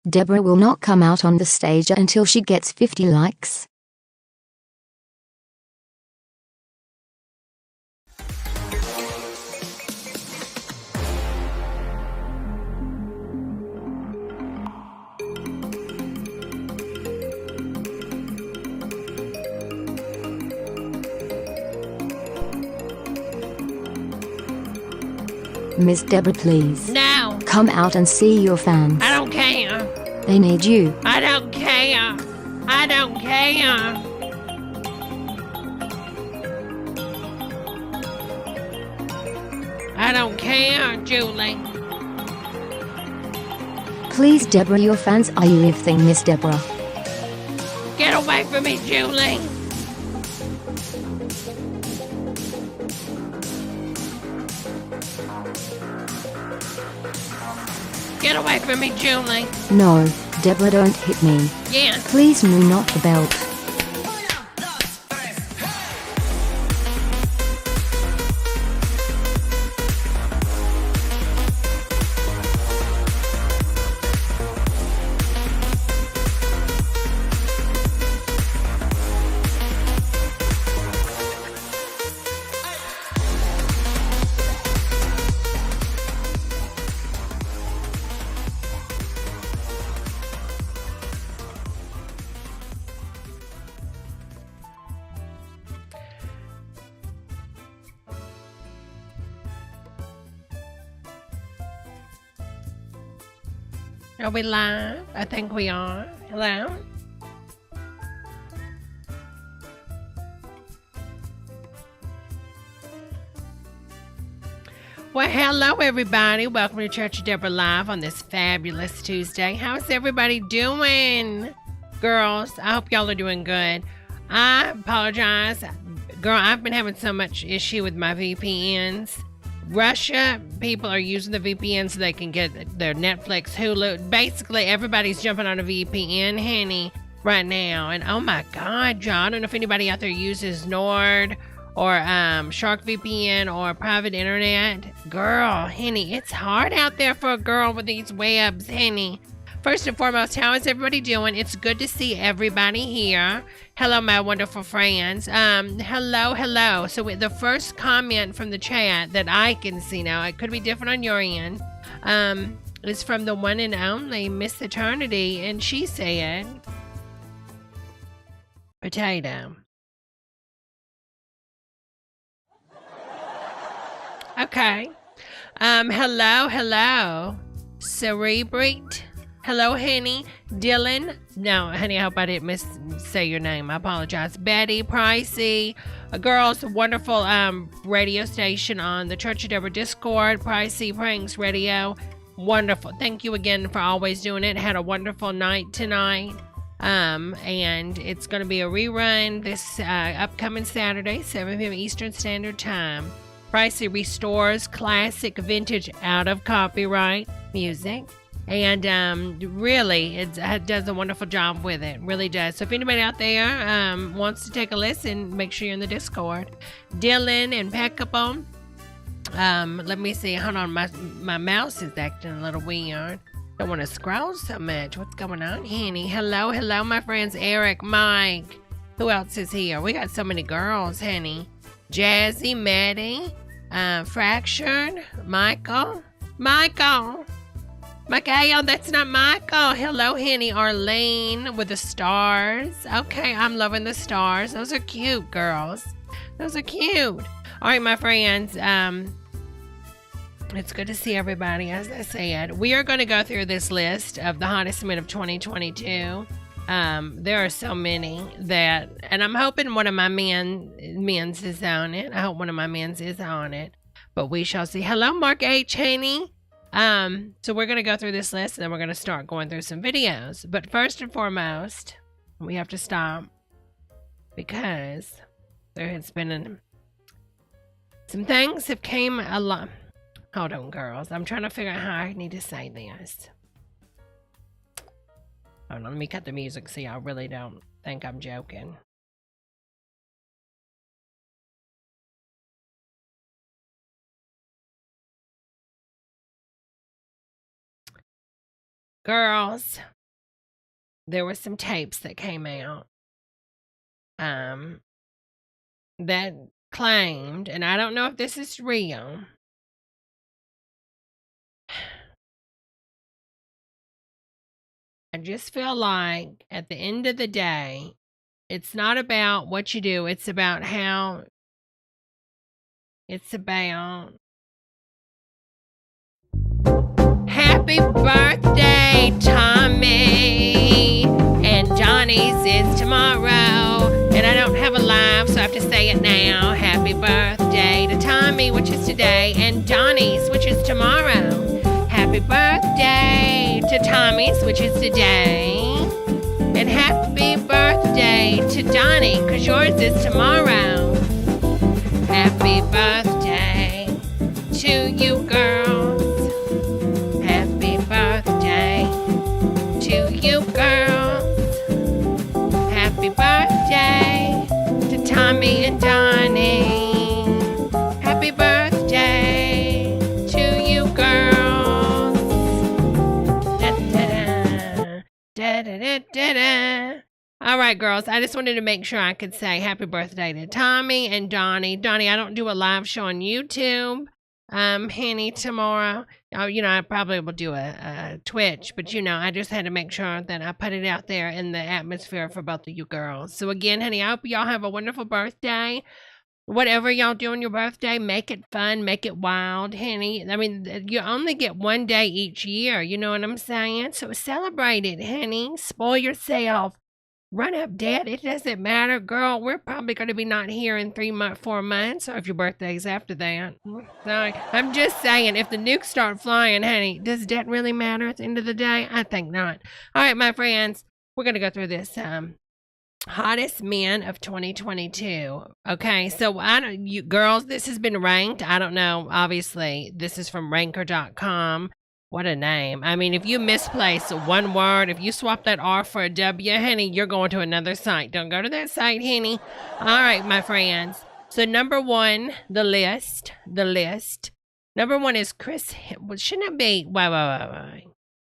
Debra will not come out on the stage until she gets 50 likes. Miss Debra, please. No. Come out and see your fans. I don't care. They need you. I don't care. I don't care. I don't care, Julie. Please, Debra, your fans are you everything, Miss Debra. Get away from me, Julie. Get away from me, Julie. No, Debra, don't hit me. Yeah. Please, no, not the belt. Are we live? I think we are. Hello? Well, hello, everybody. Welcome to Church of Debra Live on this fabulous Tuesday. How's everybody doing? Girls, I hope y'all are doing good. I apologize. Girl, I've been having so much issue with my VPNs. Russia people are using the VPN so they can get their Netflix, Hulu. Basically, everybody's jumping on a VPN, honey, right now. And oh my God, y'all, I don't know if anybody out there uses Nord or Shark VPN or private internet. Girl, honey, it's hard out there for a girl with these webs, honey. First and foremost, how is everybody doing? It's good to see everybody here. Hello, my wonderful friends. Hello. So the first comment from the chat that I can see now, it could be different on your end, is from the one and only Miss Eternity, and she said, potato. Okay. Hello. Cerebrate. Hello, honey. Dylan. No, honey, I hope I didn't say your name. I apologize. Betty, Pricey. Girls, wonderful radio station on the Church of Debra Discord. Pricey Pranks Radio. Wonderful. Thank you again for always doing it. Had a wonderful night tonight. And it's going to be a rerun this upcoming Saturday, 7 p.m. Eastern Standard Time. Pricey restores classic vintage out of copyright music. And really, it does a wonderful job with it. Really does. So if anybody out there wants to take a listen, make sure you're in the Discord. Dylan, Impeccable. Let me see. Hold on. My mouse is acting a little weird. Don't want to scroll so much. What's going on, Henny? Hello, my friends. Eric, Mike. Who else is here? We got so many girls, Henny. Jazzy, Maddie, Fractured, Michael. Michael, that's not Michael. Hello, Henny. Arlene with the stars. Okay, I'm loving the stars. Those are cute, girls. Those are cute. All right, my friends. It's good to see everybody. As I said, we are going to go through this list of the hottest men of 2022. There are so many that, and I'm hoping one of my men's is on it. I hope one of my men's is on it, but we shall see. Hello, Mark H. Haney. So we're going to go through this list and then we're going to start going through some videos. But first and foremost, we have to stop because there has been some things have came along. Hold on, girls. I'm trying to figure out how I need to say this. Hold on, let me cut the music so y'all really don't think I'm joking. Girls, there were some tapes that came out that claimed, and I don't know if this is real, I just feel like at the end of the day, it's not about what you do. It's about how, it's about happy birthday, Tommy. And Johnny's is tomorrow. And I don't have a live, so I have to say it now. Happy birthday to Tommy, which is today, and Johnny's, which is tomorrow. Happy birthday to Tommy's, which is today. And happy birthday to Donnie, because yours is tomorrow. Happy birthday to you girls. Happy birthday to you girls. Happy birthday to Tommy and Donnie. Happy birthday to you girls. Da-da-da-da-da. All right, girls. I just wanted to make sure I could say happy birthday to Tommy and Donnie. Donnie, I don't do a live show on YouTube. Henny, tomorrow. Oh, I probably will do a Twitch, but I just had to make sure that I put it out there in the atmosphere for both of you girls. So again, honey, I hope y'all have a wonderful birthday. Whatever y'all do on your birthday, make it fun, make it wild, honey. I mean, you only get one day each year, you know what I'm saying? So celebrate it, honey. Spoil yourself. Run up dead. It doesn't matter, girl. We're probably going to be not here in 4 months, or if your birthday's after that. Sorry. I'm just saying, if the nukes start flying, honey, does that really matter at the end of the day? I think not. All right, my friends, we're going to go through this hottest men of 2022. Okay, so you girls, this has been ranked. I don't know. Obviously, this is from ranker.com. What a name. I mean, if you misplace one word, if you swap that R for a W, honey, you're going to another site. Don't go to that site, honey. All right, my friends. So number one, the list. Number one is Chris. Shouldn't it be? Wait.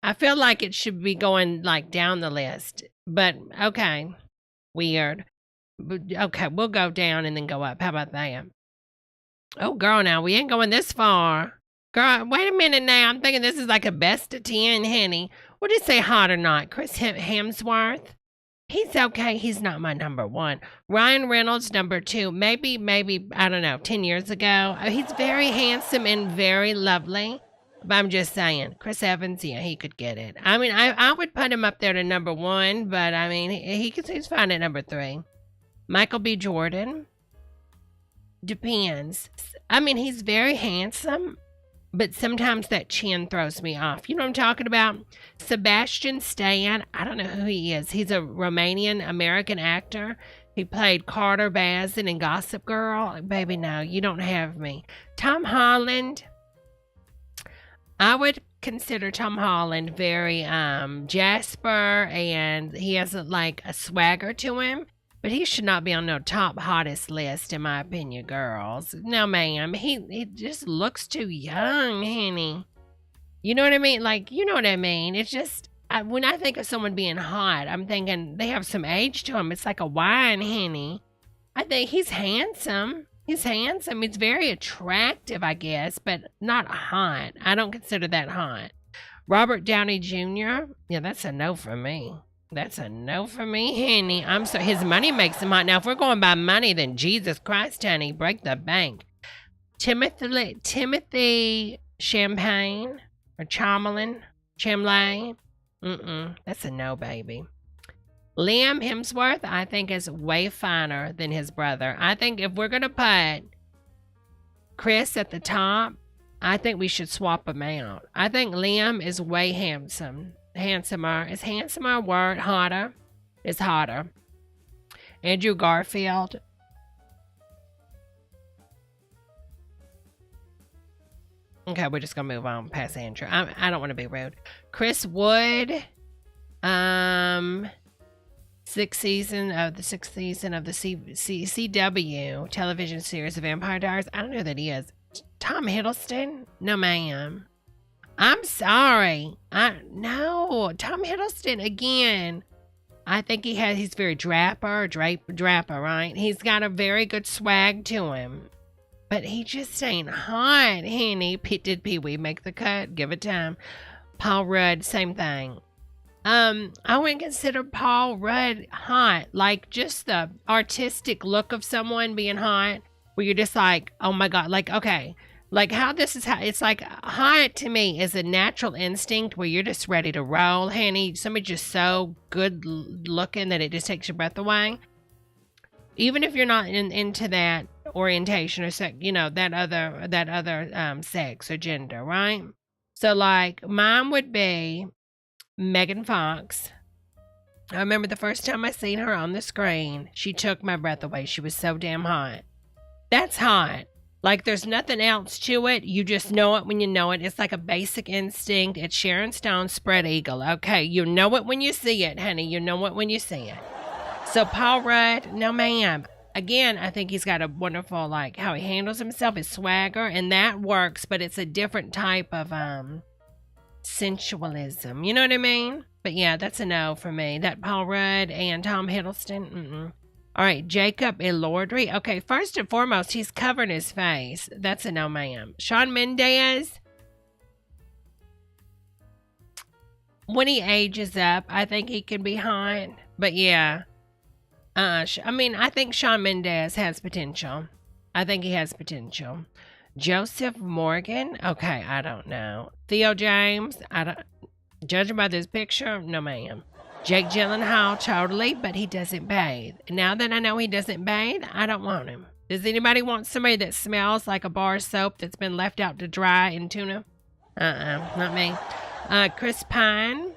I feel like it should be going like down the list. But okay. Weird. Okay, we'll go down and then go up. How about that? Oh, girl, now we ain't going this far. Girl, wait a minute now. I'm thinking this is like a best of 10, honey. We'll just say hot or not. Chris Hemsworth. He's okay. He's not my number one. Ryan Reynolds, number two. Maybe, I don't know, 10 years ago. He's very handsome and very lovely. But I'm just saying, Chris Evans, yeah, he could get it. I mean, I would put him up there to number one, but I mean, he's fine at number three. Michael B. Jordan. Depends. I mean, he's very handsome, but sometimes that chin throws me off. You know what I'm talking about? Sebastian Stan. I don't know who he is. He's a Romanian-American actor. He played Carter Bazin in Gossip Girl. Baby, no, you don't have me. Tom Holland. I would consider Tom Holland very Jasper, and he has like a swagger to him. But he should not be on no top hottest list, in my opinion, girls. No, ma'am. He just looks too young, honey. You know what I mean? Like, you know what I mean? It's just, when I think of someone being hot, I'm thinking they have some age to them. It's like a wine, honey. I think he's handsome. He's handsome. He's very attractive, I guess, but not hot. I don't consider that hot. Robert Downey Jr., yeah, that's a no for me. That's a no for me, honey. I'm sorry. His money makes him hot. Now, if we're going by money, then Jesus Christ, honey, break the bank. Timothy Champagne or Chamberlain. That's a no, baby. Liam Hemsworth, I think, is way finer than his brother. I think if we're going to put Chris at the top, I think we should swap him out. I think Liam is way handsomer. Is handsomer a word? Hotter? Is hotter. Andrew Garfield. Okay, we're just going to move on past Andrew. I don't want to be rude. Chris Wood. Sixth season of the CW television series of Vampire Diaries. I don't know who that is. Tom Hiddleston? No, ma'am. I'm sorry. No. Tom Hiddleston, again. I think he's very draper, right? He's got a very good swag to him. But he just ain't hot, honey. Did Pee-wee make the cut? Give it time. Paul Rudd, same thing. I wouldn't consider Paul Rudd hot. Like, just the artistic look of someone being hot, where you're just like, oh my God, like, okay. Like, how this is how it's like hot to me is a natural instinct where you're just ready to roll, honey. Somebody's just so good looking that it just takes your breath away. Even if you're not into that orientation or sex, you know, that other sex or gender, right? So, like, mine would be Megan Fox. I remember the first time I seen her on the screen, she took my breath away. She was so damn hot. That's hot. Like, there's nothing else to it. You just know it when you know it. It's like a basic instinct. It's Sharon Stone's spread eagle. Okay, you know it when you see it, honey. You know it when you see it. So Paul Rudd, no ma'am. Again, I think he's got a wonderful, like, how he handles himself, his swagger, and that works, but it's a different type of sensualism. You know what I mean? But yeah, that's a no for me. That Paul Rudd and Tom Hiddleston, All right, Jacob Elordi. Okay, first and foremost, he's covering his face. That's a no, ma'am. Shawn Mendes. When he ages up, I think he can be hot. But yeah. I think Shawn Mendes has potential. I think he has potential. Joseph Morgan. Okay, I don't know. Theo James. Judging by this picture, no, ma'am. Jake Gyllenhaal, totally, but he doesn't bathe. Now that I know he doesn't bathe, I don't want him. Does anybody want somebody that smells like a bar soap that's been left out to dry in tuna? Not me. Chris Pine.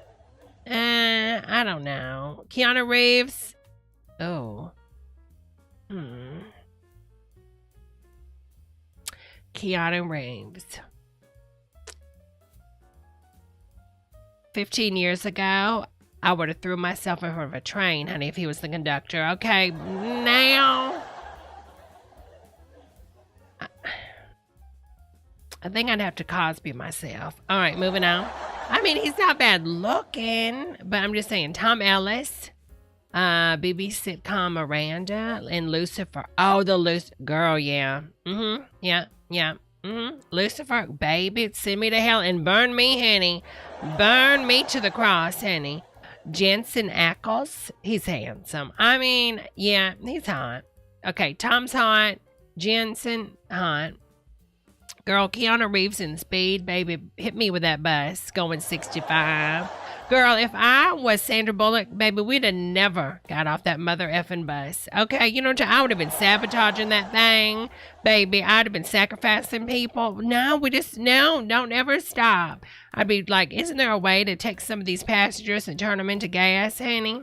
I don't know. Keanu Reeves. Oh. Keanu Reeves. 15 years ago, I would have threw myself in front of a train, honey, if he was the conductor. Okay, now I think I'd have to Cosby myself. All right, moving on. I mean, he's not bad looking, but I'm just saying. Tom Ellis, BB sitcom Miranda, and Lucifer. Oh, the girl, yeah. Yeah. Lucifer, baby, send me to hell and burn me, honey. Burn me to the cross, honey. Jensen Ackles, he's handsome. I mean, yeah, he's hot. Okay, Tom's hot. Jensen, hot. Girl, Keanu Reeves in Speed, baby, hit me with that bus going 65. Girl, if I was Sandra Bullock, baby, we'd have never got off that mother effing bus. Okay, you know, I would have been sabotaging that thing, baby. I'd have been sacrificing people. No, don't ever stop. I'd be like, isn't there a way to take some of these passengers and turn them into gas, honey?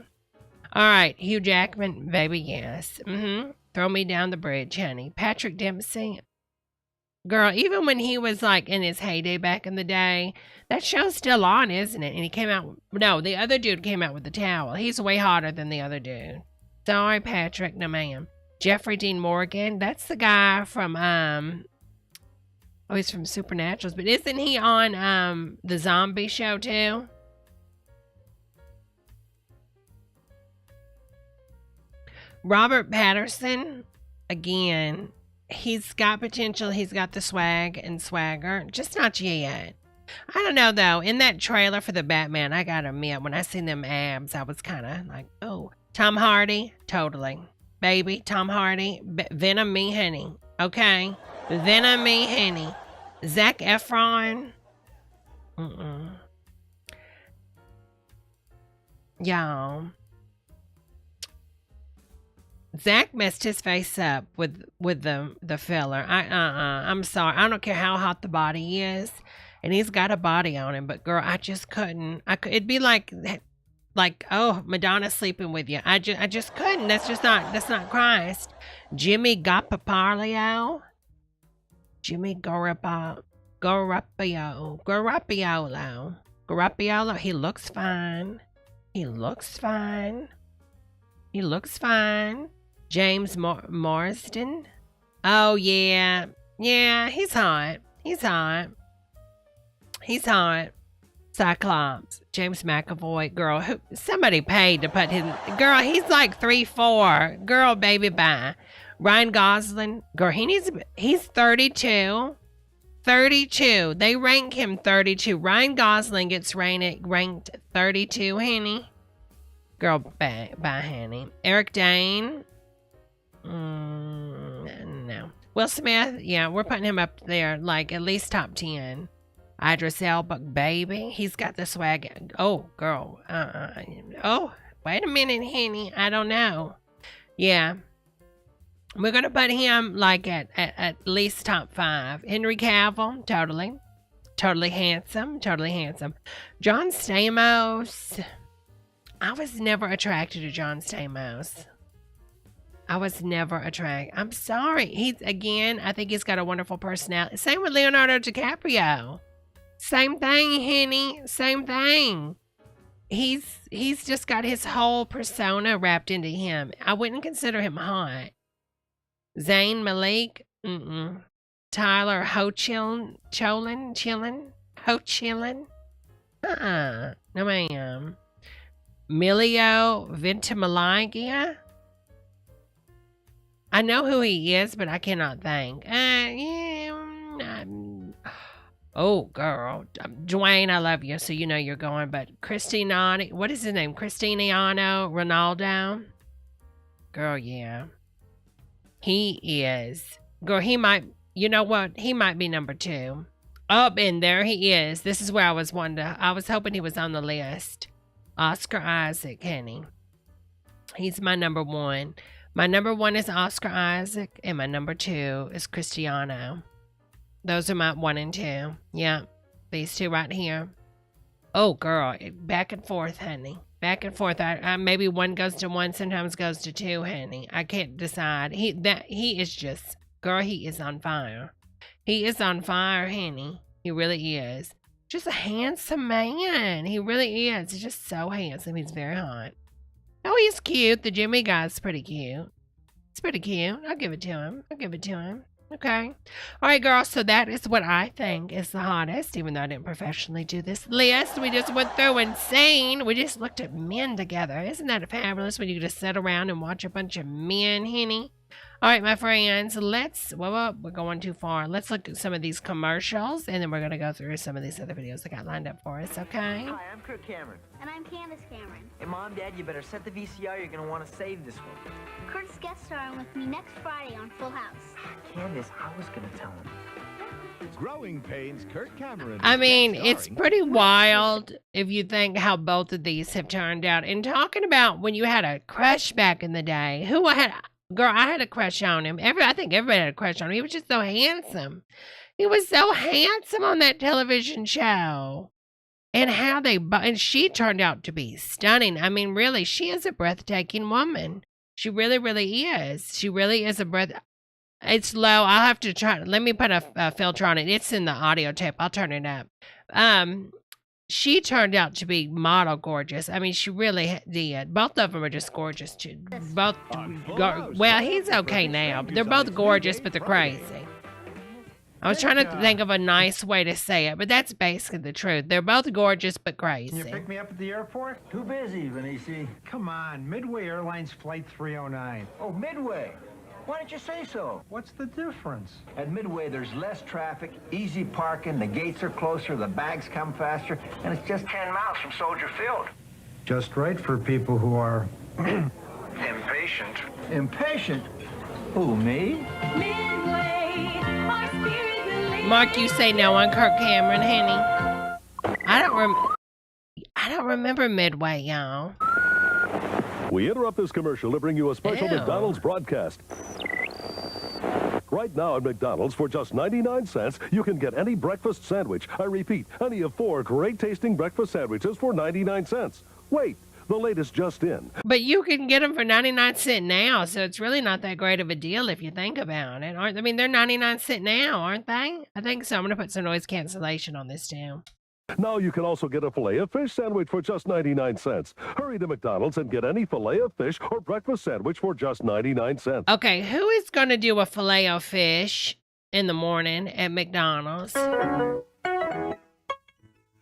All right, Hugh Jackman, baby, yes. Throw me down the bridge, honey. Patrick Dempsey. Girl, even when he was like in his heyday back in the day, that show's still on, isn't it? And he came out, no, the other dude came out with the towel. He's way hotter than the other dude. Sorry, Patrick, no ma'am. Jeffrey Dean Morgan, that's the guy from, he's from Supernaturals, but isn't he on the zombie show too? Robert Patterson, again, he's got potential. He's got the swag and swagger, just not yet. I don't know though. In that trailer for the Batman, I gotta admit, when I seen them abs, I was kind of like, oh. Tom Hardy, totally. Baby, Tom Hardy, Venom me honey. Okay, Venom me honey. Zac Efron. Y'all. Zach messed his face up with the filler. I'm sorry. I don't care how hot the body is, and he's got a body on him. But girl, I just couldn't. It'd be like oh, Madonna sleeping with you. I just couldn't. That's not Christ. Jimmy Gapaparlio. Jimmy Garoppolo. He looks fine. He looks fine. James Marsden. Oh, yeah. Yeah, he's hot. Cyclops. James McAvoy. Girl, somebody paid to put his... Girl, he's like 3'4". Girl, baby, bye. Ryan Gosling. Girl, he's 32. 32. They rank him 32. Ryan Gosling gets ranked 32, honey. Girl, bye, honey. Eric Dane. No. Will Smith. Yeah, we're putting him up there, like at least top 10. Idris Elba, baby. He's got the swag. Oh, girl. Oh, wait a minute, honey. I don't know. Yeah. We're going to put him like at least top 5. Henry Cavill, totally. Totally handsome. John Stamos. I was never attracted to John Stamos. I'm sorry. I think he's got a wonderful personality. Same with Leonardo DiCaprio. Same thing, honey. Same thing. He's just got his whole persona wrapped into him. I wouldn't consider him hot. Zayn Malik. Tyler Hoechlin. No ma'am. Emilio Ventimiglia. I know who he is, but I cannot think. Oh, girl. Dwayne, I love you, so you know you're going. But Cristiano, what is his name? Cristiano Ronaldo? Girl, yeah. He is. Girl, he might, you know what? He might be number 2. Up in there he is. This is where I was hoping he was on the list. Oscar Isaac, honey. He's my number 1. My number 1 is Oscar Isaac, and my number 2 is Cristiano. Those are my 1 and 2. Yeah, these two right here. Oh, girl, back and forth, honey. Back and forth. I maybe one goes to 1, sometimes goes to 2, honey. I can't decide. He is just, girl, he is on fire. He is on fire, honey. He really is. Just a handsome man. He really is. He's just so handsome. He's very hot. Oh, he's cute. The Jimmy guy's pretty cute. It's pretty cute. I'll give it to him. Okay. All right, girls. So that is what I think is the hottest, even though I didn't professionally do this list. We just went through and seen. We just looked at men together. Isn't that fabulous when you just sit around and watch a bunch of men, honey? All right, my friends, we're going too far. Let's look at some of these commercials, and then we're going to go through some of these other videos I got lined up for us, okay? Hi, I'm Kirk Cameron. And I'm Candace Cameron. Hey, Mom, Dad, you better set the VCR. You're going to want to save this one. Kurt's guest starring with me next Friday on Full House. Candace, I was going to tell him. Growing Pains, Kirk Cameron. I mean, it's pretty wild if you think how both of these have turned out. And talking about when you had a crush back in the day, Girl, I had a crush on him. I think everybody had a crush on him. He was just so handsome. He was so handsome on that television show. And she turned out to be stunning. I mean, really, she is a breathtaking woman. She really, really is. She really is It's low. I'll have to try. Let me put a filter on it. It's in the audio tape. I'll turn it up. She turned out to be model gorgeous. I mean, she really did. Both of them are just gorgeous. Both. Well, he's okay now, but they're both gorgeous, but they're crazy. I was trying to think of a nice way to say it, but that's basically the truth. They're both gorgeous, but crazy. Can you pick me up at the airport? Too busy, Vinici. Come on, Midway Airlines Flight 309. Oh, Midway. Why didn't you say so? What's the difference? At Midway, there's less traffic, easy parking, the gates are closer, the bags come faster, and it's just 10 miles from Soldier Field. Just right for people who are Impatient. Impatient? Who, me? Mark, you say no on Kirk Cameron, honey. I don't remember Midway, y'all. We interrupt this commercial to bring you a special Ew. McDonald's broadcast. Right now at McDonald's, for just 99 cents, you can get any breakfast sandwich. I repeat, any of 4 great-tasting breakfast sandwiches for 99 cents. Wait, the latest just in. But you can get them for 99 cents now, so it's really not that great of a deal if you think about it. I mean, they're 99 cents now, aren't they? I think so. I'm going to put some noise cancellation on this too. Now you can also get a Filet-O-Fish sandwich for just 99 cents. Hurry to McDonald's and get any Filet-O-Fish or breakfast sandwich for just 99 cents. Okay, who is going to do a Filet-O-Fish in the morning at McDonald's?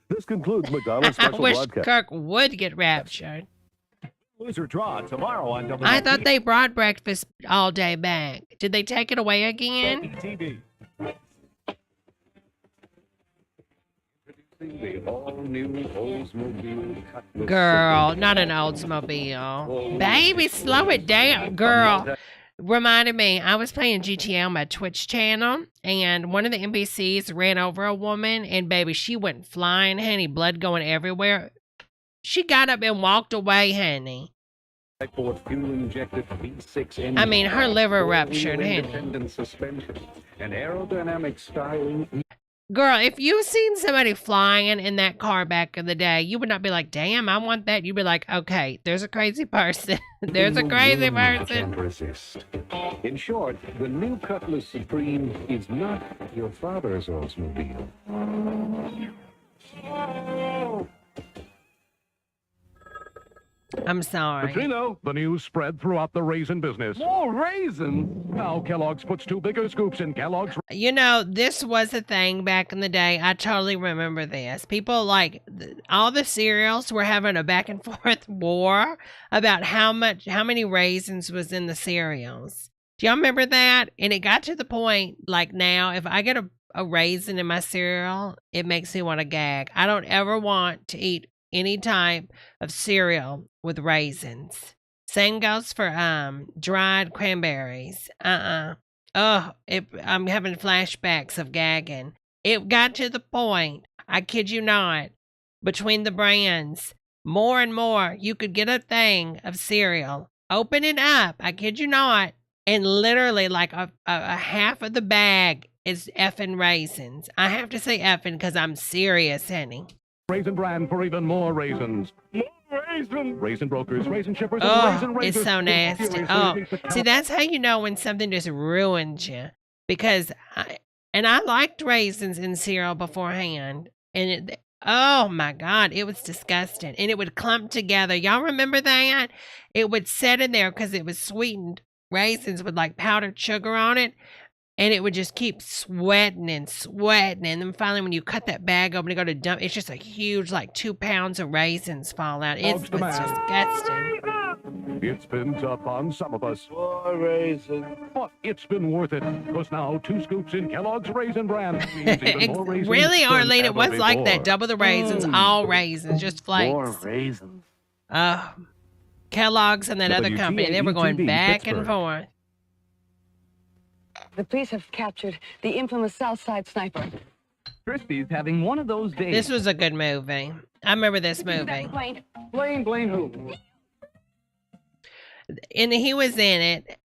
This concludes McDonald's I special wish broadcast. Kirk would get raptured. Loser draw tomorrow on WTV. I thought they brought breakfast all day back. Did they take it away again? TV. The all-new Oldsmobile Cutlass. Girl, not an Oldsmobile. Baby, slow it down. Girl, reminded me, I was playing GTA on my Twitch channel, and one of the NPCs ran over a woman, and baby, she went flying, honey, blood going everywhere. She got up and walked away, honey. Fuel-injected V6 engine. I mean, her liver ruptured, honey. Independent suspension and aerodynamic styling. Girl, if you seen somebody flying in that car back in the day, you would not be like, damn, I want that. You'd be like, okay, there's a crazy person. There's a crazy person. Can't resist. In short, the new Cutlass Supreme is not your father's Oldsmobile. I'm sorry. Katrina, the news spread throughout the raisin business. More raisins? Now Kellogg's puts 2 bigger scoops in Kellogg's. You know, this was a thing back in the day. I totally remember this. People all the cereals were having a back and forth war about how many raisins was in the cereals. Do y'all remember that? And it got to the point, like now, if I get a raisin in my cereal, it makes me want to gag. I don't ever want to eat any type of cereal with raisins. Same goes for dried cranberries. I'm having flashbacks of gagging. It got to the point, I kid you not, between the brands, more and more, you could get a thing of cereal, open it up, I kid you not, and literally like a half of the bag is effing raisins. I have to say effing because I'm serious, honey. Raisin brand for even more raisins. More raisin! Raisin brokers, raisin shippers, and Oh, raisin raisins. it's so nasty. Oh, see, that's how you know when something just ruins you. Because I liked raisins in cereal beforehand, and oh my God, it was disgusting, and it would clump together. Y'all remember that? It would set in there because it was sweetened raisins with like powdered sugar on it. And it would just keep sweating and sweating. And then finally, when you cut that bag open to go to dump, it's just a huge, like 2 pounds of raisins fall out. It's disgusting. It's been tough on some of us. more raisins. But it's been worth it. Because now 2 scoops in Kellogg's Raisin brand means even more raisins Really, than Arlene, it ever was like that. before. Double the raisins, all raisins, just More flakes. raisins. Kellogg's and that other company, they were going WTAE back and Pittsburgh. forth. The police have captured the infamous Southside sniper. Christie's having one of those days. This was a good movie. I remember this movie. Blame who? And he was in it.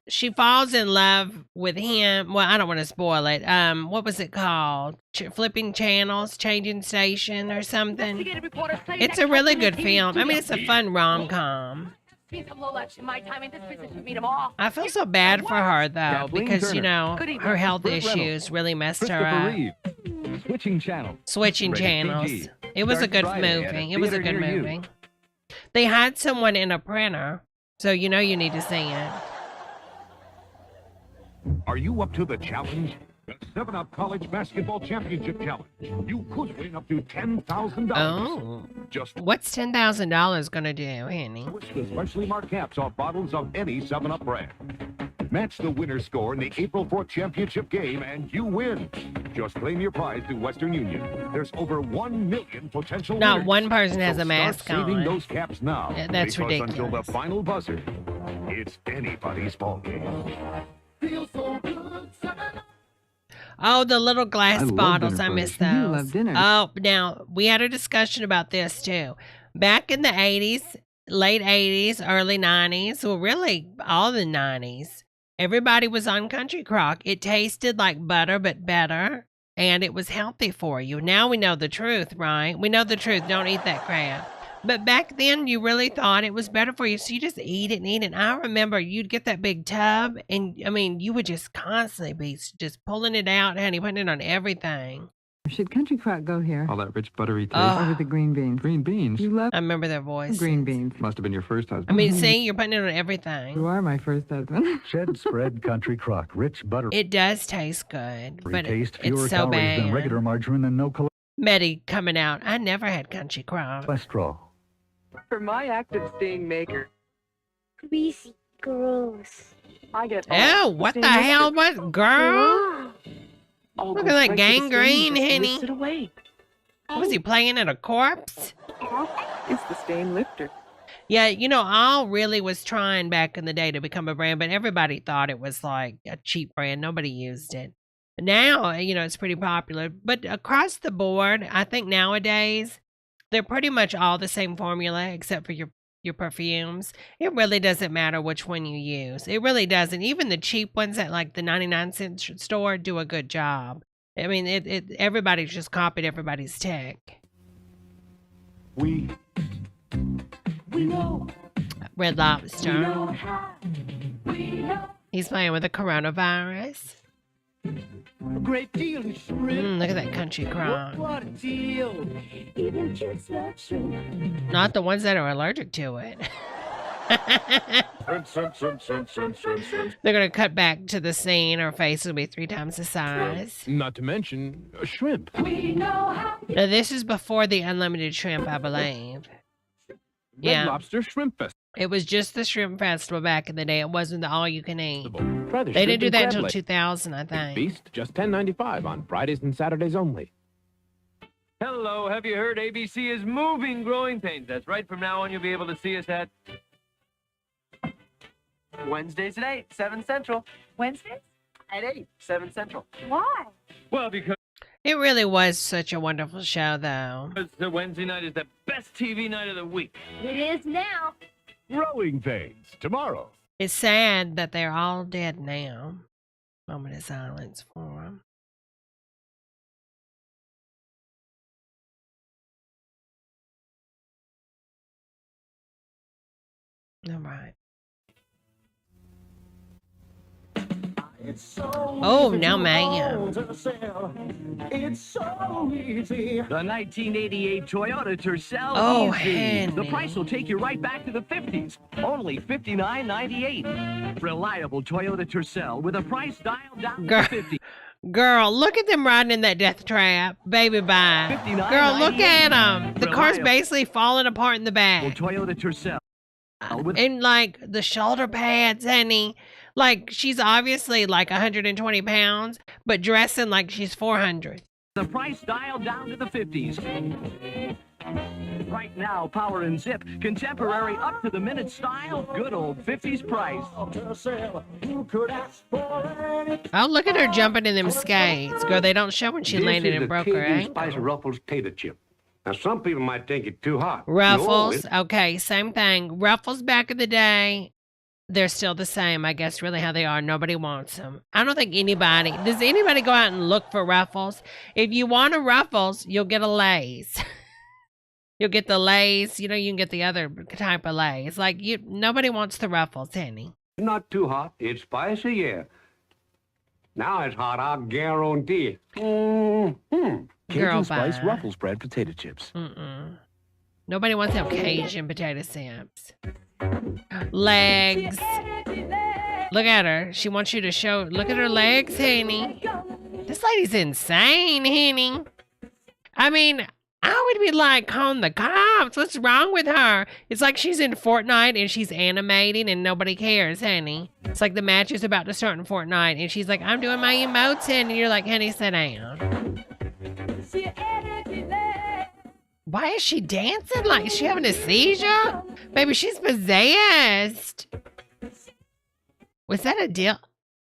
She falls in love with him. Well, I don't want to spoil it. What was it called? Flipping channels, changing station or something. It's a really good film. I mean, it's a fun rom-com. piece of low life in my time in this business would meet them all. I feel so bad for her, though, Kathleen because, Turner. you know, Good evening. her health Burt Reynolds. issues really messed her Christopher up. Reeve. Switching channel. Switching Rated channels. PG. It was a Starts good Friday at a movie. It was a theater good near you. movie. They had someone in a printer, so you know you need to see it. Are you up to the challenge? The 7-Up College Basketball Championship Challenge. You could win up to $10,000. Oh. Just What's $10,000 going to do, Henny? switch the specially marked caps off bottles of any 7-Up brand. Match the winner's score in the April 4th championship game, and you win. Just claim your prize through Western Union. There's over 1 million potential Not winners. one person has So a mask start saving on. those caps now. Yeah, that's because until the ridiculous. final buzzer, it's anybody's ball game. Oh, the little glass I love bottles. dinner I miss parties. those. You love dinner. Oh, now, we had a discussion about this, too. Back in the 80s, late 80s, early 90s, well, really all the 90s, everybody was on Country Crock. It tasted like butter, but better, and it was healthy for you. Now we know the truth, right? We know the truth. Don't eat that crap. But back then, you really thought it was better for you, so you just eat it and eat it. I remember you'd get that big tub, and, I mean, you would just constantly be just pulling it out, honey, putting it on everything. Should Country Crock go here? All that rich buttery taste. Oh. Or with the green beans? Green beans. You love I remember their voice. green beans. Must have been your first husband. I mean, see, you're putting it on everything. You are my first husband. Shed spread country crock, rich butter. It does taste good, but taste, it's fewer so calories than bad. regular margarine and no Meddy coming out. I never had Country Crock. cholesterol. For my active stain maker, Greasy, gross. I get Oh, what the hell? What, girl? Look Look at that gangrene, Henny. It away. Was he playing at a corpse? It's the stain lifter. Yeah, you know, All really was trying back in the day to become a brand, but everybody thought it was like a cheap brand. Nobody used it. Now, you know, it's pretty popular. But across the board, I think nowadays, they're pretty much all the same formula except for your perfumes. It really doesn't matter which one you use. It really doesn't. Even the cheap ones at like the 99-cent store do a good job. I mean, everybody's just copied everybody's tech. We know. Red Lobster. He's playing with the coronavirus. A great deal of shrimp. Look at that Country Crock. What a deal. Even kids love shrimp. Not the ones that are allergic to it. They're going to cut back to the scene. Her face will be 3 times the size. Not to mention shrimp. Now, this is before the unlimited shrimp, I believe. Red Lobster Shrimp Festival. It was just the shrimp festival back in the day. It wasn't the all you can eat. Try the They didn't shrimp do and that crab until leg. 2000, I think. Feast, just $10.95 on Fridays and Saturdays only. Hello, have you heard ABC is moving Growing Pains? That's right, from now on you'll be able to see us at Wednesdays at 8, 7 Central. Wednesdays? At 8, 7 Central. Why? Well, because It really was such a wonderful show, though. the Wednesday night is the best TV night of the week. It is now. Growing Pains tomorrow. It's sad that they're all dead now. Moment of silence for them. All right. Oh, now man. It's so easy. The 1988 Toyota Tercel Oh, Easy. Henny. The price will take you right back to the 50s. Only $59.98. Reliable Toyota Tercel with a price dialed down Girl. to 50. Girl, look at them riding in that death trap. Baby, bye. Girl, look at them. The car's basically falling apart in the back. Toyota Tercel. And like the shoulder pads, honey. Like she's obviously like 120 pounds, but dressing like she's 400. The price dialed down to the 50s. Right now, power and zip, contemporary up to the minute style, good old 50s price. Oh, look at her jumping in them skates. Girl, they don't show when she landed and broke her ankle. Spice Ruffles tater chip. Now, some people might think it's too hot. Ruffles, No, okay, same thing. Ruffles back in the day, they're still the same, I guess, really how they are. Nobody wants them. I don't think does anybody go out and look for Ruffles? If you want a Ruffles, you'll get a Lay's. You'll get the Lays. You know, you can get the other type of Lays. Like, nobody wants the Ruffles, honey. Not too hot. It's spicy, yeah. Now it's hot, I'll guarantee. Mm-hmm. Girl, Spice bye. Ruffles brand potato chips. Nobody wants them Cajun potato chips. Legs. Look at her. She wants you to show. Look at her legs, honey. This lady's insane, honey. I mean, I would be like calling the cops. What's wrong with her? It's like she's in Fortnite and she's animating and nobody cares, honey. It's like the match is about to start in Fortnite and she's like, I'm doing my emotes, and you're like, honey, sit down. Why is she dancing? Like, is she having a seizure? Baby, she's possessed. Was that a deal?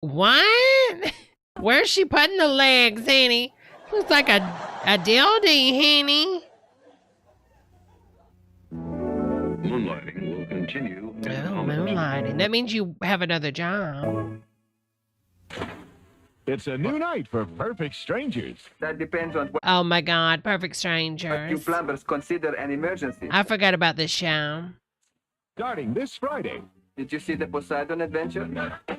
What? Where's she putting the legs, honey? Looks like a dildy, honey. Moonlighting will continue. Oh, moonlighting. That means you have another job. It's a new night for perfect strangers. That depends on what Oh my God, Perfect you Strangers. plumbers consider an emergency. I forgot about this show. Starting this Friday. Did you see the Poseidon adventure?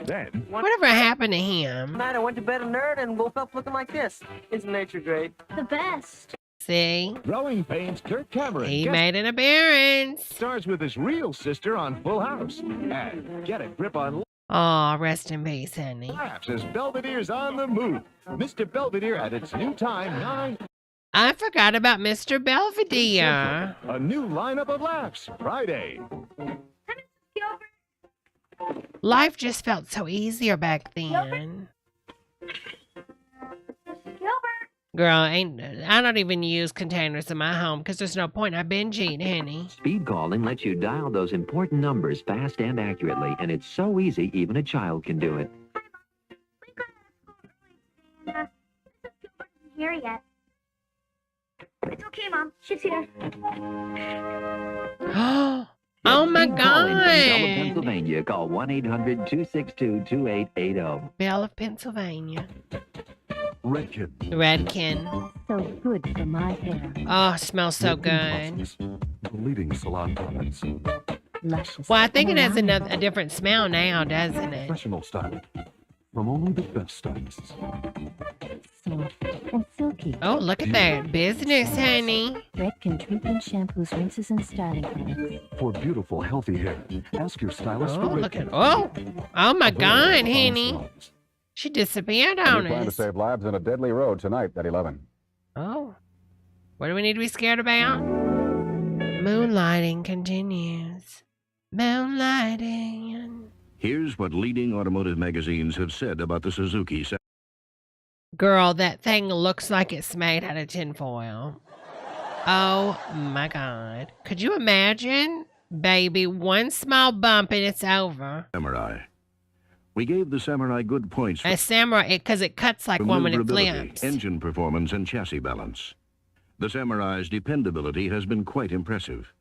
Then, Whatever happened to him? Night I went to bed a nerd and woke up looking like this. Isn't nature great? The best. See? Growing Pains Kirk Cameron He guest made an appearance. stars with his real sister on Full House. And get a grip on Oh, rest in peace, honey. laughs as Belvedere's on the move. Mr. Belvedere at its new time, 9. I forgot about Mr. Belvedere. A new lineup of laughs Friday. Life just felt so easier back then. Girl, I don't even use containers in my home because there's no point. I binge eat, honey. Speed calling lets you dial those important numbers fast and accurately, and it's so easy even a child can do it. Here yet. It's okay, Mom. She's here. Oh my Speed calling from Bell of God. Pennsylvania. Call 1-800-262-2880. Belle of Pennsylvania. Redken. Redken. So good for my hair. Oh, smells so good. The leading salon products. Luscious. Well, I think it has a different smell now, doesn't it? Professional style. From only the best stylists. Soft and silky. Oh, look at that. Business, honey. Redken treatment shampoos, rinses, and styling products. For beautiful, healthy hair, ask your stylist Oh, for look at. Redken. Oh my God, Available at honey. salons. She disappeared We on plan to us. save lives on a deadly road tonight at 11. Oh. What do we need to be scared about? Moonlighting continues. Moonlighting. Here's what leading automotive magazines have said about the Suzuki. Girl, that thing looks like it's made out of tinfoil. Oh my God. Could you imagine? Baby, one small bump and it's over. Samurai. We gave the Samurai good points A samurai, because it cuts like one when it maneuverability, flips. engine performance, and chassis balance. The Samurai's dependability has been quite impressive.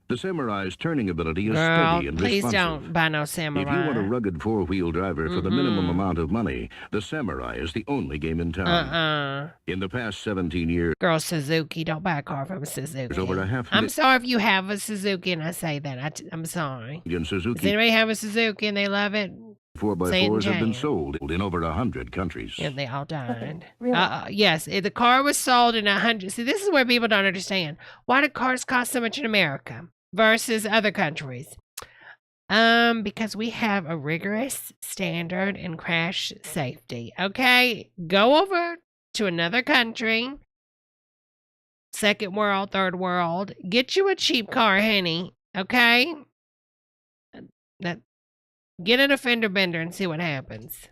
The Samurai's turning ability is Girl, steady and please responsive. don't buy no samurai. If you want a rugged four-wheel driver for the minimum amount of money, the Samurai is the only game in town. In the past 17 years, Girl, Suzuki, don't buy a car from Suzuki. there's over a half I'm sorry if you have a Suzuki and I say that. I'm sorry. million Does Suzuki anybody have a Suzuki and they love it? 4x4s have been Jane. sold in over 100 countries. Yeah, they all died. Really? Yes, the car was sold in 100. See, this is where people don't understand. Why do cars cost so much in America versus other countries? Because we have a rigorous standard in crash safety. Okay, go over to another country, second world, third world, get you a cheap car, honey. Okay, get an offender bender and see what happens.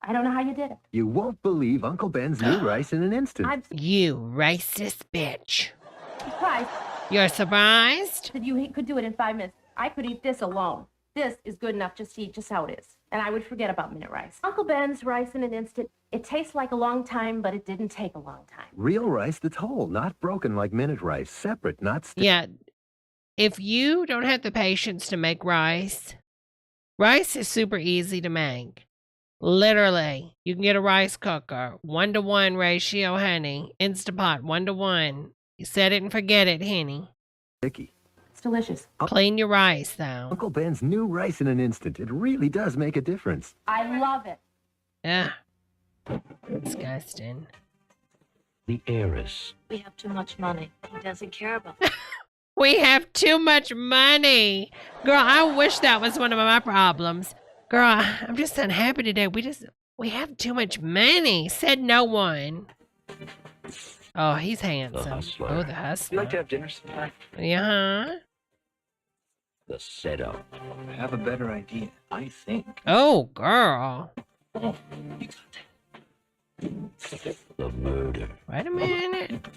I don't know how you did it. You won't believe Uncle Ben's new rice in an instant. You racist bitch. Surprised You're surprised? that you could do it in 5 minutes. I could eat this alone. This is good enough just to eat just how it is. And I would forget about minute rice. Uncle Ben's rice in an instant. It tastes like a long time, but it didn't take a long time. Real rice that's whole, not broken like minute rice. Separate, not stick. Yeah. If you don't have the patience to make rice, rice is super easy to make. Literally, you can get a rice cooker, 1-to-1 ratio, honey. Instapot, 1-to-1. You set it and forget it, Henny. Sticky. It's delicious. Clean your rice, though. Uncle Ben's new rice in an instant. It really does make a difference. I love it. Yeah. Disgusting. The heiress. We have too much money. He doesn't care about We have too much money. Girl, I wish that was one of my problems. Girl, I'm just unhappy today. We have too much money, said no one. Oh, he's handsome. The hustler. Oh, the hustler. You like to have dinner sometime? Yeah. The setup. I have a better idea, I think. Oh, girl. The murder. Wait a minute.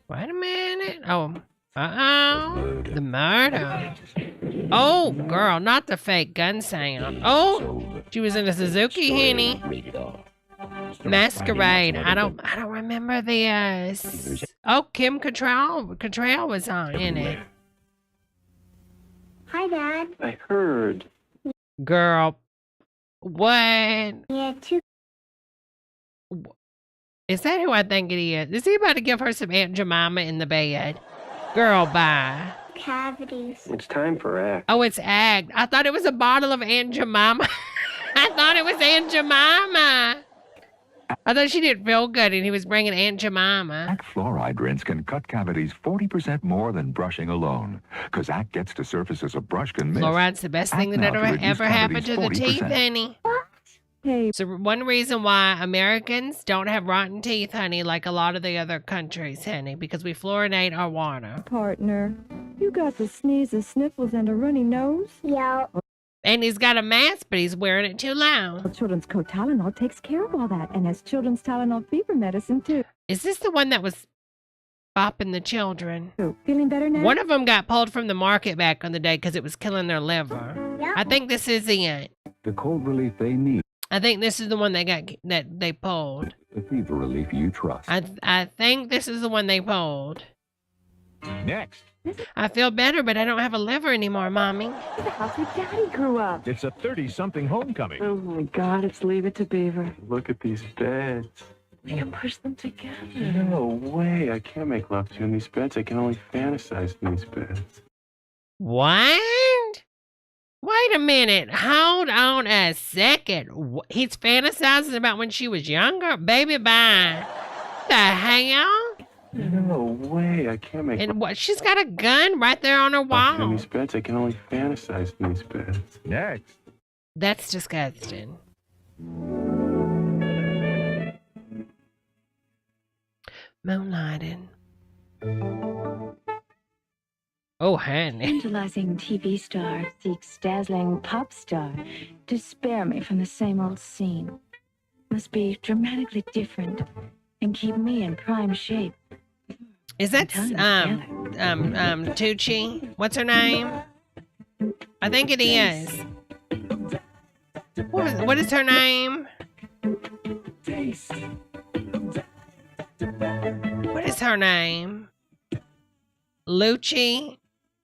Wait a minute. Oh. Uh-oh. The murder. Oh, girl, not the fake gun sound. Oh, she was in a Suzuki, Henny. Masquerade. I don't remember this. Oh, Kim Cattrall was in it. Hi, Dad. I heard. Girl, what? Yeah, two. Is that who I think it is? Is he about to give her some Aunt Jemima in the bed? Girl, bye. Cavities. It's time for act. Oh, it's Act. I thought it was a bottle of Aunt Jemima. I thought it was Aunt Jemima. I thought she didn't feel good and he was bringing Aunt Jemima. Act fluoride rinse can cut cavities 40% more than brushing alone. Because Act gets to surfaces a brush can miss. Fluoride's the best thing that ever happened to the teeth, honey. Hey. So one reason why Americans don't have rotten teeth, honey, like a lot of the other countries, honey, because we fluorinate our water. Partner, you got the sneezes, sniffles, and a runny nose? Yeah. And he's got a mask, but he's wearing it too loud. Children's Co Tylenol takes care of all that and has children's Tylenol fever medicine, too. Is this the one that was bopping the children? Feeling better now? One of them got pulled from the market back on the day because it was killing their liver. Yeah. I think this is it. The cold relief they need. I think this is the one that they pulled. The fever relief you trust. I think this is the one they pulled. Next. I feel better, but I don't have a liver anymore, Mommy. It's the house where Daddy grew up. It's a 30-something homecoming. Oh, my God, it's Leave It to Beaver. Look at these beds. You can push them together. No way. I can't make love to you in these beds. I can only fantasize in these beds. What? Wait a minute. Hold on a second. He's fantasizing about when she was younger? Baby, bye. The hell? No way. I can't make And what? She's got a gun right there on her in wall. these beds. I can only fantasize in these beds. Next. That's disgusting. Moonlighting. Oh, honey. Tantalizing TV star seeks dazzling pop star to spare me from the same old scene. Must be dramatically different and keep me in prime shape. Is that Tucci? What's her name? I think it is. What is her name? What is her name? Lucci?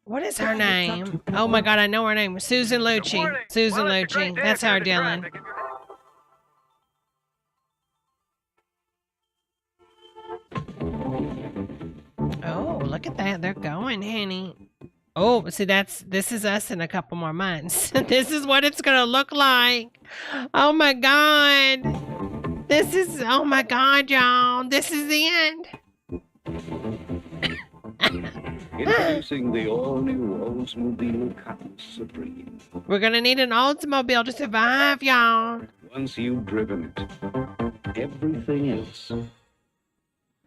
What is her name? Oh my God, I know her name. Susan Lucci. Susan Lucci. That's her, Dylan. Oh, look at that. They're going, honey. Oh, see, this is us in a couple more months. This is what it's going to look like. Oh my God. Oh my God, y'all. This is the end. Introducing the all-new Oldsmobile Cotton Supreme. We're going to need an Oldsmobile to survive, y'all. Once you've driven it, everything else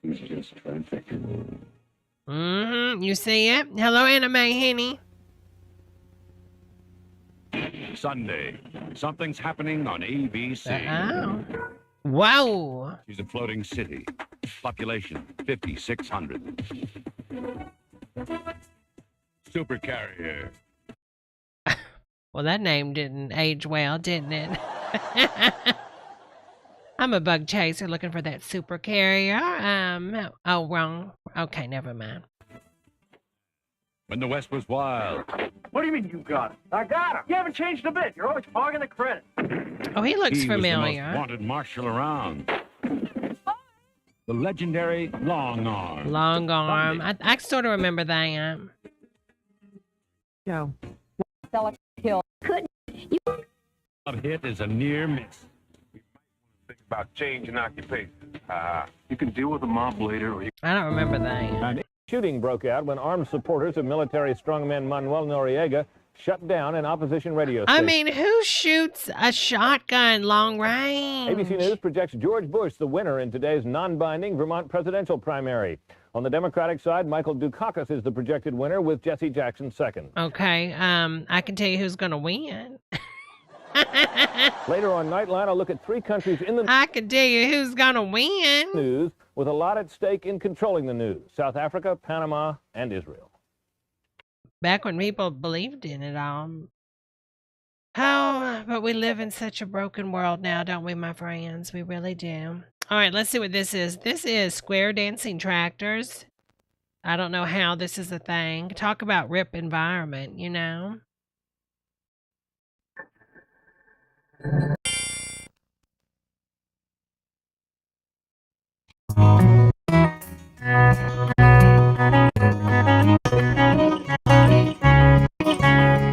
is just traffic. Mm-hmm. You see it? Hello, Anime Henny. Sunday. Something's happening on ABC. Oh. Whoa. She's a floating city. Population 5,600. Supercarrier. Well, that name didn't age well, didn't it? I'm a bug chaser looking for that super carrier. Oh, wrong. Okay, never mind. When the West was wild. What do you mean you got it? I got him. You haven't changed a bit. You're always hogging the credit. Oh, he looks He familiar. was the most wanted marshal around. the legendary long arm. Long arm. I sort of remember that. Joe. Kill. Couldn't you? Hit is a near miss. Think about change in occupation. You can deal with the mob later, or you... I don't remember that. Shooting broke out when armed supporters of military strongman Manuel Noriega shut down an opposition radio station. I mean, who shoots a shotgun long range? ABC News projects George Bush the winner in today's non-binding Vermont presidential primary. On the Democratic side, Michael Dukakis is the projected winner with Jesse Jackson second. Okay, I can tell you who's going to win. Later on Nightline, I'll look at 3 countries in the I can tell you who's going to win. news with a lot at stake in controlling the news. South Africa, Panama, and Israel. Back when people believed in it all. Oh, but we live in such a broken world now, don't we, my friends? We really do. All right, let's see what this is. This is square dancing tractors. I don't know how this is a thing. Talk about rip environment, you know?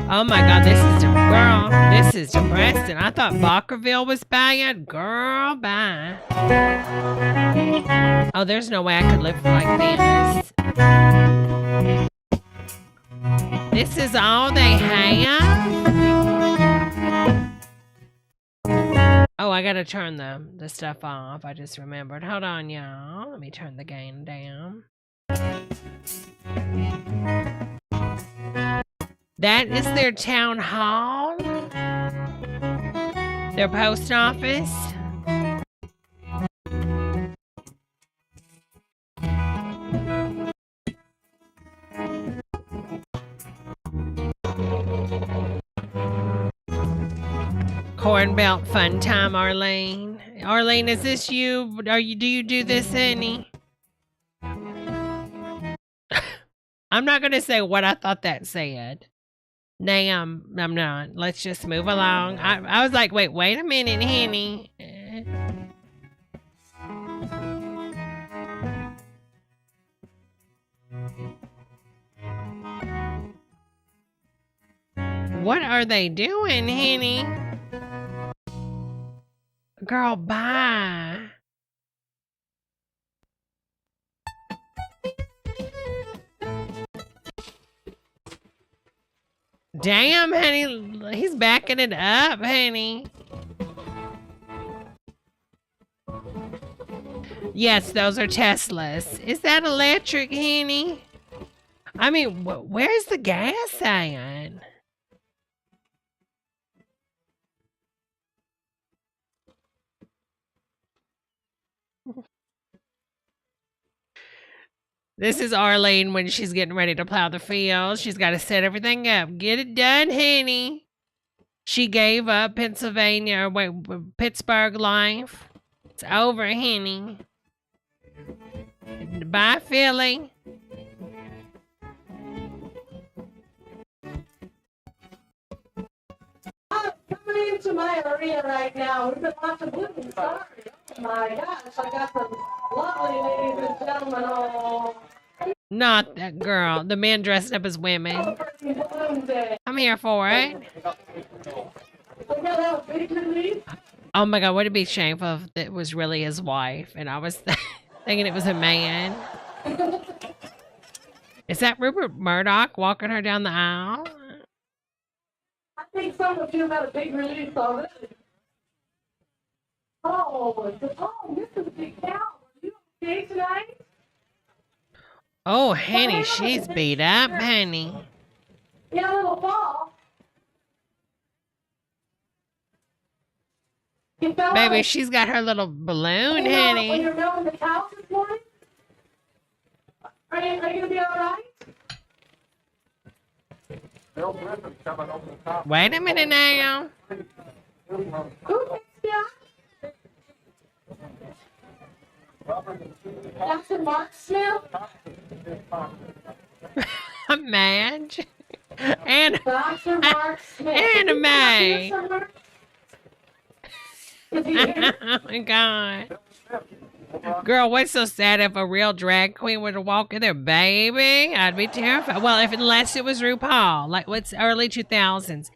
Oh my God, this is girl. This is depressing. I thought Bockerville was bad. Girl, bye. Oh, there's no way I could live like this. This is all they have? Oh, I gotta turn the stuff off. I just remembered. Hold on, y'all. Let me turn the gain down. That is their town hall? Their post office? Corn Belt Fun Time, Arlene. Arlene, is this you? Do you do this, honey? I'm not going to say what I thought that said. Nah, I'm not. Let's just move along. I was like, wait a minute, honey. What are they doing, honey? Girl, bye. Damn, honey. He's backing it up, honey. Yes, those are Teslas. Is that electric, honey? I mean, where's the gas at? This is Arlene when she's getting ready to plow the field. She's got to set everything up. Get it done, honey. She gave up Pittsburgh life. It's over, honey. Bye, Philly. I'm coming into my area right now. We've been watching Blue. Sorry. Oh my gosh, I got some lovely ladies and gentlemen all. Not that girl. The men dressed up as women. I'm here for it. Oh my God, would it be shameful if it was really his wife and I was thinking it was a man? Is that Rupert Murdoch walking her down the aisle? I think some of you had a big release already. Oh, this is a big cow. Are you okay tonight? Oh, honey, she's beat up, honey. Yeah, a little fall. Baby, she's got her little balloon, honey. When you're milking the cows this morning? Are you going to be all right? Wait a minute now. Who takes me out? Dr. Mark Smith? Madge. And Dr. Mark Smith. Anna Mae. Is he here? Oh my God. Girl, what's so sad if a real drag queen were to walk in there, baby? I'd be terrified. Well, unless it was RuPaul, like what's early 2000s.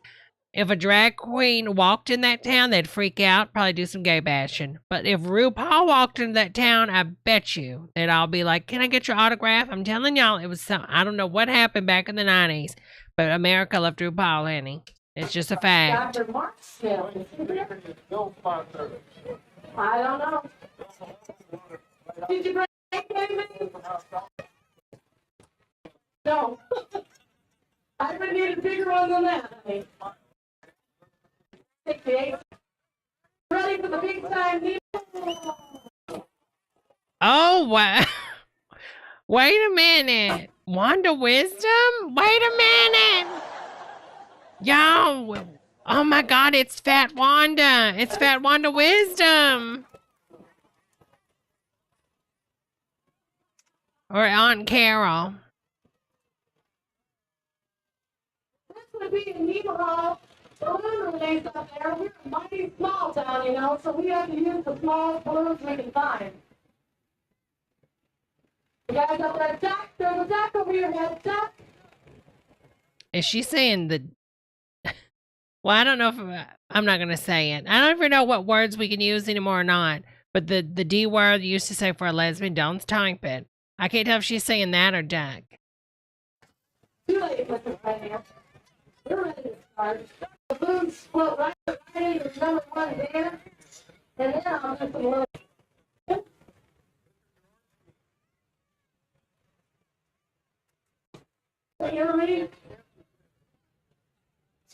If a drag queen walked in that town, they'd freak out, probably do some gay bashing. But if RuPaul walked into that town, I bet you they'd all be like, "Can I get your autograph?" I'm telling y'all, it was some, I don't know what happened back in the 90s, but America loved RuPaul, honey. It's just a fact. Dr. Mark still. I don't know. Did you bring anything? No. I would need a bigger one than that, honey. 68. Ready for the big time meal? Oh, wow. Wait a minute. Wanda Wisdom? Wait a minute. Yo. Oh, my God. It's Fat Wanda. It's Fat Wanda Wisdom. Or Aunt Carol. This would be in Nemaha. Balloon release up there. We're a mighty small town, you know, so we have to use the smallest balloons we can find. You guys up there, duck? There's a duck over your head, duck. Is she saying the... Well, I don't know if... I'm not going to say it. I don't even know what words we can use anymore or not. But the D word you used to say for a lesbian, don't type it. I can't tell if she's saying that or duck. Too late with it right here. We're ready to start. The balloons float right into number one there. And then I'll do some little... You ready?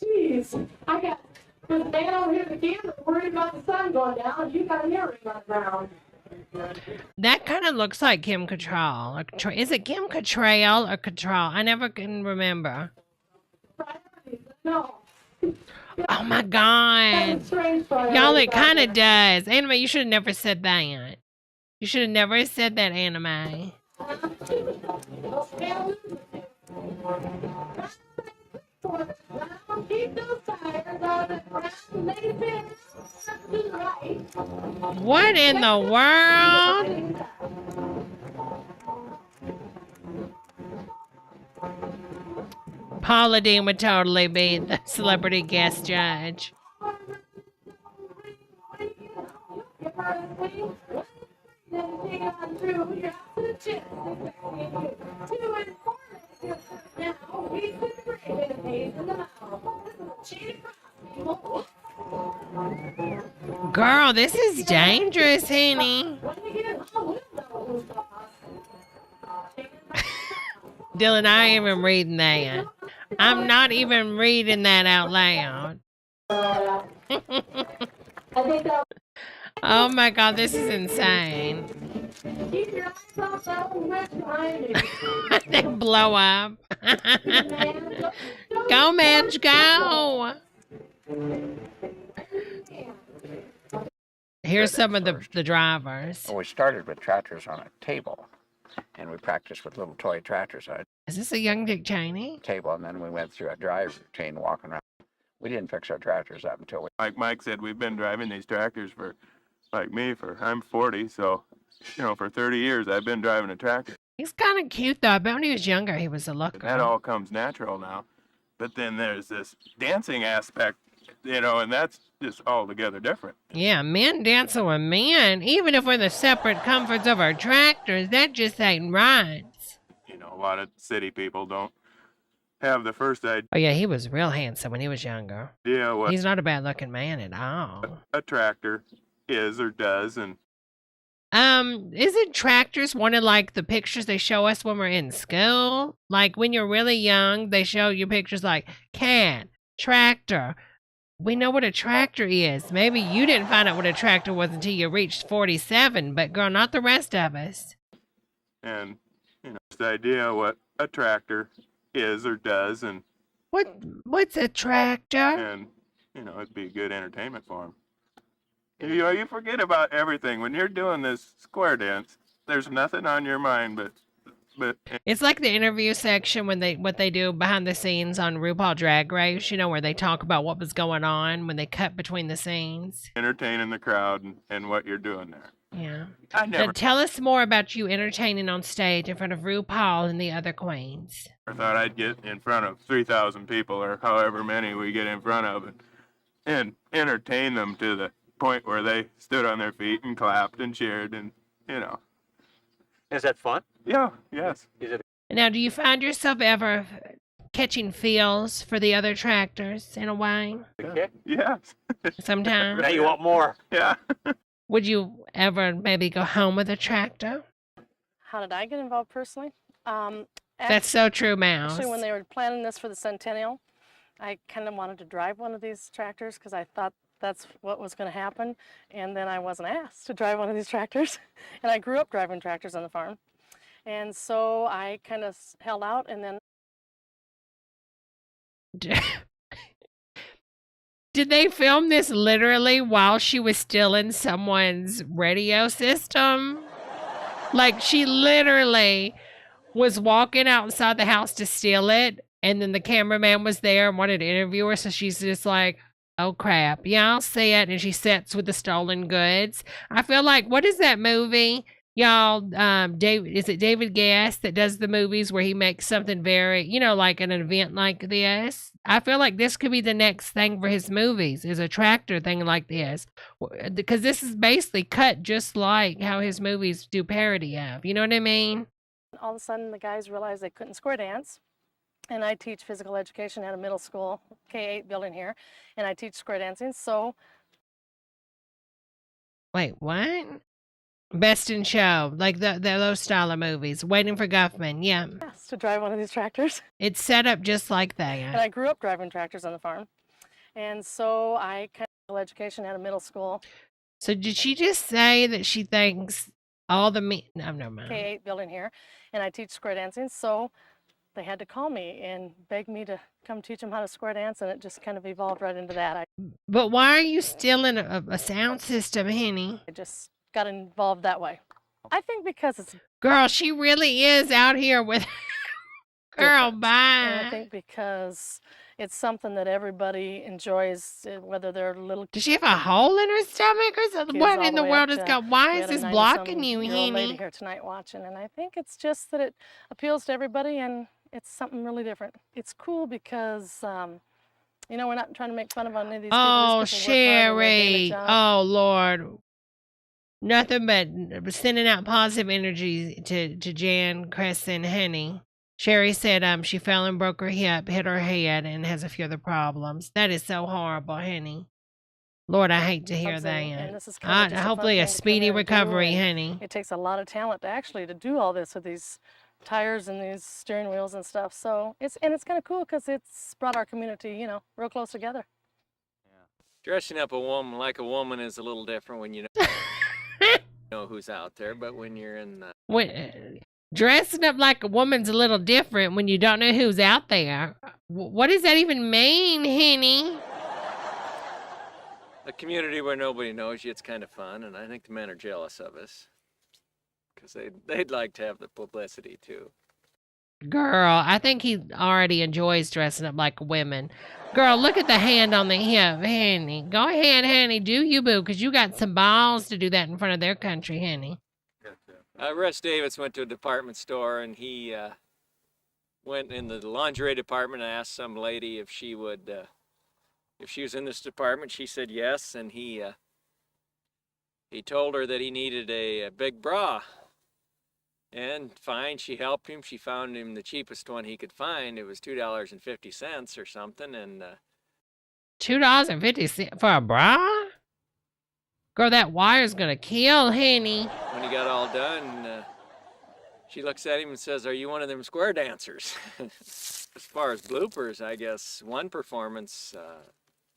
Jeez, I got this man over here at the camera worried about the sun going down, and you got an earring on the ground. That kind of looks like Kim Cattrall. Is it Kim Cattrall or Cattrall? I never can remember. No. Oh my God. Y'all, it kind of does. Anime, you should have never said that. You should have never said that, Anime. What in the world? Paula Deen would totally be the celebrity guest judge. Girl, this is dangerous, honey. Dylan, I ain't even reading that. I'm not even reading that out loud. Oh my God, this is insane. They blow up. Go, Madge, go. Here's some of the drivers. Well, we started with tractors on a table, and we practiced with little toy tractors on Is this a young Dick Cheney? a table, and then we went through a drive routine walking around. We didn't fix our tractors up until we... Like Mike said, we've been driving these tractors I'm 40, so, for 30 years I've been driving a tractor. He's kind of cute, though. I bet when he was younger, he was a looker. That all comes natural now. But then there's this dancing aspect, and that's just altogether different. Yeah, men dancing with men, even if we're in the separate comforts of our tractors, that just ain't right. A lot of city people don't have the first idea. Oh, yeah, he was real handsome when he was younger. Yeah, what He's not a bad-looking man at all. a tractor is or does, and Isn't tractors one of like the pictures they show us when we're in school? Like when you're really young, they show you pictures like cat, tractor. We know what a tractor is. Maybe you didn't find out what a tractor was until you reached 47, but girl, not the rest of us. And the idea what a tractor is or does, and what's a tractor? And it'd be good entertainment for them. You forget about everything when you're doing this square dance. There's nothing on your mind but it's like the interview section when what they do behind the scenes on RuPaul Drag Race, where they talk about what was going on when they cut between the scenes. Entertaining the crowd and what you're doing there. Yeah. I never Tell us more about you entertaining on stage in front of RuPaul and the other queens. thought I'd get in front of 3,000 people or however many we get in front of and entertain them to the point where they stood on their feet and clapped and cheered and, you know. Is that fun? Yeah, yes. Is it? Now, do you find yourself ever catching feels for the other tractors in a way? Okay. Yes. Sometimes? Now you want more. Yeah. Would you ever maybe go home with a tractor? How did I get involved personally? That's so true, Mouse. Actually, when they were planning this for the Centennial, I kind of wanted to drive one of these tractors because I thought that's what was going to happen. And then I wasn't asked to drive one of these tractors. And I grew up driving tractors on the farm. And so I kind of held out and then... Did they film this literally while she was still in someone's radio system? Like, she literally was walking outside the house to steal it, and then the cameraman was there and wanted to interview her, so she's just like, oh crap, yeah, I'll see it, and she sits with the stolen goods. I feel like, what is that movie? Y'all, is it David Gass that does the movies where he makes something very, you know, like an event like this? I feel like this could be the next thing for his movies, is a tractor thing like this. Because this is basically cut just like how his movies do parody of. You know what I mean? All of a sudden, the guys realized they couldn't square dance. And I teach physical education at a middle school, K-8 building here. And I teach square dancing, so... Wait, what? Best in Show, like those style of movies. Waiting for Guffman, yeah. Yes, to drive one of these tractors. It's set up just like that. And I grew up driving tractors on the farm. And so I kind of education at a middle school. So did she just say that she thinks all the no, never mind. K-8 building here, and I teach square dancing, so they had to call me and beg me to come teach them how to square dance, and it just kind of evolved right into that. But why are you still in a sound system, Henny? I just got involved that way. I think because it's... Girl, she really is out here with... Girl, bye. And I think because it's something that everybody enjoys, whether they're little... Does she have a hole in her stomach or something? What in the world is going... Why is this blocking you, Henny? Lady here tonight watching, and I think it's just that it appeals to everybody, and it's something really different. It's cool because... you know, we're not trying to make fun of any of these people. Oh, Sherry. Oh, Lord. Nothing but sending out positive energy to Jan, Chris, and Henny. Sherry said she fell and broke her hip, hit her head, and has a few other problems. That is so horrible, Henny. Lord, I hate to hear that. Hopefully a speedy recovery, Henny. It takes a lot of talent to do all this with these tires and these steering wheels and stuff. So it's kind of cool because it's brought our community, you know, real close together. Dressing up a woman like a woman is a little different when you know who's out there, but when you're in the... Dressing up like a woman's a little different when you don't know who's out there. What does that even mean, Henny? A community where nobody knows you, it's kind of fun, and I think the men are jealous of us because they'd like to have the publicity too. Girl, I think he already enjoys dressing up like women. Girl, look at the hand on the hip, Henny. Go ahead, Henny, do you, boo, because you got some balls to do that in front of their country, Henny. Russ Davis went to a department store, and he went in the lingerie department and asked some lady if she would, if she was in this department. She said yes, and he told her that he needed a big bra. And fine, she helped him. She found him the cheapest one he could find. It was $2.50 or something, and $2.50 for a bra? Girl, that wire's gonna kill Henny. When he got all done, she looks at him and says, "Are you one of them square dancers?" As far as bloopers, I guess one performance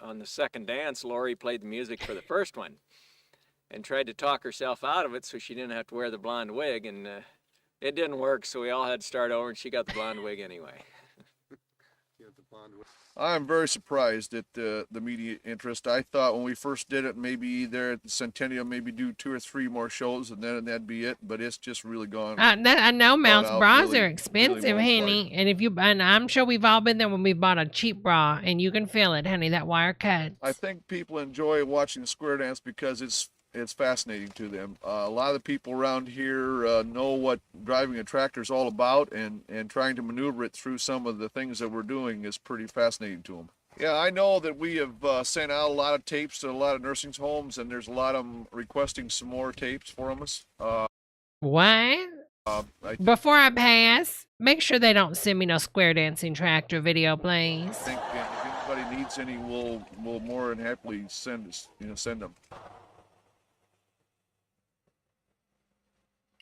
on the second dance, Lori played the music for the first one and tried to talk herself out of it so she didn't have to wear the blonde wig, and it didn't work, so we all had to start over, and she got the blonde wig anyway. I'm very surprised at the media interest. I thought when we first did it, maybe there at the Centennial, maybe do 2 or 3 more shows, and then that'd be it. But it's just really gone. I know Mouse bras are expensive, Henny, and I'm sure we've all been there when we bought a cheap bra, and you can feel it, honey. That wire cut. I think people enjoy watching square dance because it's it's fascinating to them. A lot of the people around here know what driving a tractor is all about, and trying to maneuver it through some of the things that we're doing is pretty fascinating to them. Yeah, I know that we have sent out a lot of tapes to a lot of nursing homes, and there's a lot of them requesting some more tapes from us. What? Before I pass, make sure they don't send me no square dancing tractor video, please. I think if anybody needs any, we'll more than happily send them.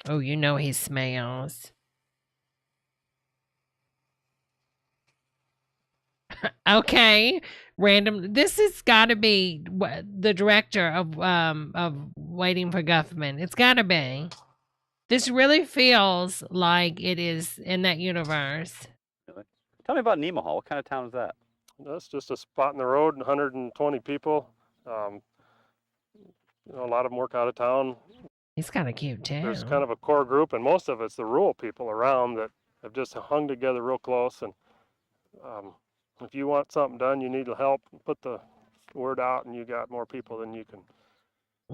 Oh, you know he smells. Okay, random. This has got to be the director of Waiting for Guffman. It's got to be. This really feels like it is in that universe. Really? Tell me about Nemaha. What kind of town is that? That's just a spot in the road, 120 people. A lot of them work out of town. He's kind of cute too. There's kind of a core group, and most of it's the rural people around that have just hung together real close. And if you want something done, you need help, put the word out, and you got more people than you can.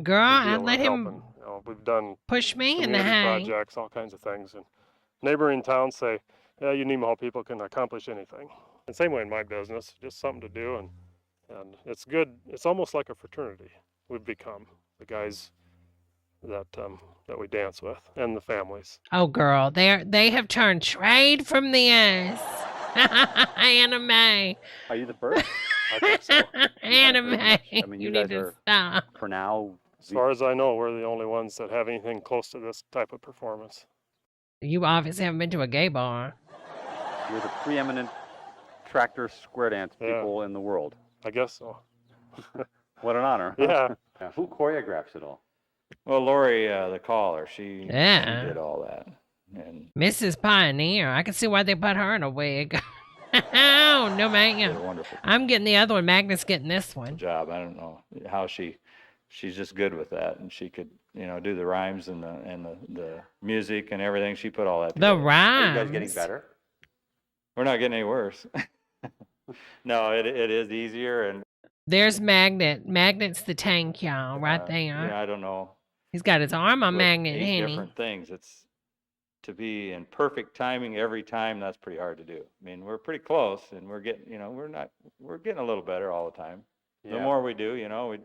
Girl, I let him we've done push me in the hay. Projects, all kinds of things. And neighboring towns say, yeah, you Nemaha people can accomplish anything. And same way in my business, just something to do. And it's good. It's almost like a fraternity we've become, the guys that we dance with and the families. Oh, girl, they have turned trade from this. Anime. Are you the first? I think so. Anime. I mean, you guys need to are, stop. for now. As far as I know, we're the only ones that have anything close to this type of performance. You obviously haven't been to a gay bar. You're the preeminent tractor square dance people in the world. I guess so. What an honor. Yeah. Who choreographs it all? Well, Lori, the caller, she did all that. And Mrs. Pioneer. I can see why they put her in a wig. Oh, no, man. Wonderful. I'm getting the other one. Magnus getting this one. Job. I don't know how she's just good with that, and she could, do the rhymes and the music and everything. She put all that together. The rhymes. Are you guys getting better? We're not getting any worse. No, it is easier. And there's Magnet. Magnet's the tank, y'all, right there. Yeah, I don't know. He's got his arm on With Magnet, 8 Henny. different things. It's to be in perfect timing every time. That's pretty hard to do. I mean, we're pretty close, and we're getting, we're getting a little better all the time. The more we do,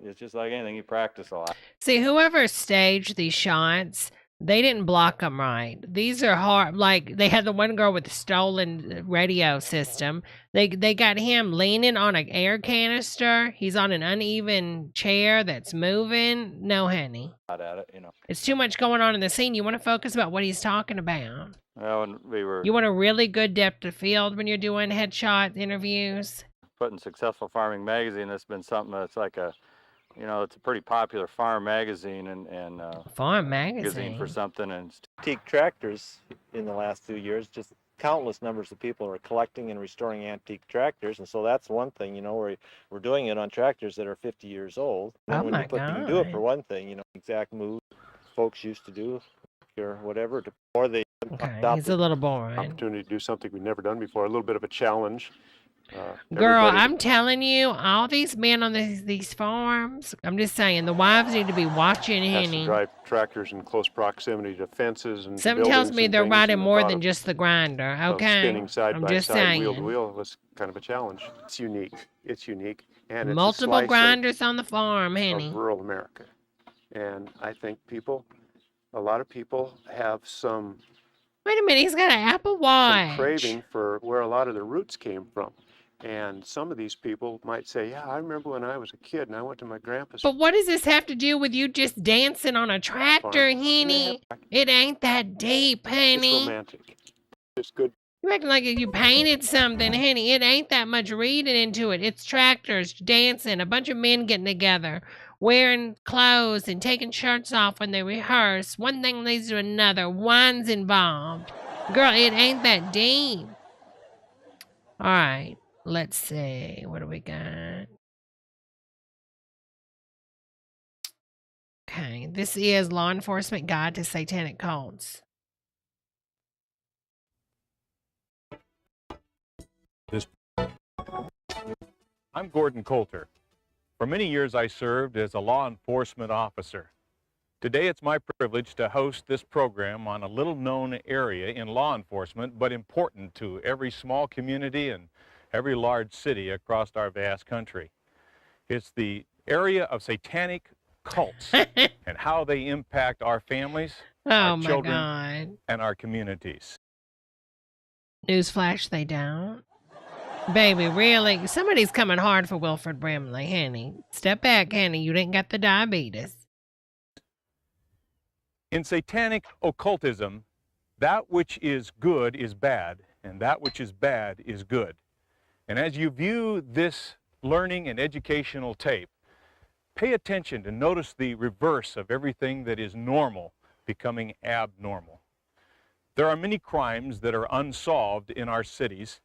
it's just like anything. You practice a lot. See, whoever staged these shots, they didn't block them right. These are hard. Like, they had the one girl with the stolen radio system. They got him leaning on an air canister. He's on an uneven chair that's moving. No, honey. Not at it, It's too much going on in the scene. You want to focus about what he's talking about. Well, and we were You want a really good depth of field when you're doing headshot interviews. putting Successful Farming Magazine. That's been something that's like a, it's a pretty popular farm magazine and farm magazine for something. And antique tractors in the last few years, just countless numbers of people are collecting and restoring antique tractors, and so that's one thing. We're doing it on tractors that are 50 years old. And when you do it for one thing, exact move folks used to do or whatever, or they he's a little boring. Opportunity to do something we've never done before, a little bit of a challenge. Girl, I'm telling you, all these men on these farms, I'm just saying, the wives need to be watching has Henny. to drive tractors in close proximity to fences and Something tells me they're riding more than just the grinder, okay? Spinning side I'm by just side, saying. wheel to wheel was kind of a challenge. It's unique. And it's Multiple a slice grinders on the farm, Henny. of rural America. And I think a lot of people have some Wait a minute, he's got an Apple Watch. craving for where a lot of the roots came from. And some of these people might say, yeah, I remember when I was a kid and I went to my grandpa's. But what does this have to do with you just dancing on a tractor, Henny? It ain't that deep, honey. It's romantic. It's good. You acting like you painted something, Henny. It ain't that much reading into it. It's tractors, dancing, a bunch of men getting together, wearing clothes and taking shirts off when they rehearse. One thing leads to another. Wine's involved. Girl, it ain't that deep. All right. Let's see. What do we got? Okay. This is Law Enforcement Guide to Satanic Cults. I'm Gordon Coulter. For many years, I served as a law enforcement officer. Today it's my privilege to host this program on a little-known area in law enforcement, but important to every small community and every large city across our vast country. It's the area of satanic cults and how they impact our families, our children, and our communities. Newsflash, they don't. Baby, really? Somebody's coming hard for Wilford Brimley, honey. Step back, honey. You didn't get the diabetes. In satanic occultism, that which is good is bad, and that which is bad is good. And as you view this learning and educational tape, pay attention to notice the reverse of everything that is normal becoming abnormal. There are many crimes that are unsolved in our cities,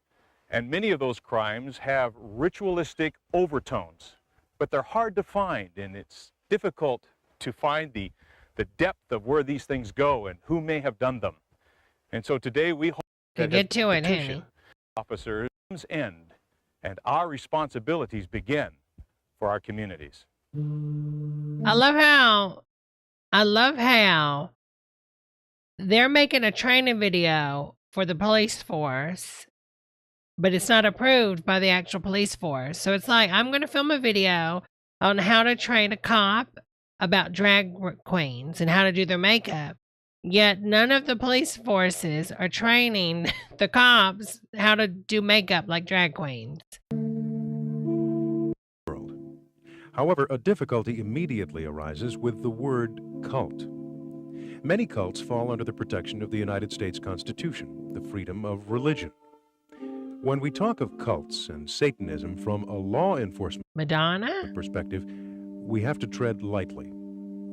and many of those crimes have ritualistic overtones, but they're hard to find, and it's difficult to find the depth of where these things go and who may have done them. And so today we hope that get to it, honey. Officers end and our responsibilities begin for our communities. I love how they're making a training video for the police force, but it's not approved by the actual police force. So it's like, I'm going to film a video on how to train a cop about drag queens and how to do their makeup. Yet none of the police forces are training the cops how to do makeup like drag queens. However, a difficulty immediately arises with the word cult. Many cults fall under the protection of the United States Constitution, the freedom of religion. When we talk of cults and Satanism from a law enforcement perspective, we have to tread lightly.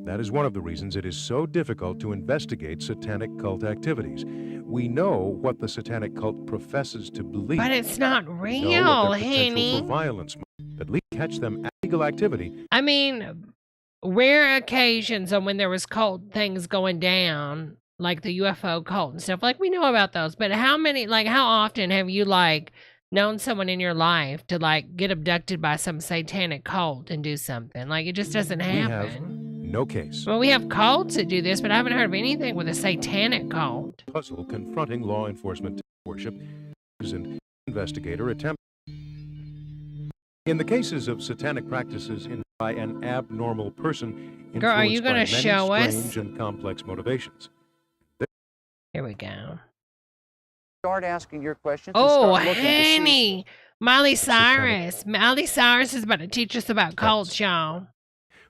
That is one of the reasons it is so difficult to investigate satanic cult activities. We know what the satanic cult professes to believe. But it's not We know what real, their potential honey. for violence might be. At least catch them at illegal activity. I mean, rare occasions on when there was cult things going down, like the UFO cult and stuff, like we know about those. But how often have you known someone in your life to get abducted by some satanic cult and do something? Like, it just doesn't happen. We have no case. Well, we have cults that do this, but I haven't heard of anything with a satanic cult. Puzzle confronting law enforcement worship is an investigator attempt. In the cases of satanic practices by an abnormal person, Girl, are you going to show us? Strange and complex motivations. Here we go. Start asking your questions. Oh, and start looking to see- honey. Miley Cyrus. Miley Cyrus is about to teach us about cults, y'all.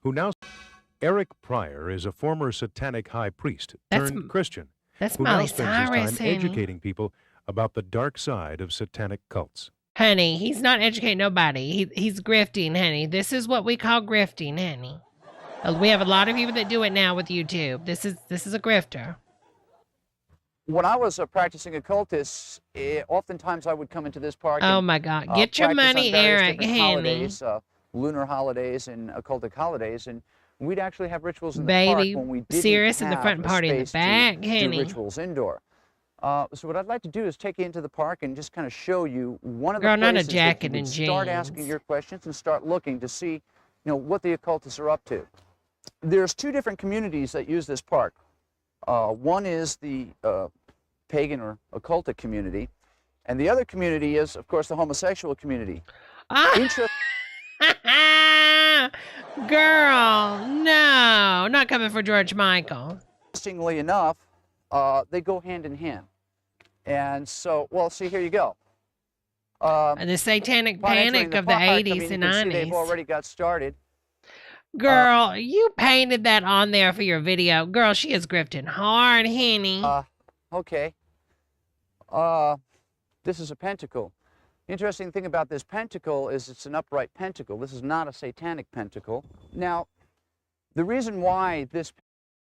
Who now... Eric Pryor is a former satanic high priest turned Christian that's who Miley now spends Cyrus, his time honey. educating people about the dark side of satanic cults. Honey, he's not educating nobody. He's grifting, honey. This is what we call grifting, honey. We have a lot of people that do it now with YouTube. This is a grifter. When I was practicing occultist, oftentimes I would come into this park. Oh and, my God! Get your practice on money, various Eric, different honey. holidays, lunar holidays and occultic holidays, and we'd actually have rituals in the Baby, park when we didn't serious in the have front, a party in the space back, to honey. do rituals indoor. So what I'd like to do is take you into the park and just kind of show you one of Girl, the not a places that jacket you and would start jeans. asking your questions and start looking to see, what the occultists are up to. There's two different communities that use this park. One is the pagan or occultic community, and the other community is, of course, the homosexual community. Girl, no, not coming for George Michael. Interestingly enough, they go hand in hand. And so, well, see, here you go. The satanic upon entering panic of the park, 80s you and can see they've 90s. already got started. Girl, you painted that on there for your video. Girl, she is grifting hard, honey. Okay. This is a pentacle. The interesting thing about this pentacle is it's an upright pentacle. This is not a satanic pentacle. Now, the reason why this...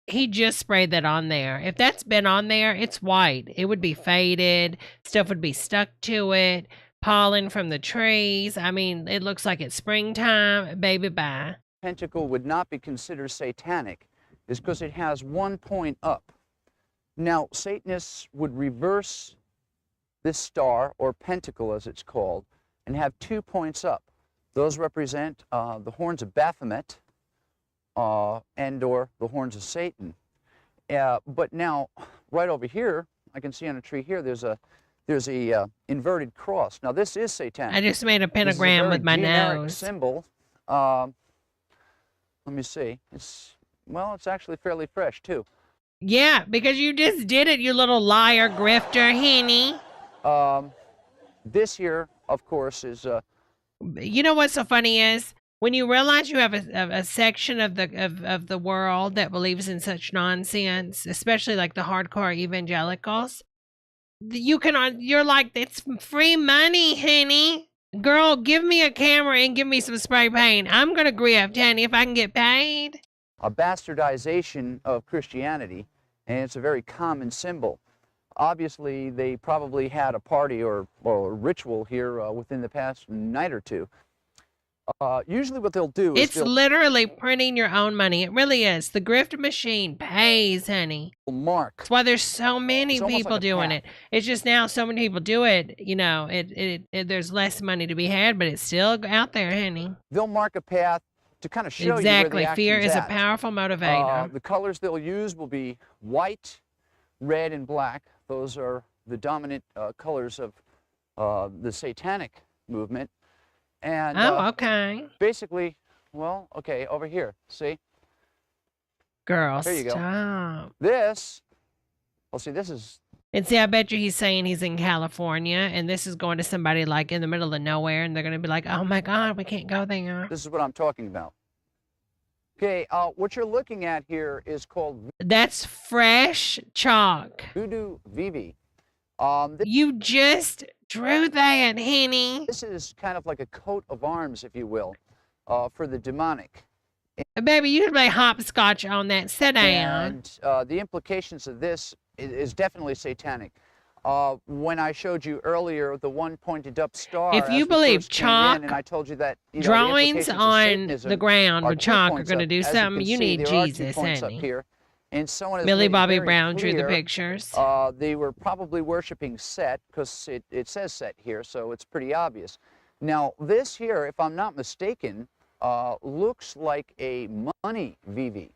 He just sprayed that on there. If that's been on there, it's white. It would be faded. Stuff would be stuck to it. Pollen from the trees. I mean, it looks like it's springtime. Baby, bye. Pentacle would not be considered satanic is because it has one point up. Now, Satanists would reverse this star, or pentacle as it's called, and have 2 points up. Those represent the horns of Baphomet, and or the horns of Satan. But now, right over here, I can see on a tree here, there's a inverted cross. Now this is satanic. I just made a pentagram with my nose. Symbol. Let me see. It's actually fairly fresh too. Yeah, because you just did it, you little liar, grifter, Henny. This here, of course, is. You know what's so funny is when you realize you have a section of the world that believes in such nonsense, especially like the hardcore evangelicals. You're like, it's free money, honey. Girl, give me a camera and give me some spray paint. I'm gonna grift, honey, if I can get paid. A bastardization of Christianity, and it's a very common symbol. Obviously, they probably had a party or ritual here within the past night or two. Usually what they'll do is it's literally printing your own money. It really is. The grift machine pays, honey. Mark. That's why there's so many people like doing it. It's just now so many people do it, you know, there's less money to be had, but it's still out there, honey. They'll mark a path to kind of show exactly. you where the Fear is action's a powerful motivator. The colors they'll use will be white, red, and black. Those are the dominant colors of the Satanic movement. And okay. Basically, well, okay, over here, see? Girl, there you stop. Go. This, well, see, this is... And see, I bet you he's saying he's in California, and this is going to somebody like in the middle of nowhere, and they're going to be like, oh my God, we can't go there. This is what I'm talking about. Okay, what you're looking at here is called... That's fresh chalk. Voodoo Vivi. You just drew that, Henny. This is kind of like a coat of arms, if you will, for the demonic. Baby, you can play hopscotch on that. Sit down. And the implications of this is definitely satanic. When I showed you earlier the one pointed up star, if you believe chalk, and I told you that drawings on the ground with chalk are going to do something, you need Jesus, honey. And someone Millie Bobby Brown drew the pictures. They were probably worshiping Set, because it says Set here, so it's pretty obvious. Now, this here, if I'm not mistaken, looks like a money Vivi.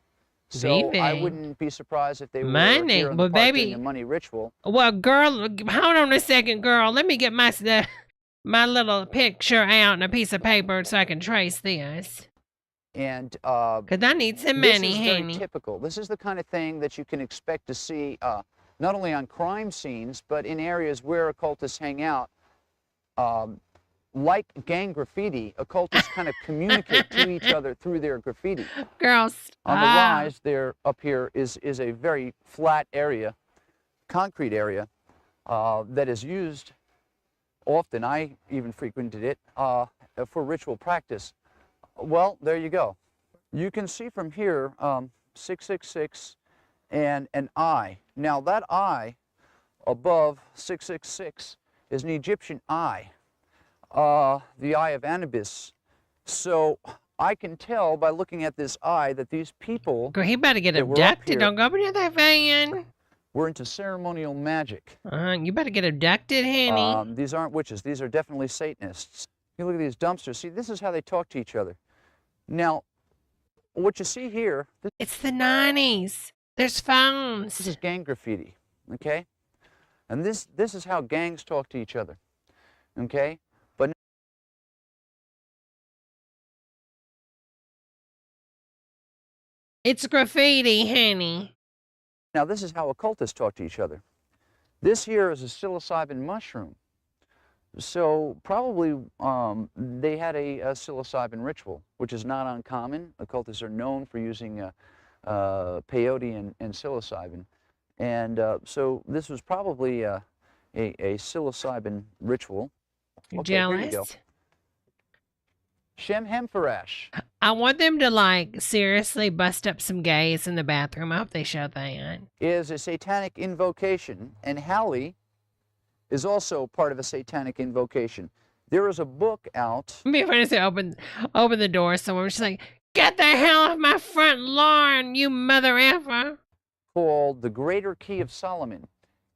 So I wouldn't be surprised if they were here in the park doing a money ritual. Well, girl, hold on a second, girl. Let me get my little picture out and a piece of paper so I can trace this. And because I need some money, this is very honey. typical. This is the kind of thing that you can expect to see not only on crime scenes, but in areas where occultists hang out. Like gang graffiti, occultists kind of communicate to each other through their graffiti. Girls, on the rise there up here is a very flat area, concrete area, that is used often. I even frequented it for ritual practice. Well, there you go. You can see from here 666 and an eye. Now that eye above 666 is an Egyptian eye, the eye of Anubis. So I can tell by looking at this eye that these people... Girl, he better get abducted. Don't go up near that van. We're into ceremonial magic. You better get abducted, honey. These aren't witches. These are definitely Satanists. You look at these dumpsters. See, this is how they talk to each other. Now, what you see here... It's the 90s. There's phones. This is gang graffiti, okay? And this is how gangs talk to each other, okay? But it's graffiti, honey. Now, this is how occultists talk to each other. This here is a psilocybin mushroom. So probably they had a psilocybin ritual, which is not uncommon. Occultists are known for using peyote and psilocybin. And so this was probably a psilocybin ritual. You jealous? Here you go. Shem Hemfarash. I want them to, like, seriously bust up some gays in the bathroom. I hope they show that. Is a satanic invocation, and Hallie is also part of a satanic invocation. There is a book out. Me when I say open the door, someone was just like, "Get the hell off my front lawn, you mother effer!" Called The Greater Key of Solomon.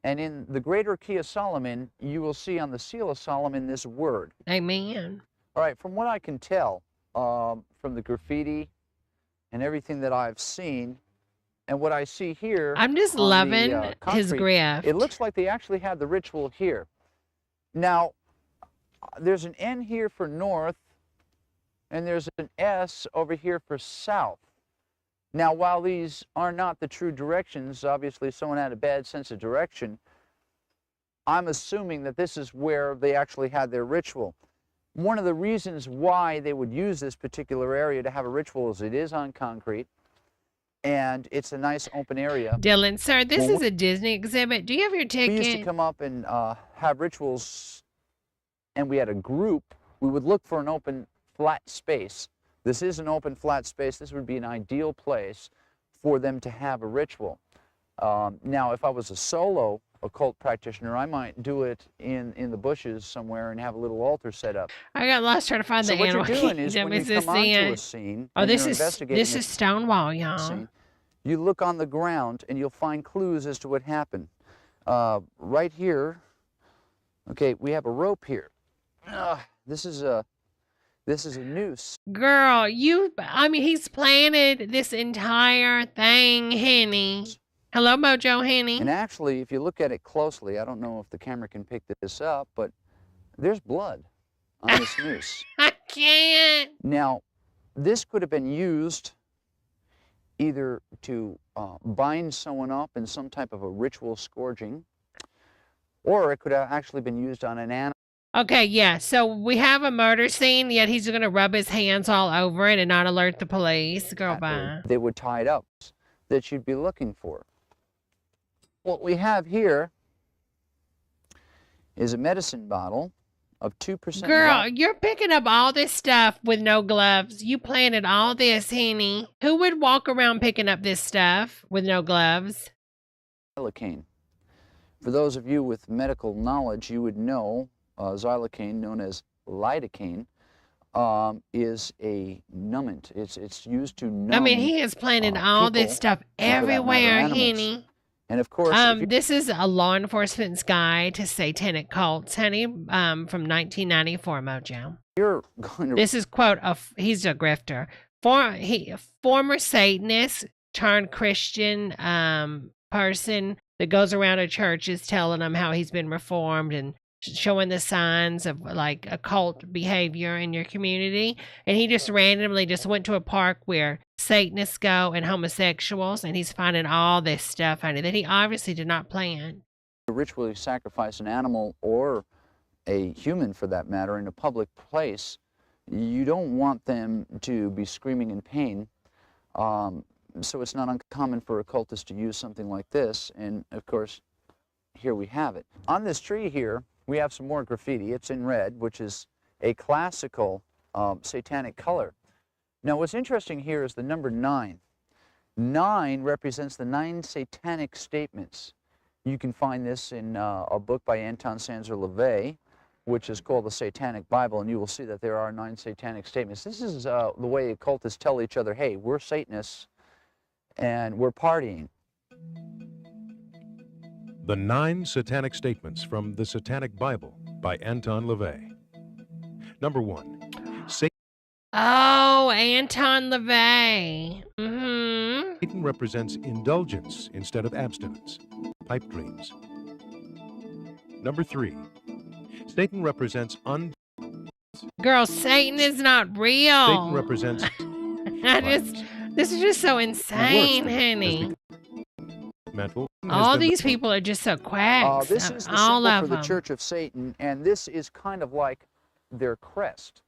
And in The Greater Key of Solomon, you will see on the seal of Solomon this word. Amen. All right, from what I can tell, from the graffiti and everything that I've seen, and what I see here, I'm just on loving the, his concrete, grift. it looks like they actually had the ritual here. Now, there's an N here for north, and there's an S over here for south. Now, while these are not the true directions, obviously someone had a bad sense of direction, I'm assuming that this is where they actually had their ritual. One of the reasons why they would use this particular area to have a ritual is it is on concrete, and it's a nice open area. Dylan, sir, this Well, is a Disney exhibit. Do you have your ticket? we used to come up and have rituals, and we had a group. We would look for an open, flat space. This is an open, flat space. This would be an ideal place for them to have a ritual. Now, if I was a solo occult practitioner, I might do it in the bushes somewhere and have a little altar set up. I got lost trying to find So the what animal you're doing is kingdom. when Is you this come the onto a end? scene Oh, and this you're is investigating this a is Stonewall, y'all. scene, you look on the ground and you'll find clues as to what happened. Right here, okay, we have a rope here. This is a noose. Girl, I mean, he's planted this entire thing, Henny. Hello, Mojo Henny. And actually, if you look at it closely, I don't know if the camera can pick this up, but there's blood on this noose. I can't. Now, this could have been used either to bind someone up in some type of a ritual scourging, or it could have actually been used on an animal. Okay, yeah. So we have a murder scene, yet he's going to rub his hands all over it and not alert the police. Girl, bye. They would tie it up that you'd be looking for. What we have here is a medicine bottle of 2%. Girl, you're picking up all this stuff with no gloves. You planted all this, Henny. Who would walk around picking up this stuff with no gloves? Xylocaine. For those of you with medical knowledge, you would know xylocaine, known as lidocaine, is a numbant. It's used to numb. I mean, he has planted all this people, stuff and for that matter, everywhere, animals. Henny. And of course, this is a law enforcement's guide to satanic cults, honey, from 1994, Mojo. You're going to. This is quote. He's a grifter. Former Satanist turned Christian person that goes around to churches telling them how he's been reformed and showing the signs of like occult behavior in your community. And he just randomly just went to a park where Satanists go and homosexuals, and he's finding all this stuff honey, that he obviously did not plan. Ritually sacrifice an animal or a human, for that matter, in a public place, you don't want them to be screaming in pain. So it's not uncommon for occultists to use something like this. And of course, here we have it. On this tree here, we have some more graffiti. It's in red, which is a classical satanic color. Now, what's interesting here is the number 9. 9 represents the 9 satanic statements. You can find this in a book by Anton Sanzer LaVey, which is called the Satanic Bible, and you will see that there are 9 satanic statements. This is the way occultists tell each other, hey, we're Satanists, and we're partying. The 9 Satanic Statements from the Satanic Bible by Anton LaVey. Number 1. Oh, Anton LaVey. Mm-hmm. Satan represents indulgence instead of abstinence. Pipe dreams. Number 3. Satan represents Girl, Satan is not real. Satan represents this is just so insane, honey. mental. All these people are just so quacks. This is the all symbol of for the them. Church of Satan, and this is kind of like their crest,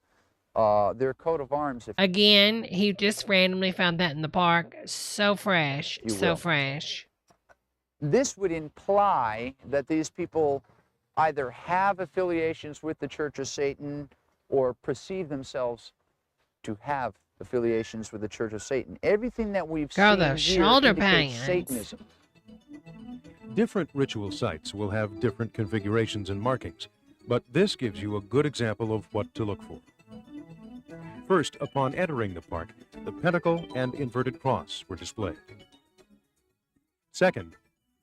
their coat of arms. Again, he just randomly found that in the park. So fresh, You so will. fresh. This would imply that these people either have affiliations with the Church of Satan or perceive themselves to have affiliations with the Church of Satan. Everything that we've Girl, seen those here shoulder indicates pains. Satanism. Different ritual sites will have different configurations and markings, but this gives you a good example of what to look for. First, upon entering the park, the pentacle and inverted cross were displayed. Second,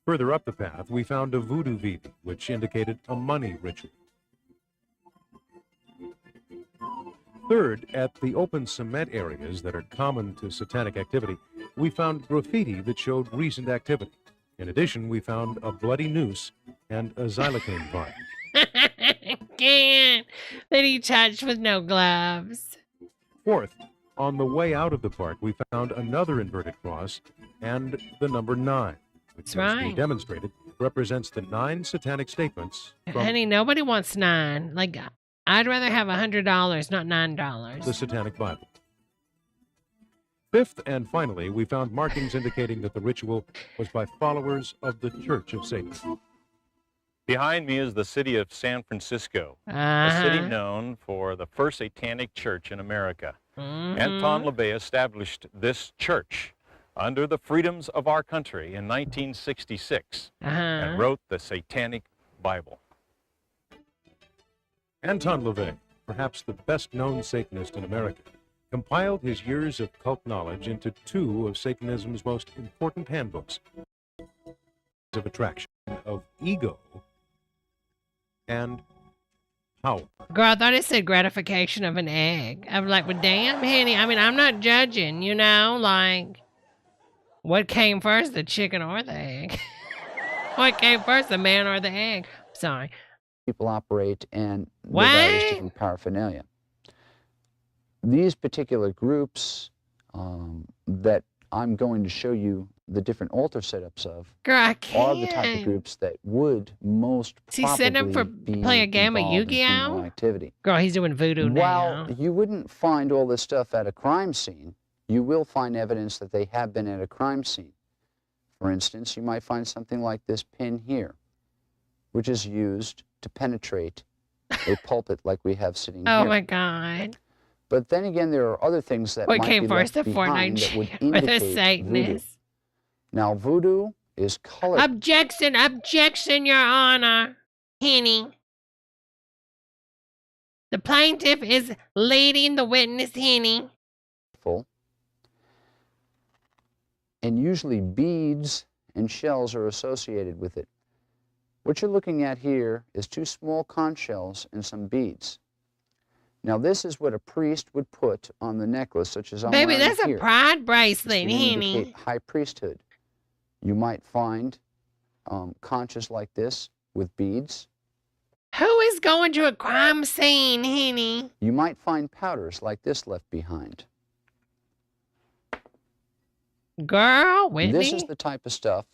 further up the path, we found a voodoo vivi, which indicated a money ritual. Third, at the open cement areas that are common to satanic activity, we found graffiti that showed recent activity. In addition, we found a bloody noose and a xylocaine vial. Can't. That he touched with no gloves. Fourth, on the way out of the park, we found another inverted cross and the number 9, which, That's as we right. demonstrated, represents the 9 satanic statements from Honey, nobody wants 9. Like, I'd rather have $100, not $9. the Satanic Bible. Fifth and finally, we found markings indicating that the ritual was by followers of the Church of Satan. Behind me is the city of San Francisco, a city known for the first satanic church in America. Anton LaVey established this church under the freedoms of our country in 1966 and wrote the Satanic Bible. Anton LaVey, perhaps the best-known Satanist in America, compiled his years of cult knowledge into 2 of Satanism's most important handbooks of attraction, of ego, and power. Girl, I thought it said gratification of an egg. I was like, well, damn, honey. I mean, I'm not judging, you know, like, what came first, the chicken or the egg? What came first, the man or the egg? Sorry. People operate and the various different paraphernalia. These particular groups that I'm going to show you the different altar setups of Girl, I are the type of can't. groups that would most Is he setting up for probably play a be game of involved in criminal Yu-Gi-Oh? activity. Girl, he's doing voodoo While now. you wouldn't find all this stuff at a crime scene, you will find evidence that they have been at a crime scene. For instance, you might find something like this pin here, which is used to penetrate a pulpit like we have sitting Oh here. my God. But then again, there are other things that What might came be first, left the behind Fortnite that would chick or the indicate voodoo. Satanist? Now, voodoo is colored. Objection, objection, Your Honor. Henny. The plaintiff is leading the witness, Henny. And usually beads and shells are associated with it. What you're looking at here is 2 small conch shells and some beads. Now this is what a priest would put on the necklace, such as I'm Baby, wearing that's here. a pride It's bracelet, to Henny. indicate high priesthood. You might find conches like this with beads. Who is going to a crime scene, Henny? You might find powders like this left behind. Girl, Whitney. This is the type of stuff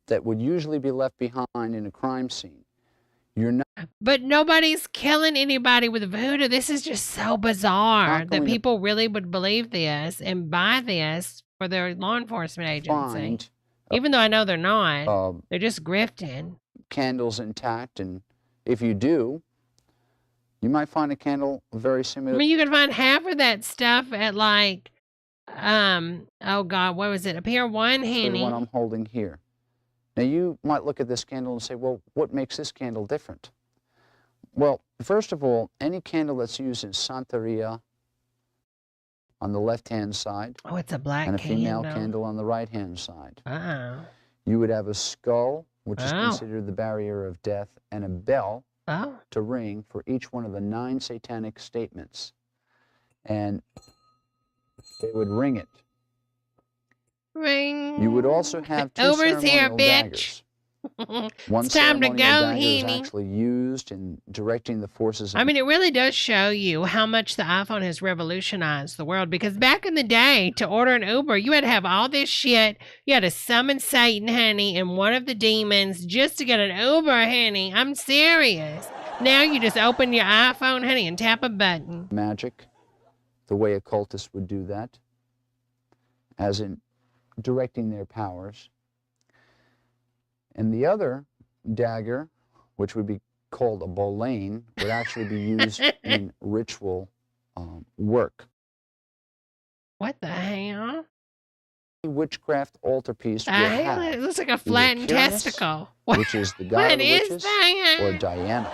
that would usually be left behind in a crime scene. You're not But nobody's killing anybody with voodoo. This is just so bizarre Not that going to- people really would believe this and buy this for their law enforcement agency. find Even though I know they're not. They're just grifting. candles intact, and if you do, you might find a candle very I similar. mean, you can find half of that stuff at like, oh God, what was it? A Pier 1, to the Henny. one I'm holding here. Now you might look at this candle and say, well, what makes this candle different? Well, first of all, any candle that's used in Santeria on the left-hand side, Oh, it's a black and a female candle. candle on the right-hand side. Uh-oh. You would have a skull, which is Oh. considered the barrier of death, and a bell Oh. to ring for each one of the 9 satanic statements. And they would ring it. Ring. You would also have 2 Uber's here, ceremonial bitch. daggers. One It's time to ceremonial go, dagger is Henny. actually used in directing the forces of I mean, it really does show you how much the iPhone has revolutionized the world. Because back in the day, to order an Uber, you had to have all this shit. You had to summon Satan, honey, and one of the demons just to get an Uber, honey. I'm serious. Now you just open your iPhone, honey, and tap a button. magic, the way occultists would do that, as in directing their powers. And the other dagger, which would be called a bolane, would actually be used in ritual work. What the hell? Witchcraft altarpiece will The hell? have It looks like a either flattened Pyramus, testicle. which is the god What of the is witches, that? or Diana.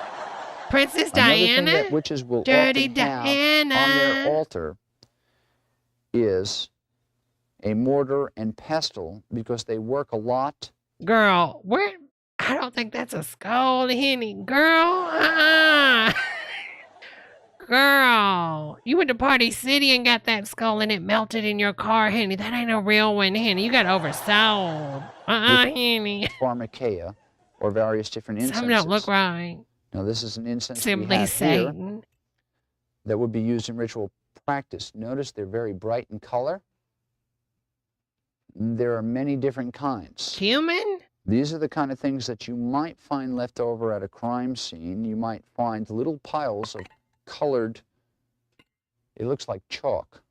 Princess Another thing Diana? that witches will Dirty often have Diana. on their altar is a mortar and pestle, because they work a lot. Girl, where? I don't think that's a skull, Henny. Girl, girl, You went to Party City and got that skull and it melted in your car, honey. That ain't a real one, honey. You got oversold. Honey. Pharmakeia, or various different incenses. Some don't look right. Now, this is an incense we Simply have Satan. here that would be used in ritual practice. Notice they're very bright in color. There are many different kinds. Human? These are the kind of things that you might find left over at a crime scene. You might find little piles of colored, it looks like chalk,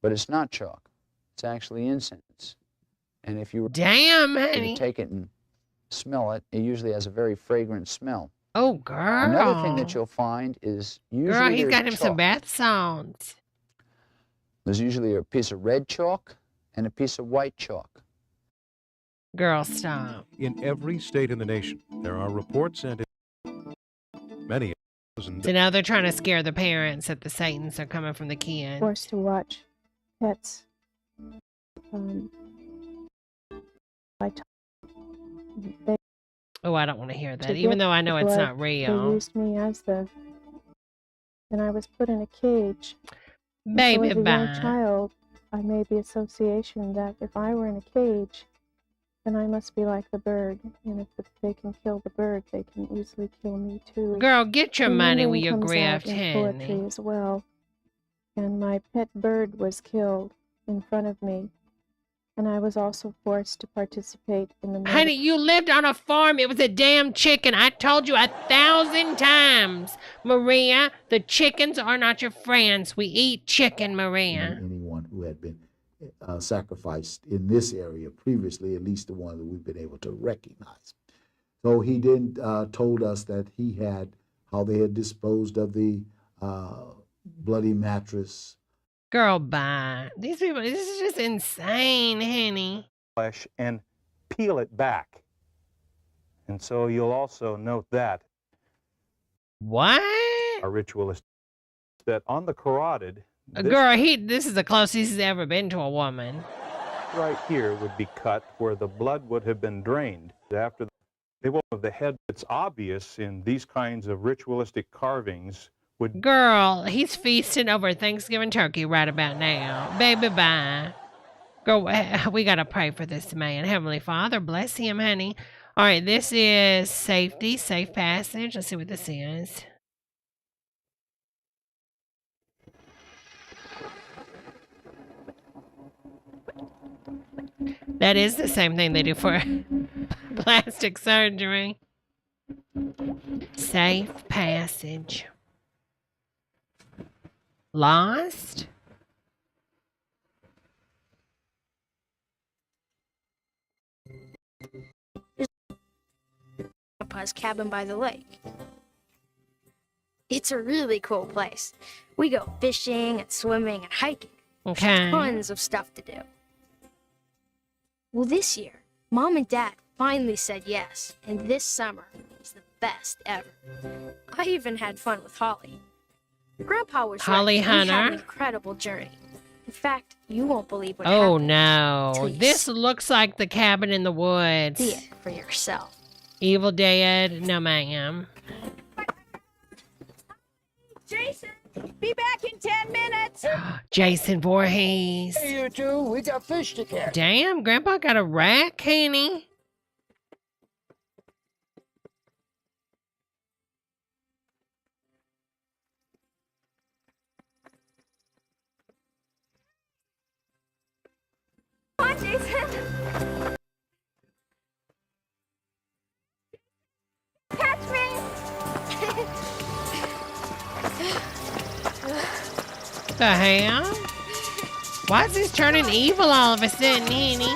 but it's not chalk. It's actually incense. And if you were to take it and smell it, it usually has a very fragrant smell. Oh, girl. Another thing that you'll find is usually Girl, he's got him chalk. some bath salts. There's usually a piece of red chalk and a piece of white chalk. Girl, stop. In every state in the nation, there are reports and many thousands. So now they're trying to scare the parents that the Satans are coming from the kids. Forced to watch pets. Oh, I don't want to hear that, even though I know it's not They real. used me as the, and I was put in a cage. Baby, so as a bye. young child, I made the association that if I were in a cage, then I must be like the bird. And if they can kill the bird, they can easily kill me too. Girl, get your And money meaning with your comes out grift, in poetry honey. as well. And my pet bird was killed in front of me. And I was also forced to participate in the Honey, you lived on a farm. It was a damn chicken. I told you 1,000 times. Maria, the chickens are not your friends. We eat chicken, Maria. Anyone who had been sacrificed in this area previously, at least the one that we've been able to recognize. So he then told us that he had, how they had disposed of the bloody mattress. Girl, bye. These people, this is just insane, honey. Flesh and peel it back. And so you'll also note that. What? A ritualist that on the carotid. Girl, this is the closest he's ever been to a woman. Right here would be cut where the blood would have been drained. After the head, it's obvious in these kinds of ritualistic carvings. Girl, he's feasting over Thanksgiving turkey right about now. Baby, bye. Girl, we got to pray for this man. Heavenly Father, bless him, honey. All right, this is safety, safe passage. Let's see what this is. That is the same thing they do for plastic surgery. Safe passage. Lost? Grandpa's cabin by the lake. It's a really cool place. We go fishing and swimming and hiking. Okay. Tons of stuff to do. Well, this year, Mom and Dad finally said yes, and this summer was the best ever. I even had fun with Holly. Grandpa was Holly right. We had Hunter. an incredible journey. In fact, you won't believe what Oh happened. no. Till you This looks like the cabin in the woods. see it for yourself. Evil Dead? No, ma'am. Jason, be back in 10 minutes. Jason Voorhees. Hey, you two, we got fish to catch. Damn, Grandpa got a rat, Kenny. Come on, Jason. Catch me. The hell? Why is this turning evil all of a sudden, Henny?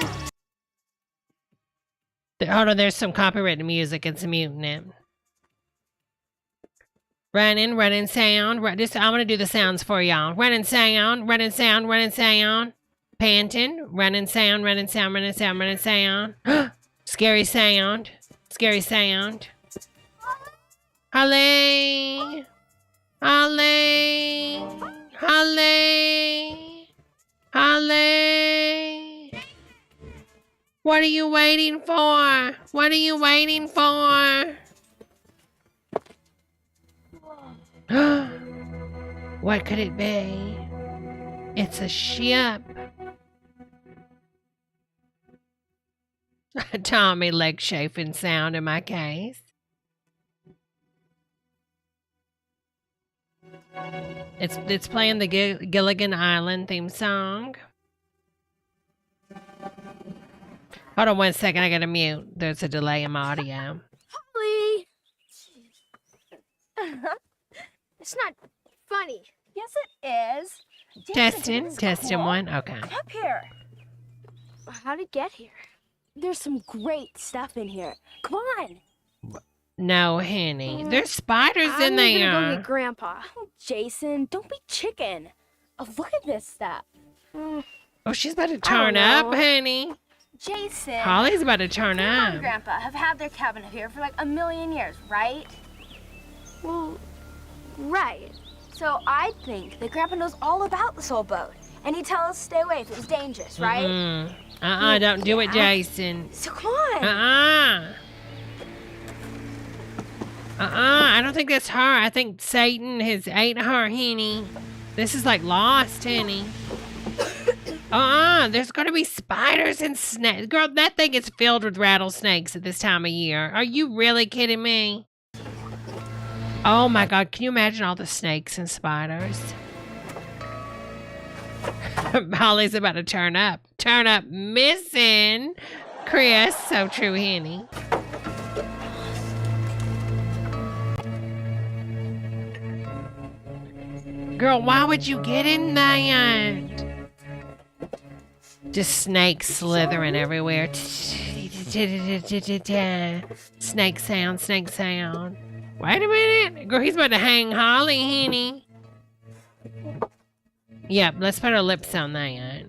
Oh no, there's some copyrighted music. It's muting it. Running sound. I'm gonna do the sounds for y'all. Running sound. Panting. Running sound. Scary sound. Holly. What are you waiting for? What could it be? It's a ship. Tommy leg chafing sound in my case. It's playing the Gilligan Island theme song. Hold on one second, I gotta mute. There's a delay in my audio. Holly! It's not funny. Yes, it is. Testing one. Okay. Come up here. How'd it get here? There's some great stuff in here. Come on. No, honey. There's spiders in I'm gonna go there. get Grandpa. Oh, Jason, don't be chicken. Oh, look at this stuff. Oh, she's about to turn up, honey. Jason. Holly's about to turn Grandma and up. Grandpa have had their cabin up here for like 1,000,000 years, right? Well, right. So I think that Grandpa knows all about this old boat. And he'd tell us to stay away if it was dangerous, right? Don't do it, Jason. So come on. I don't think that's her. I think Satan has ate her, honey. This is like Lost, honey. There's gonna be spiders and snakes. Girl, that thing is filled with rattlesnakes at this time of year. Are you really kidding me? Oh my God, can you imagine all the snakes and spiders? Holly's about to turn up. Turn up missing. Chris, so true, honey. Girl, why would you get in there? Just snakes slithering everywhere. Snake sound, snake sound. Wait a minute. Girl, he's about to hang Holly, honey. Yep, let's put our lips on that.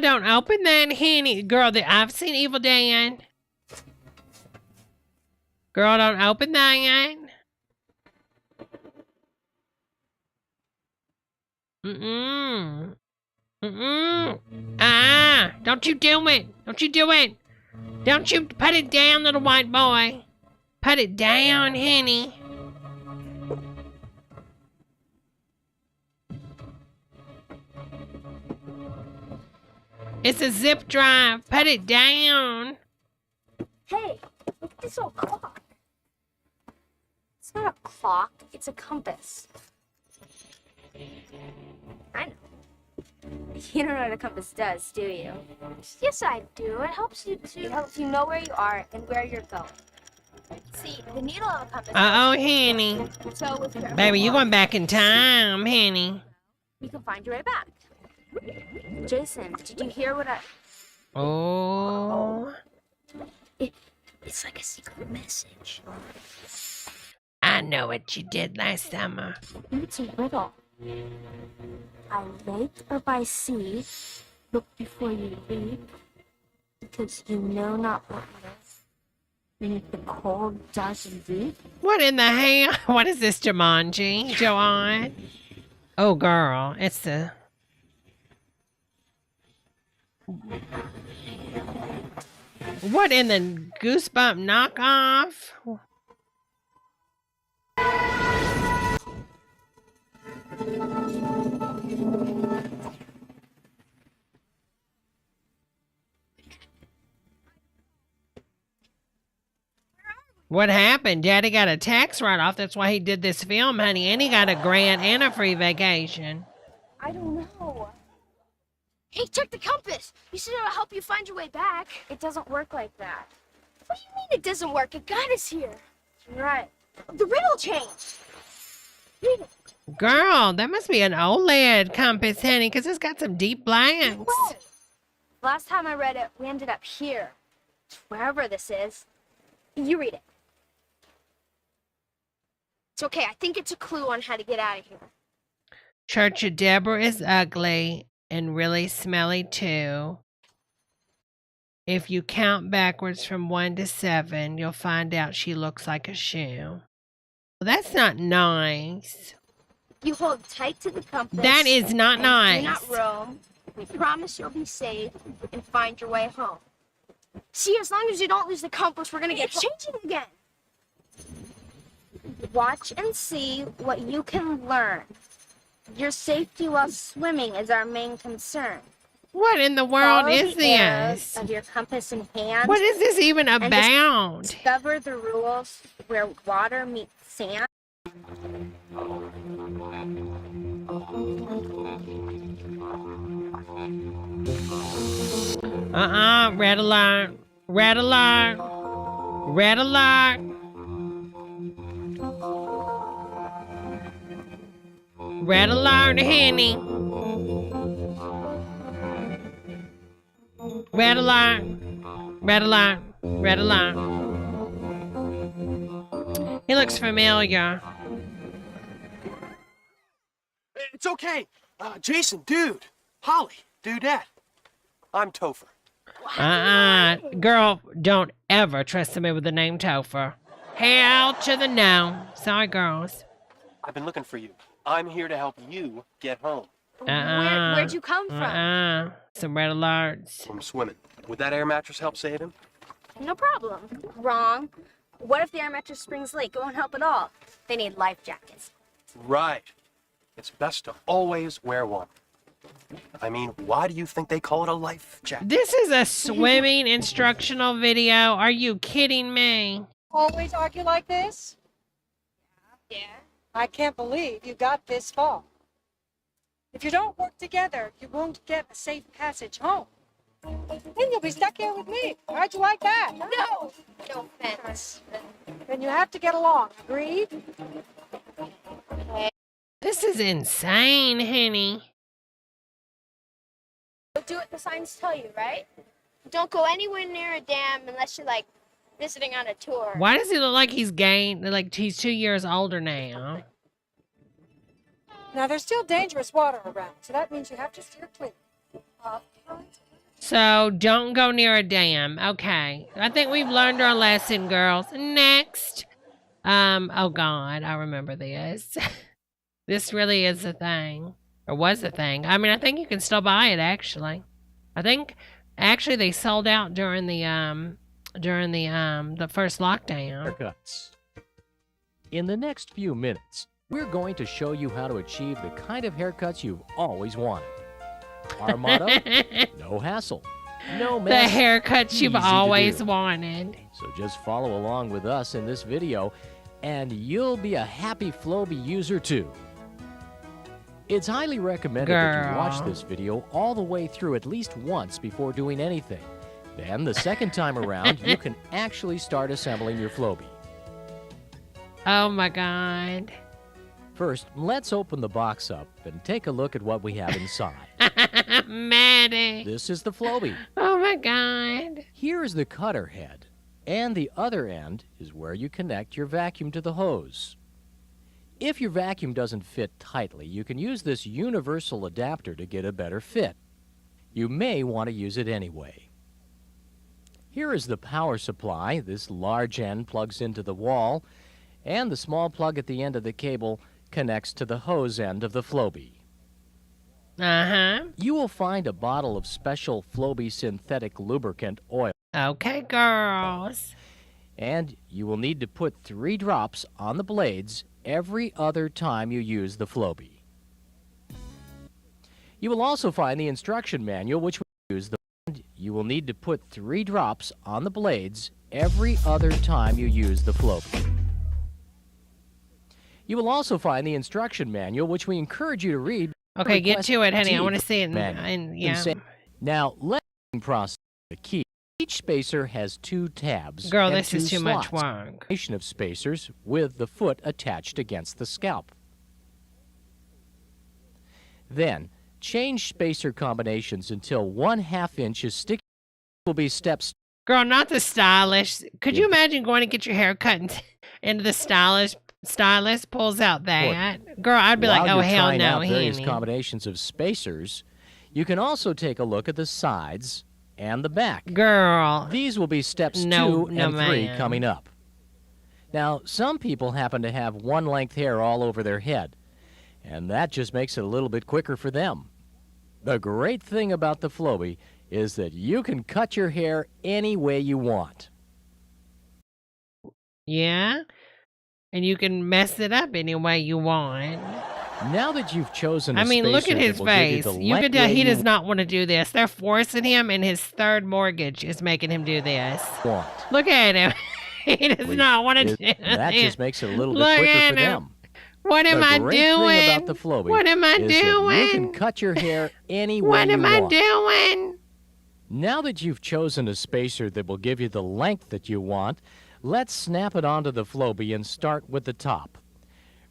Don't open that, honey. Girl, I've seen Evil Dead. Girl, don't open that. Don't you do it. Don't you do it. Don't you put it down, little white boy. Put it down, honey. It's a zip drive. Put it down. Hey, look at this old clock. It's not a clock, it's a compass. I know. You don't know what a compass does, do you? Yes, I do. It helps you know where you are and where you're going. See, the needle of a compass. Honey. So with your Baby, you going back in time, honey. You can find your way back. Jason, did you hear what I... Oh. It's like a secret message. I know what you did last summer. It's a riddle. By lake or by sea, look before you leap, because you know not what lives beneath the cold, dark, and deep. What in the hell? What is this, Jumanji? Joanne? Oh, girl. It's the... What in the Goosebump knockoff? What happened? Daddy got a tax write-off. That's why he did this film, honey. And he got a grant and a free vacation. I don't know. Hey, check the compass. You said it'll help you find your way back. It doesn't work like that. What do you mean it doesn't work? It got us here. You're right. The riddle changed. Read it. Girl, that must be an OLED compass, honey, because it's got some deep blanks. Last time I read it, we ended up here. Wherever this is. You read it. It's okay. I think it's a clue on how to get out of here. Church of Debra is ugly and really smelly too. If you count backwards from 1 to 7, you'll find out she looks like a shoe. Well, that's not nice. You hold tight to the compass. That is not and nice. Do not roam. We promise you'll be safe and find your way home. See, as long as you don't lose the compass, we're gonna get changing again. Watch and see what you can learn. Your safety while swimming is our main concern. What in the world Follow is the arrows this? of your compass in hand. What is this even and just about? discover the rules where water meets sand. Red alert. Red alert. Red alert. Red alert, Henny. Red alert. Red alert. Red alert. He looks familiar. It's okay. Jason, dude. Holly, dudette. I'm Topher. Girl, don't ever trust somebody with the name Topher. Hell to the no. Sorry, girls. I've been looking for you. I'm here to help you get home. Where'd you come from? Some red alerts. From swimming. Would that air mattress help save him? No problem. Wrong. What if the air mattress springs leak? It won't help at all. They need life jackets. Right. It's best to always wear one. I mean, why do you think they call it a life jacket? This is a swimming instructional video. Are you kidding me? Always argue like this? Yeah. I can't believe you got this far. If you don't work together, you won't get a safe passage home. Then you'll be stuck here with me. How'd you like that? No! No offense. Then you have to get along. Agreed? This is insane, Henny. Do what the signs tell you, right? Don't go anywhere near a dam unless you're like visiting on a tour. Why does he look like he's gained, like he's 2 years older now? Now, there's still dangerous water around, so that means you have to steer clear. So don't go near a dam. Okay. I think we've learned our lesson, girls. Next. Oh God, I remember this. This really is a thing. Or was a thing. I mean, I think you can still buy it actually. I think actually they sold out during the first lockdown. Haircuts. In the next few minutes, we're going to show you how to achieve the kind of haircuts you've always wanted. Our motto, no hassle, no mess. The haircuts you've easy to always do. wanted. So just follow along with us in this video and you'll be a happy Flowbee user too. It's highly recommended that you watch Girl. this video all the way through at least once before doing anything. Then the second time around, you can actually start assembling your Flowbee. Oh my God. First, let's open the box up and take a look at what we have inside. Maddie. This is the Flowbee. Oh my God. Here is the cutter head, and the other end is where you connect your vacuum to the hose. If your vacuum doesn't fit tightly, you can use this universal adapter to get a better fit. You may want to use it anyway. Here is the power supply. This large end plugs into the wall, and the small plug at the end of the cable connects to the hose end of the Flowbee. You will find a bottle of special Flowbee synthetic lubricant oil. Okay, girls. And you will need to put 3 drops on the blades every other time you use the Flowbee. You will also find the instruction manual, which will use the. You will need to put 3 drops on the blades every other time you use the Flowbee. You will also find the instruction manual, which we encourage you to read. Okay, get to it, honey. I want to see it. Yeah. Now, let's process the key. Each spacer has 2 tabs. Girl, and this is 2 too much slots. work. Of spacers with the foot attached against the scalp. Then, change spacer combinations until 1/2 inch is sticky. Will be steps. Girl, not the stylist. Could you imagine going to get your hair cut and the stylist pulls out that? Girl, I'd be While like, oh, you're hell trying no, out various honey. combinations of spacers, you can also take a look at the sides and the back. Girl. These will be steps No, 2 no, and 3 ma'am. coming up. Now, some people happen to have one length hair all over their head, and that just makes it a little bit quicker for them. The great thing about the Flowbee is that you can cut your hair any way you want. Yeah? And you can mess it up any way you want. Now that you've chosen a I mean, look spacer at his that will give face. you the You length can tell way he you does not want to do this. They're forcing him, and his third mortgage is making him do this. want. Look at him. He does not want to do this. That just makes it a little Look bit quicker at for him. them. What am I The great thing doing? about the Flowbee What am I is that you doing? can cut your hair any way What you am I want. doing? Now that you've chosen a spacer that will give you the length that you want, let's snap it onto the Flowbee and start with the top.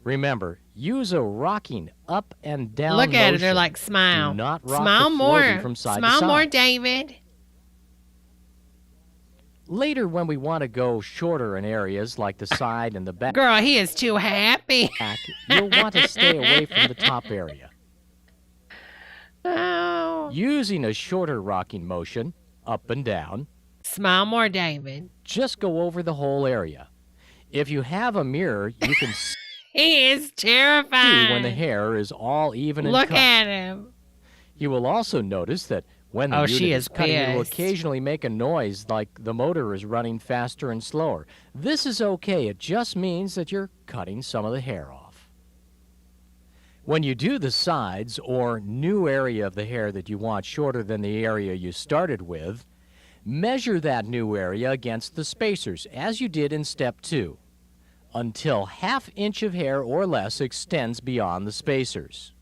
Remember, use a rocking up and down Look at it. motion. They're like, smile. Do not rock Smile the more. Flowbee from side Smile to more, side. David. Later, when we want to go shorter in areas like the side and the back, Girl, he is too happy. you'll want to stay away from the top area. Oh. Using a shorter rocking motion, up and down, Smile more, David. just go over the whole area. If you have a mirror, you can He is see terrified. when the hair is all even and Look cut. at him. You will also notice that when the Oh, unit she is is cutting, it will pissed. occasionally make a noise like the motor is running faster and slower. This is okay. It just means that you're cutting some of the hair off. When you do the sides or new area of the hair that you want shorter than the area you started with, measure that new area against the spacers, as you did in step 2, until ½ inch of hair or less extends beyond the spacers.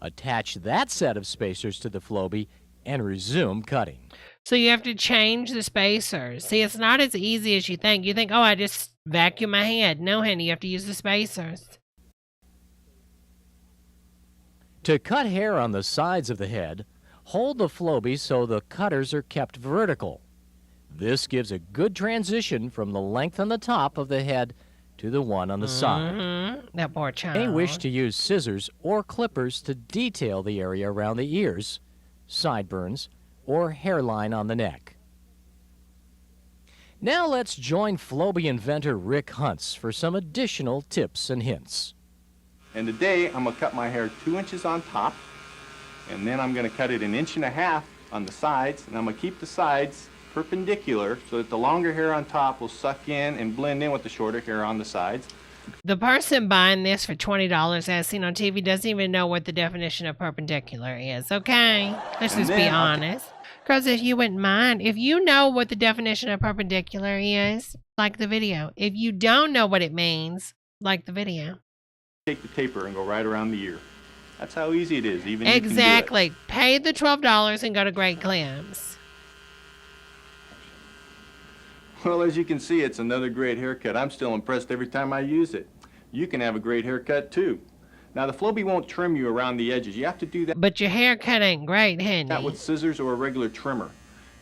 Attach that set of spacers to the Flowbee and resume cutting. So you have to change the spacers. See, it's not as easy as you think. You think, oh, I just vacuum my head. No, honey, you have to use the spacers. To cut hair on the sides of the head, hold the Flowbee so the cutters are kept vertical. This gives a good transition from the length on the top of the head to the one on the side. That poor child. You may wish to use scissors or clippers to detail the area around the ears, sideburns, or hairline on the neck. Now let's join Flowbee inventor Rick Huntz for some additional tips and hints. And today I'm going to cut my hair 2 inches on top, and then I'm going to cut it 1.5 inches on the sides, and I'm going to keep the sides perpendicular so that the longer hair on top will suck in and blend in with the shorter hair on the sides. The person buying this for $20 as seen on TV doesn't even know what the definition of perpendicular is, okay? Let's And just be then I'll- honest. Because if you wouldn't mind, if you know what the definition of perpendicular is, like the video. If you don't know what it means, like the video. Take the taper and go right around the ear. That's how easy it is. Even you can do it. Exactly. Pay the $12 and go to Great Clips. Well, as you can see, it's another great haircut. I'm still impressed every time I use it. You can have a great haircut too. Now the Flowbee won't trim you around the edges. You have to do that But your haircut ain't great, honey. with scissors or a regular trimmer.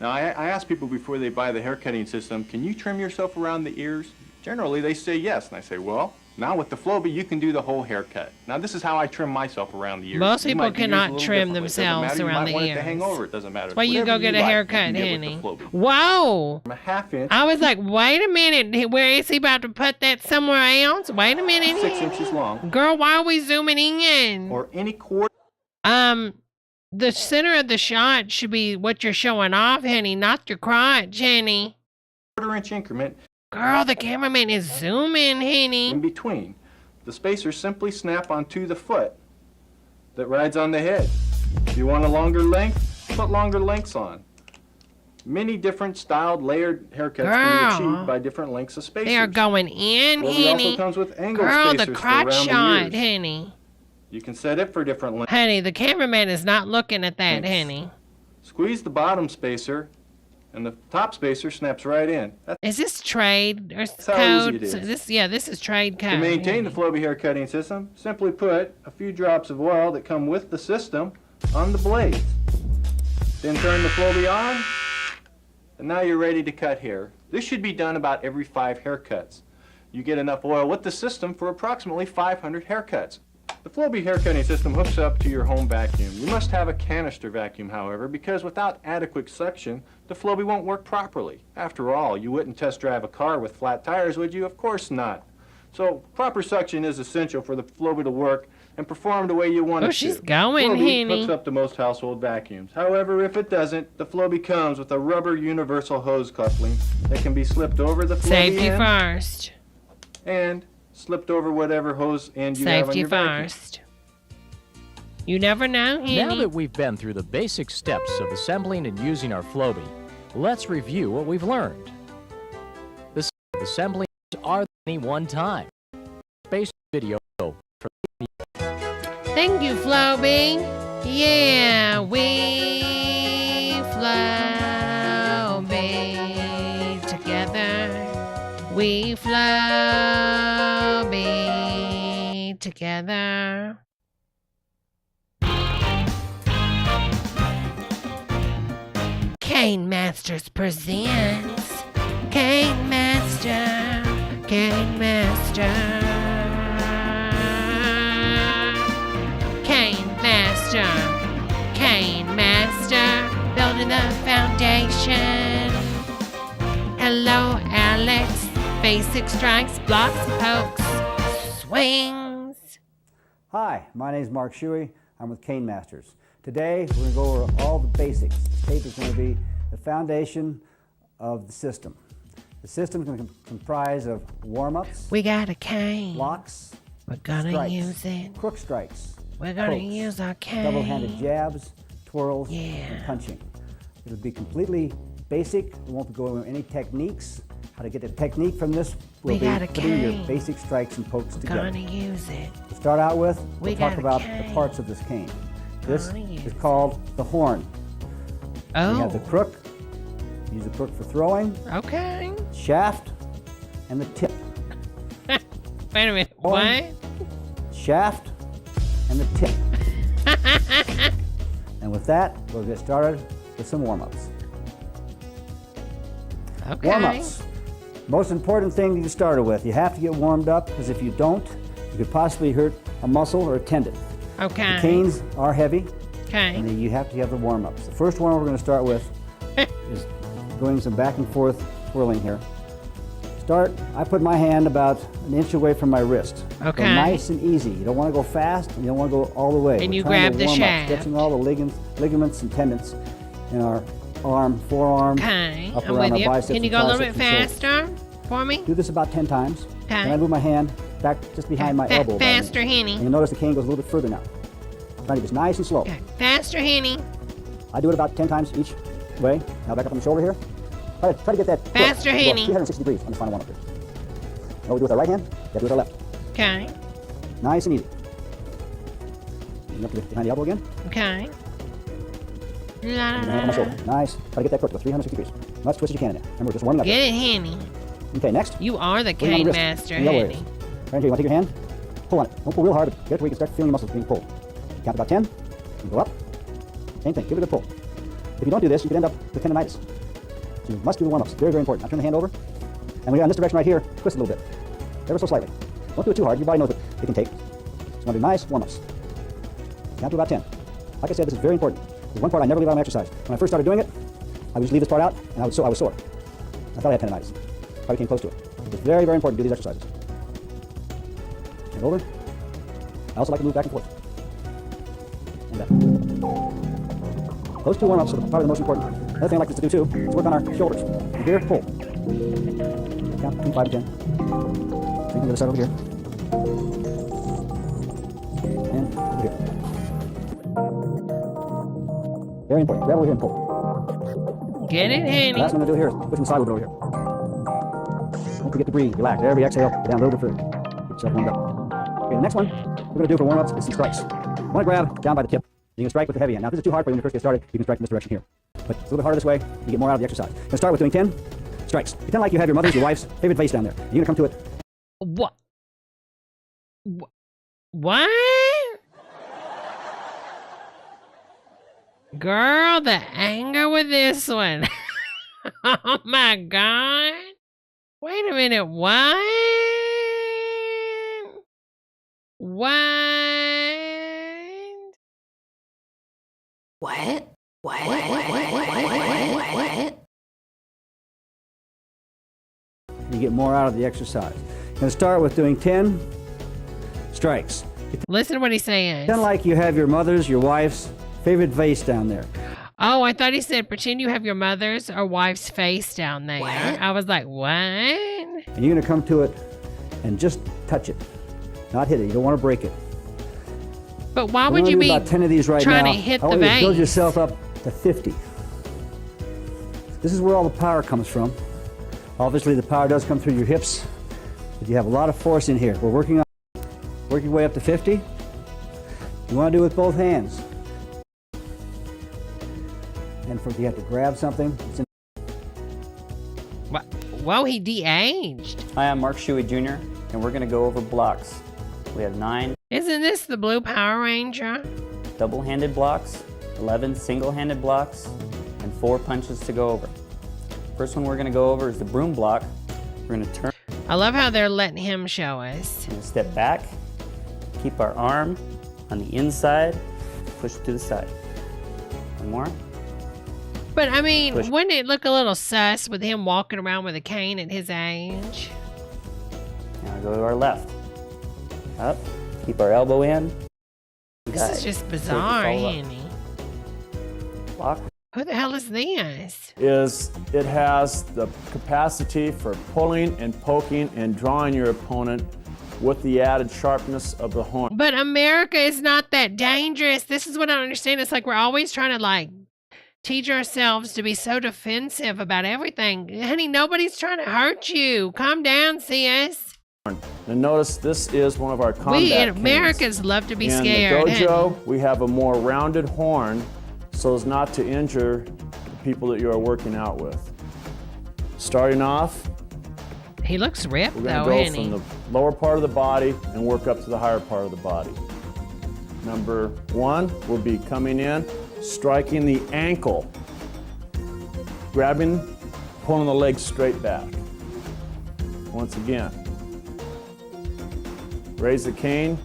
Now I ask people before they buy the hair cutting system, can you trim yourself around the ears? Generally they say yes, and I say, well, now with the Flowbee you can do the whole haircut. Now this is how I trim myself around the ears. Most You people might do yours a cannot little trim differently. It doesn't themselves matter. You around might the want it to hang ears. over. It doesn't matter. Why you Whatever go get a like, you haircut, can get with honey? the Flowbee. Whoa! From a ½ inch. I was like, wait a minute. Where is he about to put that somewhere else? Wait a minute. 6 inches long. Girl, why are we zooming in? Or any quarter. The center of the shot should be what you're showing off, honey, not your crotch, honey. Quarter-inch increment. Girl, the cameraman is zooming, honey. In between. The spacers simply snap onto the foot that rides on the head. If you want a longer length, put longer lengths on. Many different styled layered haircuts can be Girl. achieved by different lengths of spacers. They are going in, Flowbee honey. also comes with angled Girl, spacers the for crotch around shot, the ears. honey. You can set it for different lengths. Honey, the cameraman is not looking at that, Thanks. honey. Squeeze the bottom spacer, and the top spacer snaps right in. Is this trade or That's how easy code? it is. So this is trade code. To maintain the Flowbee hair cutting system, simply put a few drops of oil that come with the system on the blades. Then turn the Flowbee on, and now you're ready to cut hair. This should be done about every 5 haircuts. You get enough oil with the system for approximately 500 haircuts. The Flowbee hair cutting system hooks up to your home vacuum. You must have a canister vacuum, however, because without adequate suction, the Flowbee won't work properly. After all, you wouldn't test drive a car with flat tires, would you? Of course not. So proper suction is essential for the Flowbee to work and perform the way you want it to. She's going, Flowbee Henny. hooks up to most household vacuums. However, if it doesn't, the Flowbee comes with a rubber universal hose coupling that can be slipped over the Flowbee Safety end first. and slipped over whatever hose end you have on Safety your vacuum. first. You never know, Henny. Now that we've been through the basic steps of assembling and using our Flowbee, let's review what we've learned. The steps of assembling are any one time. Basic video for Thank you, Flowbee. Yeah, we Flowbee together. We Flowbee together. Cane Masters presents Cane Master, Cane Master. Cane Master, Cane Master, building the foundation. Hello, Alex. Basic strikes, blocks, pokes, swings. Hi, my name is Mark Shuey. I'm with Cane Masters. Today, we're going to go over all the basics. This tape is going to be the foundation of the system. The system is going to comprise of warm-ups. We got a cane. Blocks. We're gonna strikes, use it. Crook strikes. We're gonna pokes, use our cane. Double-handed jabs, twirls, and punching. It'll be completely basic. We won't go over any techniques. How to get the technique from this will We be got a putting your cane. basic strikes and pokes together. Gonna use it. To start out with, We we'll talk got a about cane. the parts of this cane. This Gonna use is called the horn. Oh. We have the crook. Use the crook for throwing. Okay. Shaft and the tip. Wait a minute. Horn, shaft and the tip. And with that, we'll get started with some warm-ups. Okay. Warm-ups. Most important thing you started with. You have to get warmed up, because if you don't, you could possibly hurt a muscle or a tendon. Okay. The canes are heavy. Okay. And then you have to have the warm-ups. The first one we're going to start with is doing some back and forth twirling here. I put my hand about an inch away from my wrist. Okay. Go nice and easy. You don't want to go fast, and you don't want to go all the way. And We're you trying grab to the warm up, shaft. stretching all the ligaments and tendons in our arm, forearm, Okay. up I'm around with our you. biceps Can you and go a little bit triceps and shoulders. faster for me? Do this about 10 times. Okay. Then I move my hand back just behind my elbow. about a Faster, minute. Henny. And you notice the cane goes a little bit further now. Trying to do this nice and slow. Okay. Faster, Henny. I do it about 10 times each way. Now back up on the shoulder here. Try to get that foot Faster, to go Henny. 360 degrees on the final one up here. Now we do with our right hand, we have to do with our left. Okay. Nice and easy. And up to behind the elbow again. Okay. La, And la, then up on my shoulder. Nice. Try to get that foot to go 360 degrees. Let's twist as you can in there. Remember, we're just warming up. Get here. it, Henny. Okay, next. You are the Put it on cane the wrist, master, in the elbow Henny. areas. Right here, you want to take your hand, pull on it. Don't pull real hard, but get it to where you can start feeling your muscles being pulled. Count about 10, and go up. Same thing, give it a good pull. If you don't do this, you could end up with tendonitis. So you must do the warm-ups. Very, very important. Now turn the hand over, and we're in this direction right here. Twist it a little bit, ever so slightly. Don't do it too hard. Your body knows what it can take. So you want to do nice warm-ups. Count to about 10. Like I said, this is very important. There's one part I never leave out of my exercise. When I first started doing it, I would just leave this part out, and I was sore. I thought I had tendonitis. Probably came close to it. It's very, very important to do these exercises. And over. I also like to move back and forth. And back. Those two warm-ups are probably the most important. Another thing I like to do too is work on our shoulders. From here, pull. Count between 5 and 10. Same thing to the side over here. And over here. Very important. Grab over here and pull. Get it, Henny. Last thing I'm going to do here is push the side a little bit over here. Don't forget to breathe. Relax. Every exhale, go down a little bit further. Get yourself warmed up. Okay, the next one we're going to do for warm-ups is some strikes. You want to grab down by the tip. You can strike with the heavy hand. Now, if this is too hard for you when you first get started, you can strike in this direction here. But it's a little bit harder this way. You get more out of the exercise. You're going to start with doing 10 strikes. Pretend like you have your mother's, your wife's favorite vase down there. You're going to come to it. What? What? Girl, the anger with this one. Oh my God. Wait a minute. What? What? You get more out of the exercise. You're going to start with doing 10 strikes. Listen to what he says. Pretend like you have your mother's, your wife's favorite vase down there. Oh, I thought he said pretend you have your mother's or wife's face down there. What? I was like, what? And you're going to come to it and just touch it, not hit it. You don't want to break it. But why would you be about 10 of these right trying now. to hit I the want you to build vase? yourself up to 50. This is where all the power comes from. Obviously, the power does come through your hips, but you have a lot of force in here. We're working your way up to 50. You want to do it with both hands. And if you have to grab something, it's in. Whoa, he de-aged. Hi, I'm Mark Shuey Jr., and we're going to go over blocks. We have 9 Isn't this the Blue Power Ranger? double-handed blocks, 11 single-handed blocks, and 4 punches to go over. First one we're going to go over is the broom block. We're going to turn. I love how they're letting him show us. We're going to step back, keep our arm on the inside, push to the side. One more. But I mean, Push. wouldn't it look a little sus with him walking around with a cane at his age? Now go to our left. Up, keep our elbow in. This Guide. is just Take bizarre, us all up. Annie. Block. Who the hell is this? Is it has the capacity for pulling and poking and drawing your opponent with the added sharpness of the horn. But America is not that dangerous. This is what I don't understand. It's like we're always trying to like teach ourselves to be so defensive about everything. Honey, nobody's trying to hurt you. Calm down, sis. And notice this is one of our combat We in canes. Americans love to be In scared. the honey. dojo, we have a more rounded horn so as not to injure the people that you are working out with. Starting off, He looks ripped we're though, going to isn't go he? from the lower part of the body and work up to the higher part of the body. Number 1 will be coming in, striking the ankle, grabbing, pulling the leg straight back. Once again, raise the cane,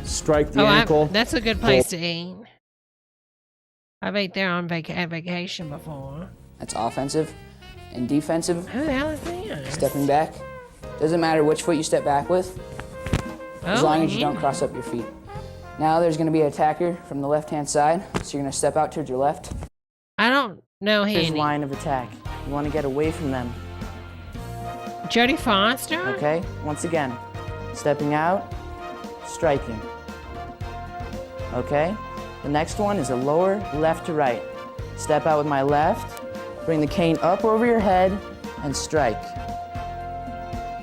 strike the ankle. That's a good place to eat. I've ate there on vacation before. That's offensive and defensive. Who the hell is this? Stepping back. Doesn't matter which foot you step back with, as Oh, long as you yeah. don't cross up your feet. Now there's going to be an attacker from the left-hand side, so you're going to step out towards your left. I don't know Here's Henny. line of attack. You want to get away from them. Jodie Foster? Okay, once again, stepping out, striking. Okay, the next one is a lower left to right. Step out with my left, bring the cane up over your head, and strike.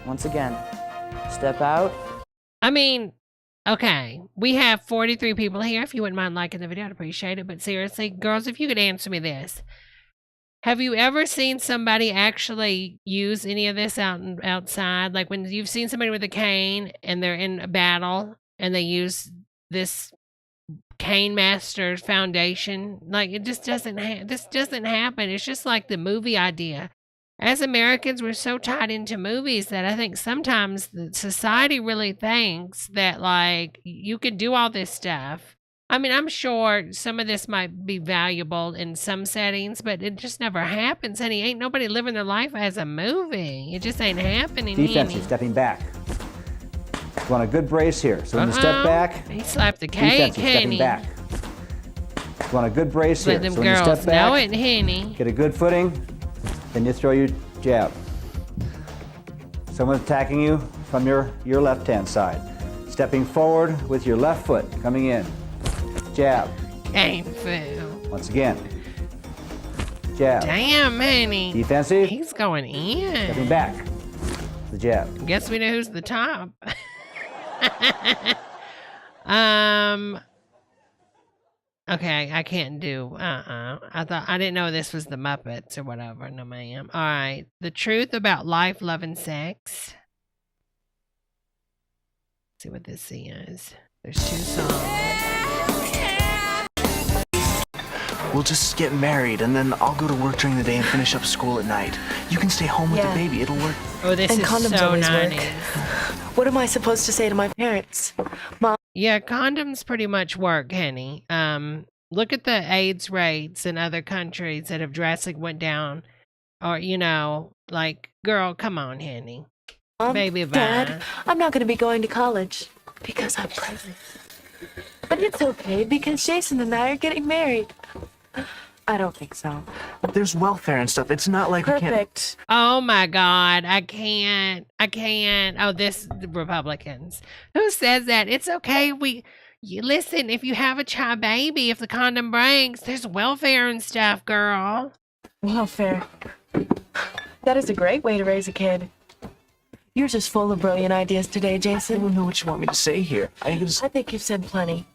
Once again, step out. I mean, okay, we have 43 people here. If you wouldn't mind liking the video, I'd appreciate it. But seriously, girls, if you could answer me this. Have you ever seen somebody actually use any of this outside? Like when you've seen somebody with a cane and they're in a battle and they use this Cane Master foundation? Like it just doesn't this doesn't happen. It's just like the movie idea. As Americans, we're so tied into movies that I think sometimes the society really thinks that like you can do all this stuff. I mean, I'm sure some of this might be valuable in some settings, but it just never happens, honey. Ain't nobody living their life as a movie. It just ain't happening. Defensive, stepping back. You want a good brace here. So when you step back, He slapped the cake, defensive, stepping honey. back. You want a good brace here. Let them So when you girls step back, know it, honey. get a good footing, then you throw your jab. Someone's attacking you from your left-hand side. Stepping forward with your left foot, coming in. Jab. Game fool. Once again. Jab. Damn, honey. Defensive. He's going in. Stepping back. The jab. Guess we know who's the top. Okay, I can't do. I didn't know this was the Muppets or whatever. No, ma'am. All right. The truth about life, love, and sex. Let's see what this is. There's 2 songs. We'll just get married, and then I'll go to work during the day and finish up school at night. You can stay home with the baby. It'll work. Oh, this And is condoms so always 90s. work. What am I supposed to say to my parents? Mom. Yeah, condoms pretty much work, honey. Look at the AIDS rates in other countries that have drastically went down. Or, you know, like, girl, come on, honey. Mom, Baby, bye. Dad, I'm not going to be going to college. Because I'm pregnant. But it's okay because Jason and I are getting married. I don't think so. There's welfare and stuff. It's not like we can't. Perfect. Oh my God, I can't. Oh, this Republicans. Who says that? It's okay. You listen, if you have a child baby, if the condom breaks, there's welfare and stuff, girl. Welfare. That is a great way to raise a kid. You're just full of brilliant ideas today, Jason. I don't know what you want me to say here. I think you've said plenty.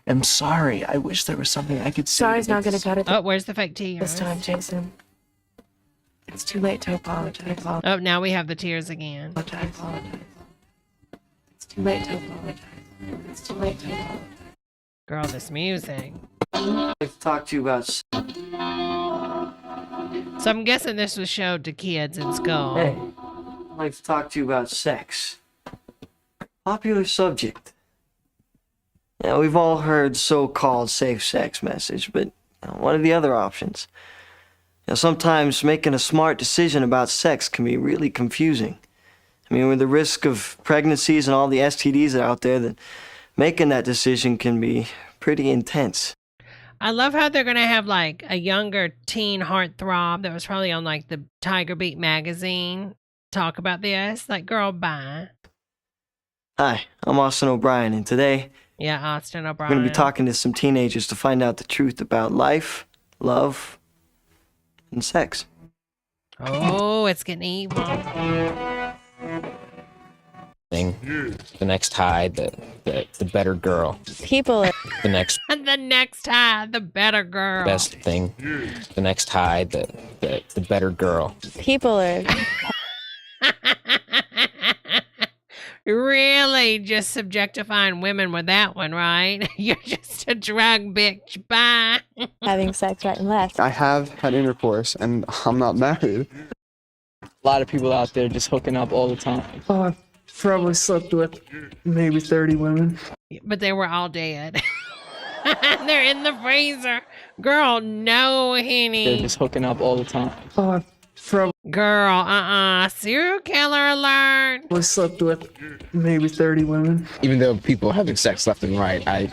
I'm sorry. I wish there was something I could say. Sorry's not going to cut it. Oh, where's the fake tears? This time, Jason. It's too late to apologize. Oh, now we have the tears again. Apologize. It's too late to apologize. It's too late to apologize. Girl, this music. I'd like to talk to you about. So I'm guessing this was showed to kids in school. Hey, I'd like to talk to you about sex. Popular subject. Yeah, we've all heard so-called safe sex message, but what are the other options? Sometimes making a smart decision about sex can be really confusing. I mean, with the risk of pregnancies and all the STDs that are out there, that making that decision can be pretty intense. I love how they're going to have like a younger teen heartthrob that was probably on like the Tiger Beat magazine talk about this. Like, girl, bye. Hi, I'm Austin O'Brien, and today Yeah, Austin we're O'Brien. going to be talking to some teenagers to find out the truth about life, love, and sex. Oh, it's getting evil. The next high, the better girl. People are The next The next high, the better girl. best thing. The next high, the better girl. people are Really just subjectifying women with that one, right? You're just a drug bitch. Bye. having sex right and left. I have had intercourse and I'm not married. A lot of people out there just hooking up all the time. Oh, I've probably slept with maybe 30 women. But they were all dead. They're in the freezer. Girl, no, They're Henny. just hooking up all the time. Oh, I've probably Girl, serial killer alert. slept with maybe 30 women. Even though people are having sex left and right,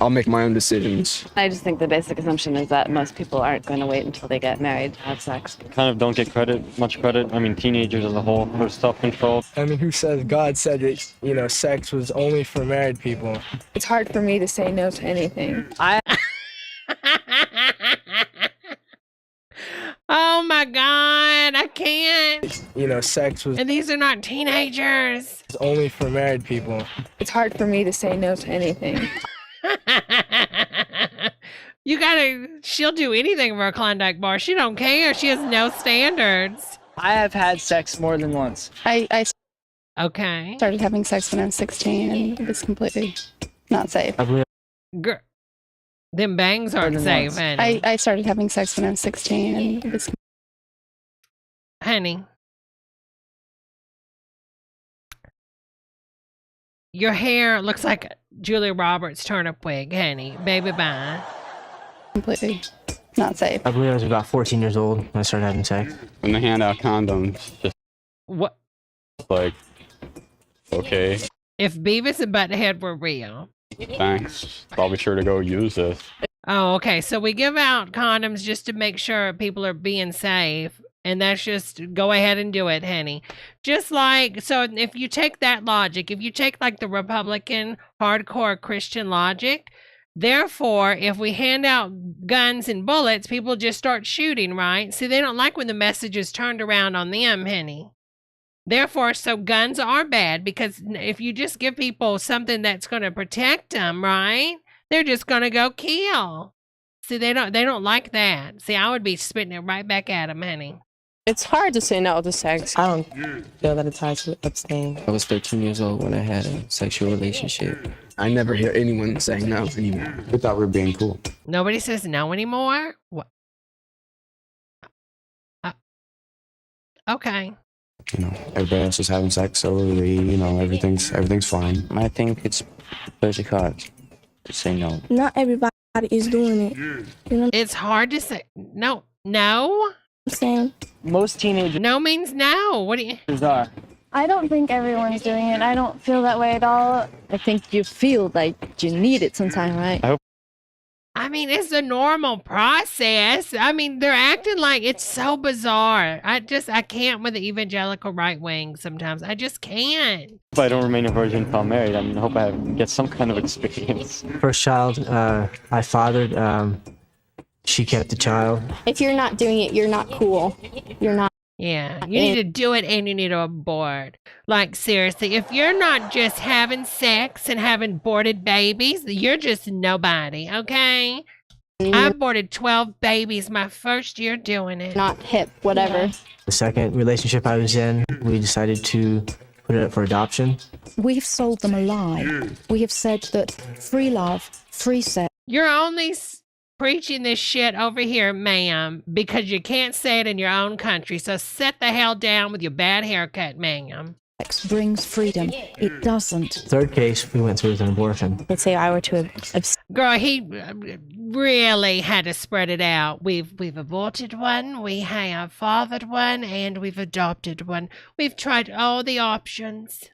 I'll make my own decisions. I just think the basic assumption is that most people aren't going to wait until they get married to have sex. Kind of don't get much credit. I mean, teenagers as a whole, for self-control. I mean, who says God said that, sex was only for married people? It's hard for me to say no to anything. Oh my God, I can't. Sex was And these are not teenagers. only for married people. It's hard for me to say no to anything. She'll do anything for a Klondike bar. She don't care. She has no standards. I have had sex more than once. I Okay. started having sex when I was 16 and it was completely not safe. Girl, them bangs aren't safe, honey. I started having sex when I was 16 and it was Honey. Your hair looks like Julia Roberts' turnip wig, honey. Baby, bye. completely not safe. I believe I was about 14 years old when I started having sex. When they hand out condoms, just What? like, okay, If Beavis and Butthead were real. thanks. I'll be sure to go use this. Oh, okay. So we give out condoms just to make sure people are being safe. And that's just go ahead and do it, honey. Just like, so if you take that logic, if you take like the Republican hardcore Christian logic, therefore, if we hand out guns and bullets, people just start shooting, right? See, they don't like when the message is turned around on them, honey. Therefore, so guns are bad because if you just give people something that's going to protect them, right? They're just going to go kill. See, they don't like that. See, I would be spitting it right back at them, honey. It's hard to say no to sex. I don't feel that it's hard to abstain. I was 13 years old when I had a sexual relationship. I never hear anyone saying no anymore. We thought we were being cool. Nobody says no anymore? What? Okay. Everybody else is having sex, so everything's fine. I think it's pretty hard to say no. Not everybody is doing it. You know what It's hard to say no. No? I'm saying? Most teenagers No means no. What do you? are. I don't think everyone's doing it. I don't feel that way at all. I think you feel like you need it sometime, right? I mean, it's a normal process. I mean, they're acting like it's so bizarre. I can't with the evangelical right wing sometimes. I just can't. If I don't remain a virgin until I'm married, I mean, I hope I get some kind of experience. First child, I fathered. She kept the child. If you're not doing it, you're not cool. You're not. Yeah, you need to do it and you need to abort. Like, seriously, if you're not just having sex and having aborted babies, you're just nobody, okay? I aborted 12 babies my first year doing it. Not hip, whatever. The second relationship I was in, we decided to put it up for adoption. We've sold them a lie. We have said that free love, free sex. You're only preaching this shit over here, ma'am, because you can't say it in your own country. So sit the hell down with your bad haircut, ma'am. Sex brings freedom. It doesn't. Third case, we went through with an abortion. Let's say I were to... Girl, he really had to spread it out. We've aborted one, we have fathered one, and we've adopted one. We've tried all the options.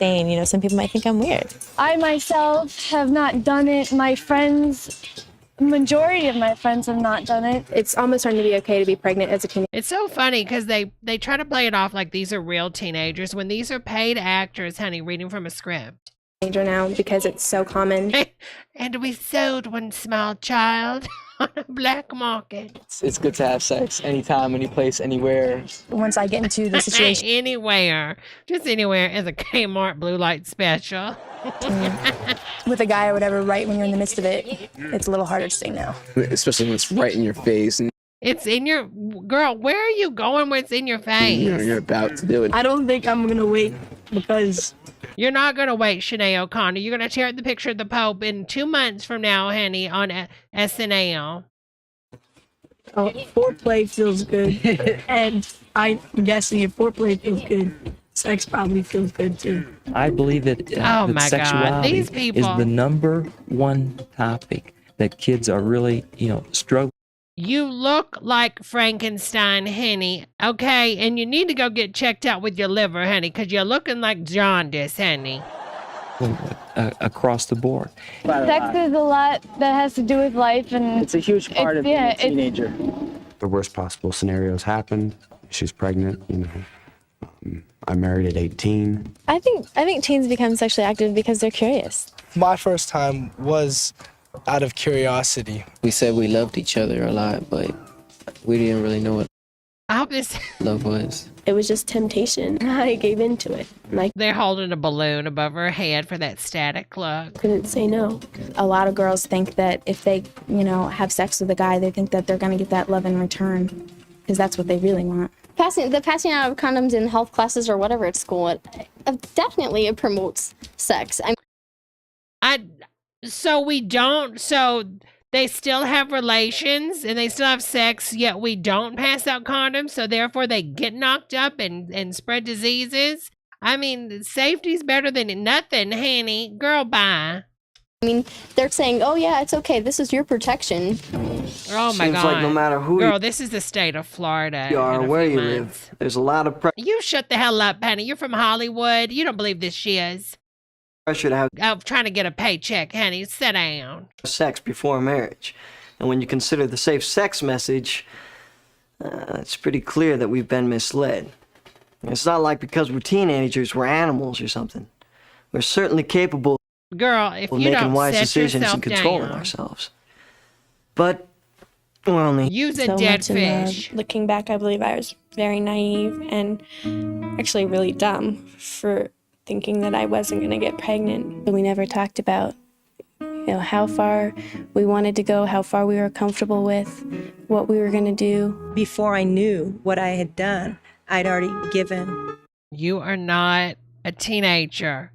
You know, some people might think I'm weird. I myself have not done it. My friends... Majority of my friends have not done it. It's almost starting to be okay to be pregnant as a teenager. It's so funny because they try to play it off like these are real teenagers when these are paid actors, honey, reading from a script. Now because it's so common. And we sold one small child on a black market. It's good to have sex anytime, any place, anywhere. Once I get into the situation. Anywhere. Just anywhere is a Kmart blue light special. With a guy or whatever, right when you're in the midst of it, it's a little harder to say no. Especially when it's right in your face. And it's in your... Girl, where are you going when it's in your face? You're about to do it. I don't think I'm going to wait because... You're not going to wait, Shanae O'Connor. You're going to tear up the picture of the Pope in 2 months from now, honey, on SNL. Oh, foreplay feels good. And I'm guessing if foreplay feels good, sex probably feels good too. I believe that, Oh that my God, sexuality these people. is the #1 topic that kids are really, struggling. You look like Frankenstein, honey, okay? And you need to go get checked out with your liver, honey, because you're looking like jaundice, honey. Across the board. Sex is a lot that has to do with life, and it's a huge part of being a teenager. The worst possible scenarios happened. She's pregnant, I married at 18. I think teens become sexually active because they're curious. My first time was out of curiosity. We said we loved each other a lot, but we didn't really know what love was. It was just temptation. I gave into it. They're holding a balloon above her head for that static look. Couldn't say no. A lot of girls think that if they, have sex with a guy, they think that they're going to get that love in return because that's what they really want. Passing out of condoms in health classes or whatever at school, it definitely promotes sex. So they still have relations and they still have sex, yet we don't pass out condoms, so therefore they get knocked up and spread diseases. I mean, safety's better than nothing, honey. Girl, bye. I mean, they're saying, oh yeah, it's okay, this is your protection. Oh my Seems God. like no matter who Girl, this is the state of Florida. you are in or a where few you months. live, there's a lot of You shut the hell up, honey. You're from Hollywood. You don't believe this shiz. pressure to have I'm trying to get a paycheck, honey. Sit down. sex before marriage. And when you consider the safe sex message, it's pretty clear that we've been misled. It's not like because we're teenagers, we're animals or something. We're certainly capable Girl, if of you making don't wise set decisions yourself and controlling down. ourselves. But we're only Use a So dead much in love. fish. Looking back, I believe I was very naive and actually really dumb for thinking that I wasn't going to get pregnant. But we never talked about, how far we wanted to go, how far we were comfortable with, what we were going to do. Before I knew what I had done, I'd already given. You are not a teenager.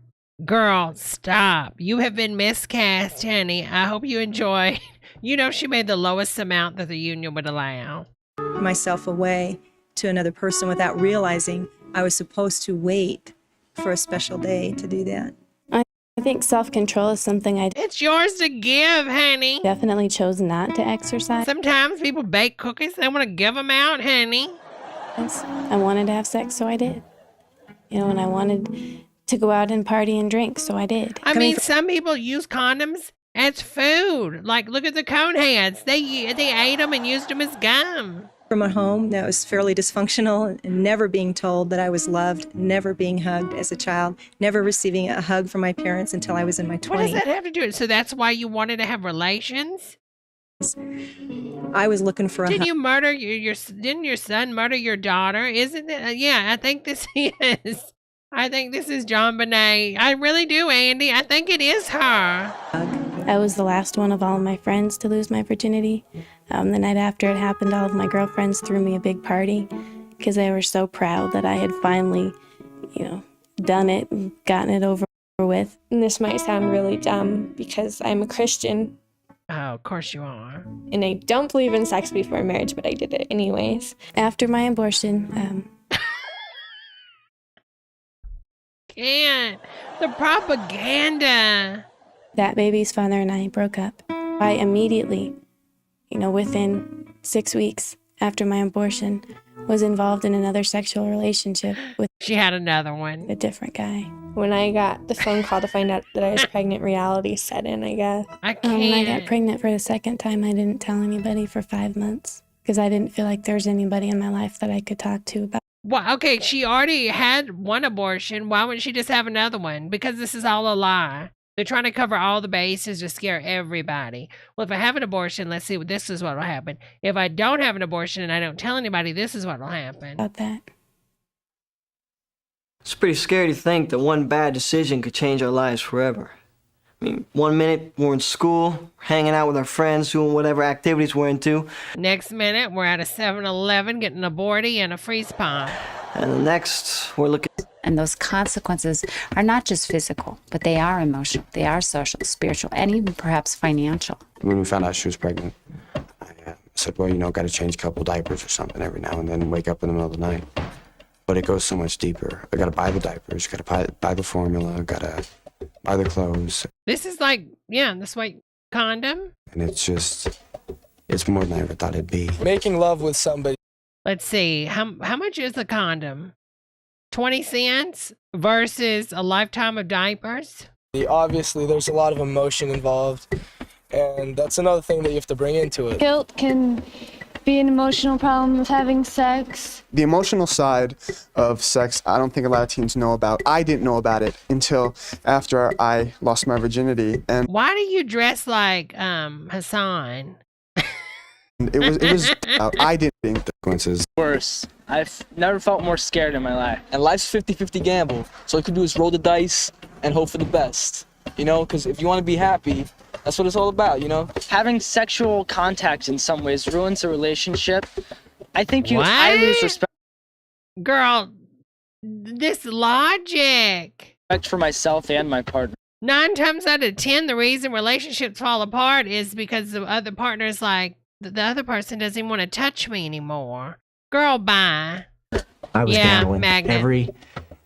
Girl, stop. You have been miscast, honey. I hope you enjoy. She made the lowest amount that the union would allow. Myself away to another person without realizing I was supposed to wait for a special day to do that. I think self-control is something I It's yours to give, honey. definitely chose not to exercise. Sometimes people bake cookies. They want to give them out, honey. I wanted to have sex, so I did. and I wanted to go out and party and drink, so I did. I mean, some people use condoms as food. Like, look at the Coneheads. They ate them and used them as gum. From a home that was fairly dysfunctional, and never being told that I was loved, never being hugged as a child, never receiving a hug from my parents until I was in my 20s. What does that have to do with it? So that's why you wanted to have relations? I was looking for a Did you murder didn't your son murder your daughter? Isn't it? Yeah, I think this is. I think this is John Bonet. I really do, Andy. I think it is her. I was the last one of all of my friends to lose my virginity. The night after it happened, all of my girlfriends threw me a big party because they were so proud that I had finally, done it and gotten it over with. And this might sound really dumb because I'm a Christian. Oh, of course you are. And I don't believe in sex before marriage, but I did it anyways. After my abortion, Can't. The propaganda. that baby's father and I broke up. I immediately, within 6 weeks after my abortion, was involved in another sexual relationship with She had another one. a different guy. When I got the phone call to find out that I was pregnant, reality set in, I guess. I When I can't. got pregnant for the second time, I didn't tell anybody for 5 months because I didn't feel like there was anybody in my life that I could talk to about. Well, okay, she already had one abortion. Why wouldn't she just have another one? Because this is all a lie. They're trying to cover all the bases to scare everybody. Well, if I have an abortion, let's see, this is what will happen. If I don't have an abortion and I don't tell anybody, this is what will happen. About that. It's pretty scary to think that one bad decision could change our lives forever. I mean, 1 minute we're in school, hanging out with our friends, doing whatever activities we're into. Next minute, we're at a 7-Eleven getting a aborty and a freeze pop. And the next, we're looking. And those consequences are not just physical, but they are emotional, they are social, spiritual, and even perhaps financial. When we found out she was pregnant, I said, well, got to change a couple diapers or something every now and then and wake up in the middle of the night. But it goes so much deeper. I got to buy the diapers, got to buy the formula, got to buy the clothes. This is like, this white condom. And it's more than I ever thought it'd be. Making love with somebody. Let's see, how much is the condom? 20 cents versus a lifetime of diapers? Obviously, there's a lot of emotion involved, and that's another thing that you have to bring into it. Guilt can be an emotional problem with having sex. The emotional side of sex, I don't think a lot of teens know about. I didn't know about it until after I lost my virginity. And why do you dress like Hassan? it was I didn't think the consequences. Worse. I've never felt more scared in my life. And life's 50-50 gamble. So all you can do is roll the dice and hope for the best. Because if you want to be happy, that's what it's all about, Having sexual contact in some ways ruins a relationship. I think I lose respect. Girl, this logic. Respect for myself and my partner. 9 times out of 10, the reason relationships fall apart is because the other partner's like, the other person doesn't even want to touch me anymore. Girl, bye. I was gambling magnet.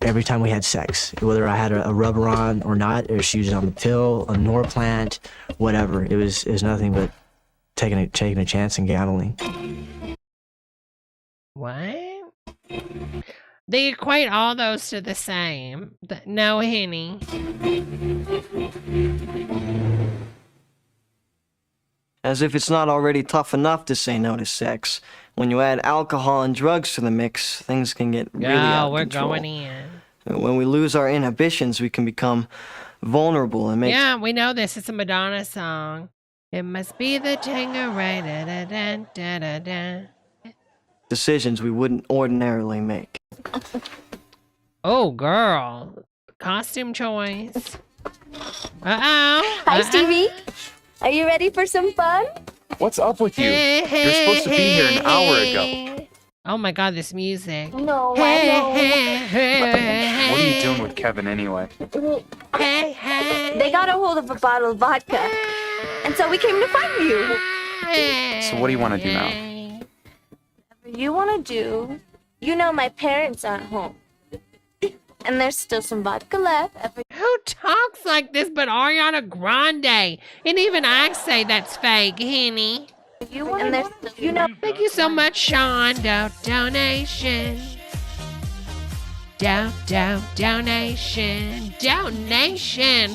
every time we had sex, whether I had a rubber on or not, or she was on the pill, a Norplant, whatever. It was nothing but taking a chance and gambling. What? They equate all those to the same. No, Henny. As if it's not already tough enough to say no to sex. When you add alcohol and drugs to the mix, things can get really out of control. We're going in. When we lose our inhibitions, we can become vulnerable and make... Yeah, we know this. It's a Madonna song. It must be the Tangeray, da-da-da-da-da-da. decisions we wouldn't ordinarily make. Oh, girl. Costume choice. Uh-oh. Hi, Stevie. Are you ready for some fun? What's up with you? You're supposed to be here an hour ago. Oh my God, this music. No, I know. What are you doing with Kevin anyway? They got a hold of a bottle of vodka, and so we came to find you. So what do you want to do now? Whatever you want to do. My parents aren't home. And there's still some vodka left. Who talks like this but Ariana Grande? And even I say that's fake, Henny. Thank you so much, Sean. Donation. Donation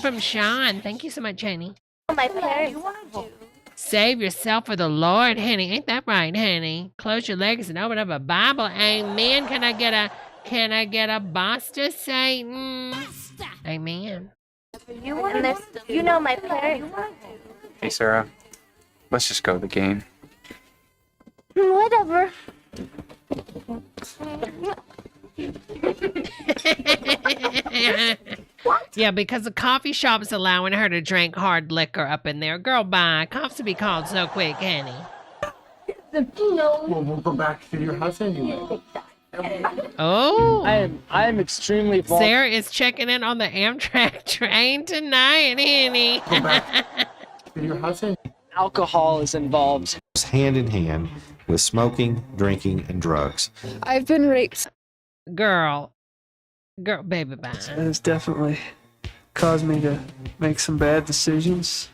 from Sean. Thank you so much, honey. My parents. Save yourself for the Lord, honey. Ain't that right, honey? Close your legs and open up a Bible. Amen. Can I get a boss to Satan? Amen. You know my parents. Hey, Sarah. Let's just go to the game. Whatever. Yeah, because the coffee shop's allowing her to drink hard liquor up in there. Girl, bye. Cops to be called so quick, honey. Well, we'll go back to your house anyway. Oh. I am extremely Sarah is checking in on the Amtrak train tonight, honey. Go back to your house anyway. Alcohol is involved. Hand in hand with smoking, drinking, and drugs. I've been raped. Girl, baby, bye. It has definitely caused me to make some bad decisions.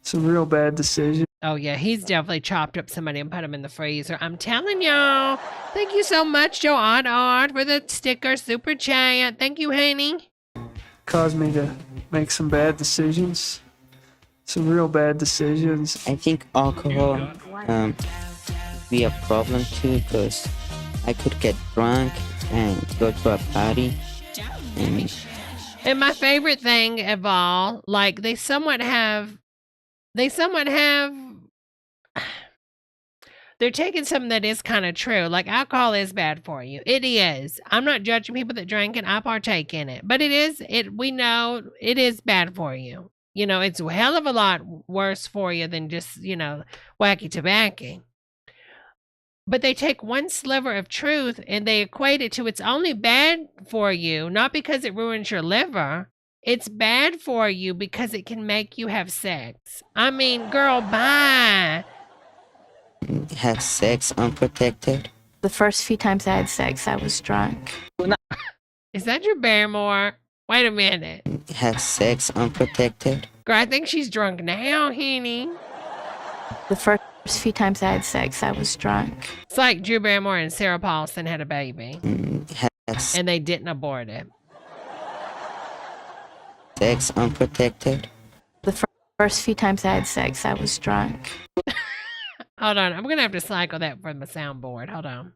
Some real bad decisions. Oh, yeah, he's definitely chopped up somebody and put him in the freezer. I'm telling y'all. Thank you so much, Joe Odd, for the sticker super chat. Thank you, honey. Caused me to make some bad decisions. Some real bad decisions. I think alcohol be a problem too, because I could get drunk and go to a party. And my favorite thing of all, like they somewhat have, they're taking something that is kind of true. Like alcohol is bad for you. It is. I'm not judging people that drink it. I partake in it, but we know it is bad for you. You know, it's a hell of a lot worse for you than just, wacky tobacco. But they take one sliver of truth and they equate it to it's only bad for you, not because it ruins your liver. It's bad for you because it can make you have sex. I mean, girl, bye. Have sex unprotected. The first few times I had sex, I was drunk. Is that your Barrymore? Wait a minute. Have sex unprotected. Girl, I think she's drunk now, honey. The first few times I had sex, I was drunk. It's like Drew Barrymore and Sarah Paulson had a baby. And they didn't abort it. Sex unprotected. The first few times I had sex, I was drunk. Hold on. I'm going to have to cycle that from the soundboard. Hold on.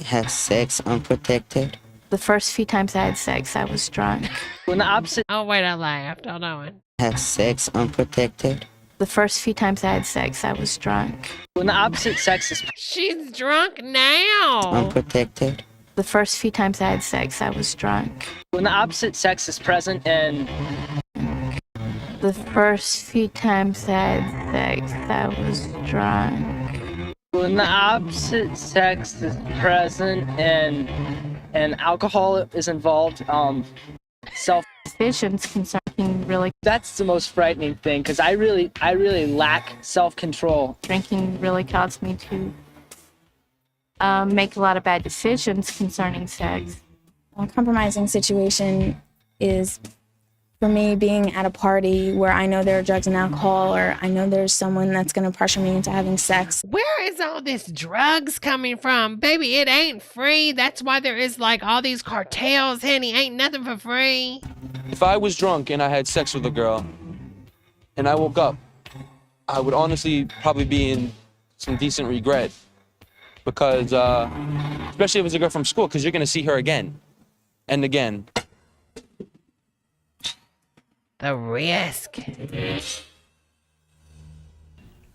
Have sex unprotected. The first few times I had sex, I was drunk. When the opposite. Oh, wait, I laughed. Hold on. Have sex unprotected. The first few times I had sex, I was drunk. When the opposite sex is. She's drunk now. Unprotected. The first few times I had sex, I was drunk. When the opposite sex is present and. The first few times I had sex, I was drunk. When the opposite sex is present and alcohol is involved, Decisions concerning really. That's the most frightening thing because I really lack self-control. Drinking really caused me to make a lot of bad decisions concerning sex. A compromising situation is, for me, being at a party where I know there are drugs and alcohol, or I know there's someone that's going to pressure me into having sex. Where is all this drugs coming from? Baby, it ain't free. That's why there is like all these cartels, honey. Ain't nothing for free. If I was drunk and I had sex with a girl and I woke up, I would honestly probably be in some decent regret because, especially if it's a girl from school, because you're going to see her again and again. The risk.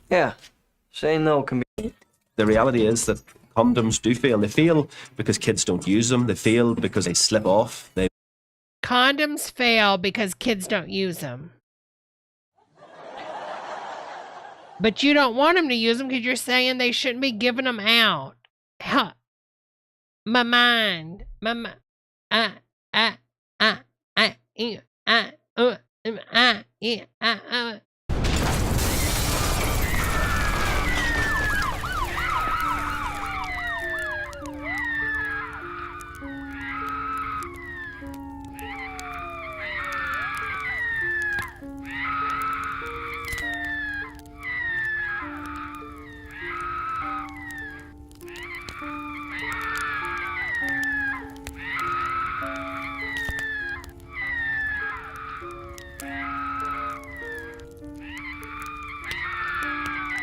Yeah, saying no can be. The reality is that condoms do fail. They fail because kids don't use them. They fail because they slip off. Condoms fail because kids don't use them. But you don't want them to use them because you're saying they shouldn't be giving them out. Huh. My mind.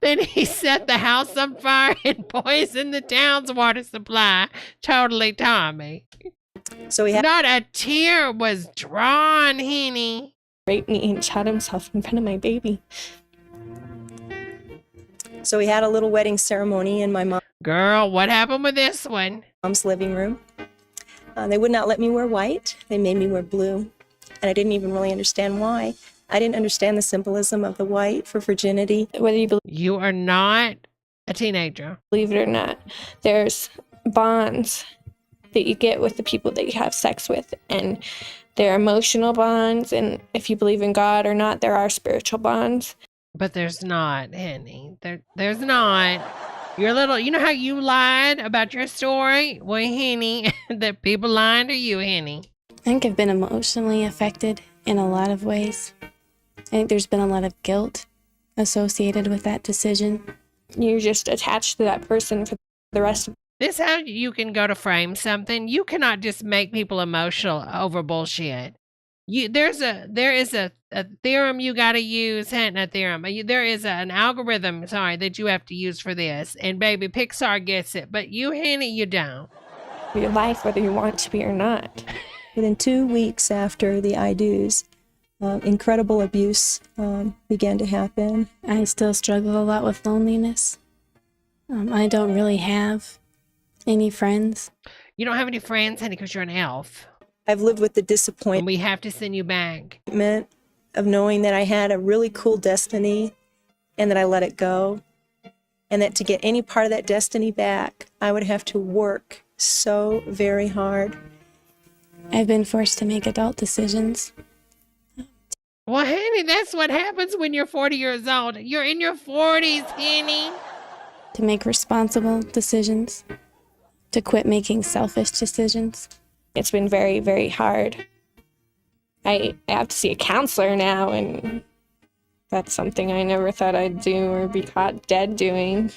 Then he set the house on fire and poisoned the town's water supply. Totally Tommy. So he had Not a tear was drawn, Henny. Raped me and shot himself in front of my baby. So we had a little wedding ceremony in my Girl, what happened with this one? mom's living room. They would not let me wear white. They made me wear blue. And I didn't even really understand why. I didn't understand the symbolism of the white for virginity. Whether you believe You are not a teenager. it or not, there's bonds that you get with the people that you have sex with. And they're emotional bonds. And if you believe in God or not, there are spiritual bonds. But there's not, Henny. There's not. You're a little, you know how you lied about your story? Well, Henny, that people lying to you, Henny. I think I've been emotionally affected in a lot of ways. I think there's been a lot of guilt associated with that decision. You're just attached to that person for the rest of This how you can go to frame something. You cannot just make people emotional over bullshit. There is a theorem you got to use, not a theorem. There is an algorithm, that you have to use for this. And baby, Pixar gets it, but you, Henny, you don't. your life, whether you want to be or not. Within 2 weeks after the I do's, incredible abuse began to happen. I still struggle a lot with loneliness. I don't really have any friends. You don't have any friends, honey, because you're an elf. I've lived with the And disappointment we have to send you back. of knowing that I had a really cool destiny and that I let it go. And that to get any part of that destiny back, I would have to work so very hard. I've been forced to make adult decisions. Well, honey, that's what happens when you're 40 years old. You're in your 40s, honey. To make responsible decisions. To quit making selfish decisions. It's been very, very hard. I have to see a counselor now, and that's something I never thought I'd do or be caught dead doing.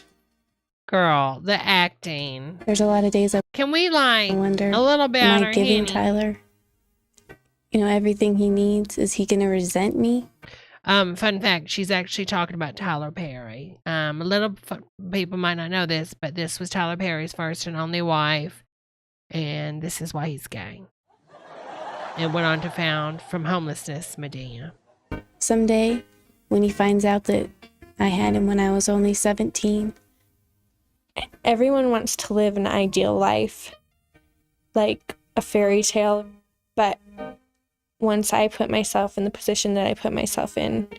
Girl, the acting. There's a lot of days I Can we like wonder, a little bit am better, I giving honey? Tyler, everything he needs? Is he going to resent me? Fun fact, she's actually talking about Tyler Perry. People might not know this, but this was Tyler Perry's first and only wife. And this is why he's gay. And went on to found From Homelessness, Medea. Someday, when he finds out that I had him when I was only 17. Everyone wants to live an ideal life, like a fairy tale, but once I put myself in the position that I put myself in,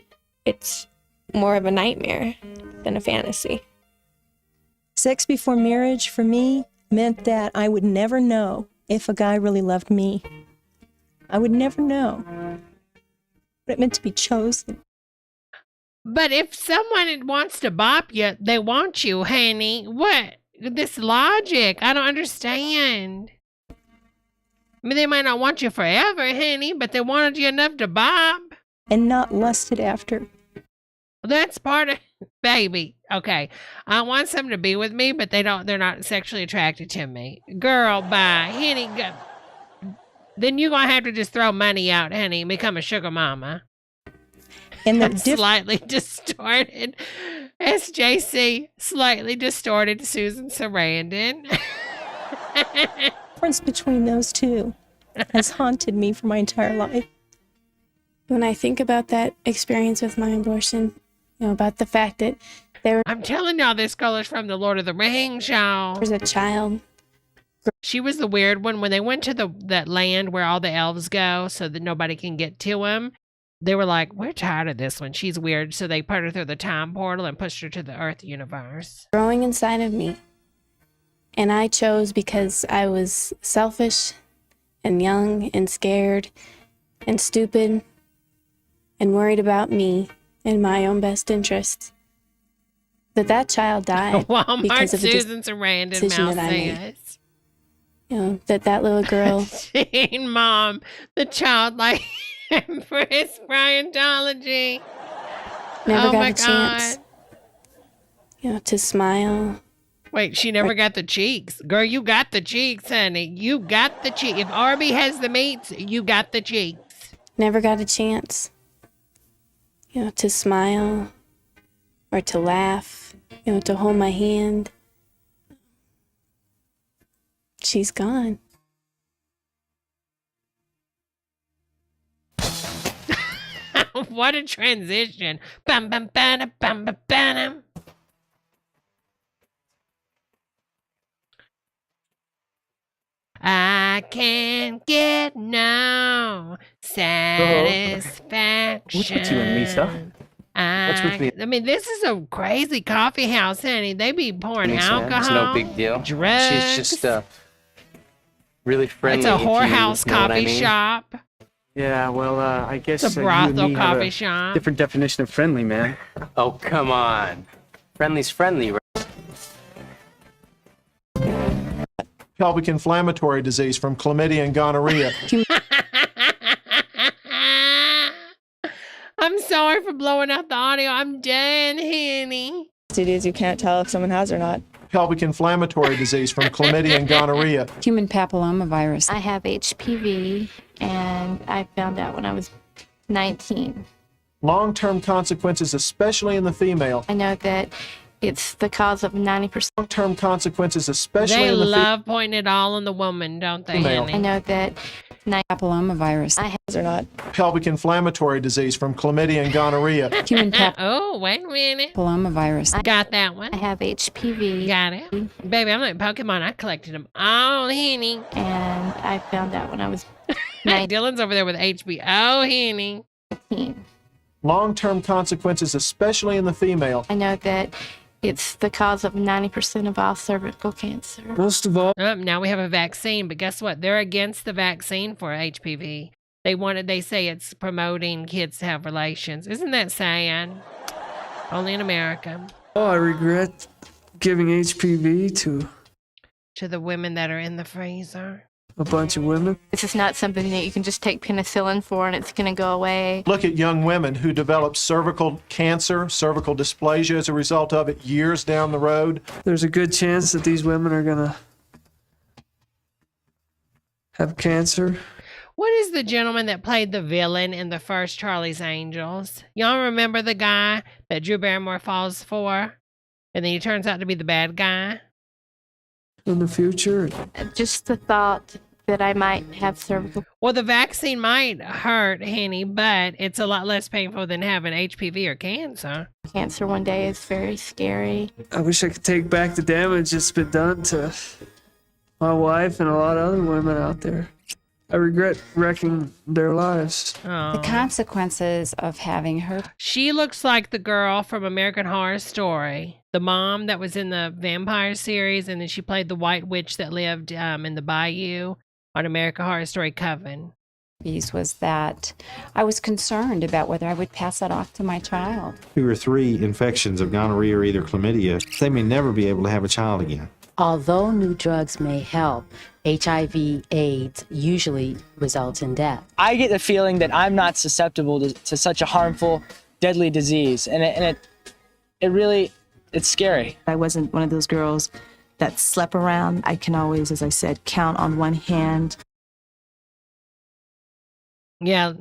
it's more of a nightmare than a fantasy. Sex before marriage for me meant that I would never know if a guy really loved me. I would never know. But it meant to be chosen. But if someone wants to bop you, they want you, honey. What? This logic, I don't understand. I mean, they might not want you forever, honey, but they wanted you enough to bop. And not lusted after. That's part of, baby. Okay, I want someone to be with me, but they're not sexually attracted to me. Girl, bye, honey. Go. Then you're gonna have to just throw money out, honey, and become a sugar mama. And the Slightly distorted SJC, slightly distorted Susan Sarandon. difference between those two has haunted me for my entire life. When I think about that experience with my abortion, about the fact that I'm telling y'all, this girl is from the Lord of the Rings, y'all. There's a child. She was the weird one. When they went to that land where all the elves go so that nobody can get to them, they were like, we're tired of this one. She's weird. So they put her through the time portal and pushed her to the Earth universe. Growing inside of me. And I chose because I was selfish and young and scared and stupid and worried about me and my own best interests. That child died Walmart because of the Susan Sarandon decision mouth that I made. says. That little girl. Teen mom, the child like Empress Scientology. Never Oh got my a chance. To smile. Wait, she never got the cheeks. Girl, you got the cheeks, honey. You got the cheeks. If Arby has the meats, you got the cheeks. Never got a chance. To smile or to laugh, to hold my hand. She's gone. What a transition. Bum, bum, bada, bum, bum, bada. I can't get no satisfaction. What's with you and me, sir? What's with me? I mean, this is a crazy coffee house, honey. They be pouring alcohol. It's no big deal. Drugs. She's just really friendly. It's a if you whorehouse know what coffee I mean. shop. Yeah, well, I guess It's a you and brothel me have coffee a shop. different definition of friendly, man. Oh, come on. Friendly's friendly, right? Pelvic inflammatory disease from chlamydia and gonorrhea. I'm sorry for blowing out the audio. I'm done, honey. STDs you can't tell if someone has or not. Pelvic inflammatory disease from chlamydia and gonorrhea. Human papillomavirus. I have HPV, and I found out when I was 19. Long-term consequences, especially in the female. I know that it's the cause of 90%. Long-term consequences, especially They in the love pointing it all on the woman, don't they, Female. honey? I know that Papillomavirus. I have or not. Pelvic inflammatory disease from chlamydia and gonorrhea. Human Oh, wait a minute. papillomavirus. Got that one. I have HPV. Got it. Baby, I'm like Pokemon. I collected them all, honey. And I found out when I was Dylan's over there with HBO, honey. 19. Long-term consequences, especially in the female. I know that it's the cause of 90% of all cervical cancer. Most of all, Now we have a vaccine, but guess what? They're against the vaccine for HPV. They say it's promoting kids to have relations. Isn't that sad? Only in America. I regret giving HPV To the women that are in the freezer. a bunch of women. This is not something that you can just take penicillin for and it's going to go away. Look at young women who develop cervical cancer, cervical dysplasia as a result of it years down the road. There's a good chance that these women are going to have cancer. What is the gentleman that played the villain in the first Charlie's Angels? Y'all remember the guy that Drew Barrymore falls for? And then he turns out to be the bad guy? In the future. Just the thought that I might have cervical. Well, the vaccine might hurt, honey, but it's a lot less painful than having HPV or cancer. Cancer one day is very scary. I wish I could take back the damage that's been done to my wife and a lot of other women out there. I regret wrecking their lives. Oh. The consequences of having her. She looks like the girl from American Horror Story. The mom that was in the vampire series, and then she played the white witch that lived in the bayou on American Horror Story Coven. Was that I was concerned about whether I would pass that off to my child. 2 or 3 infections of gonorrhea or either chlamydia, they may never be able to have a child again. Although new drugs may help, HIV/AIDS usually results in death. I get the feeling that I'm not susceptible to such a harmful, deadly disease, and it really, it's scary. I wasn't one of those girls that slept around. I can always, as I said, count on one hand. Yeah.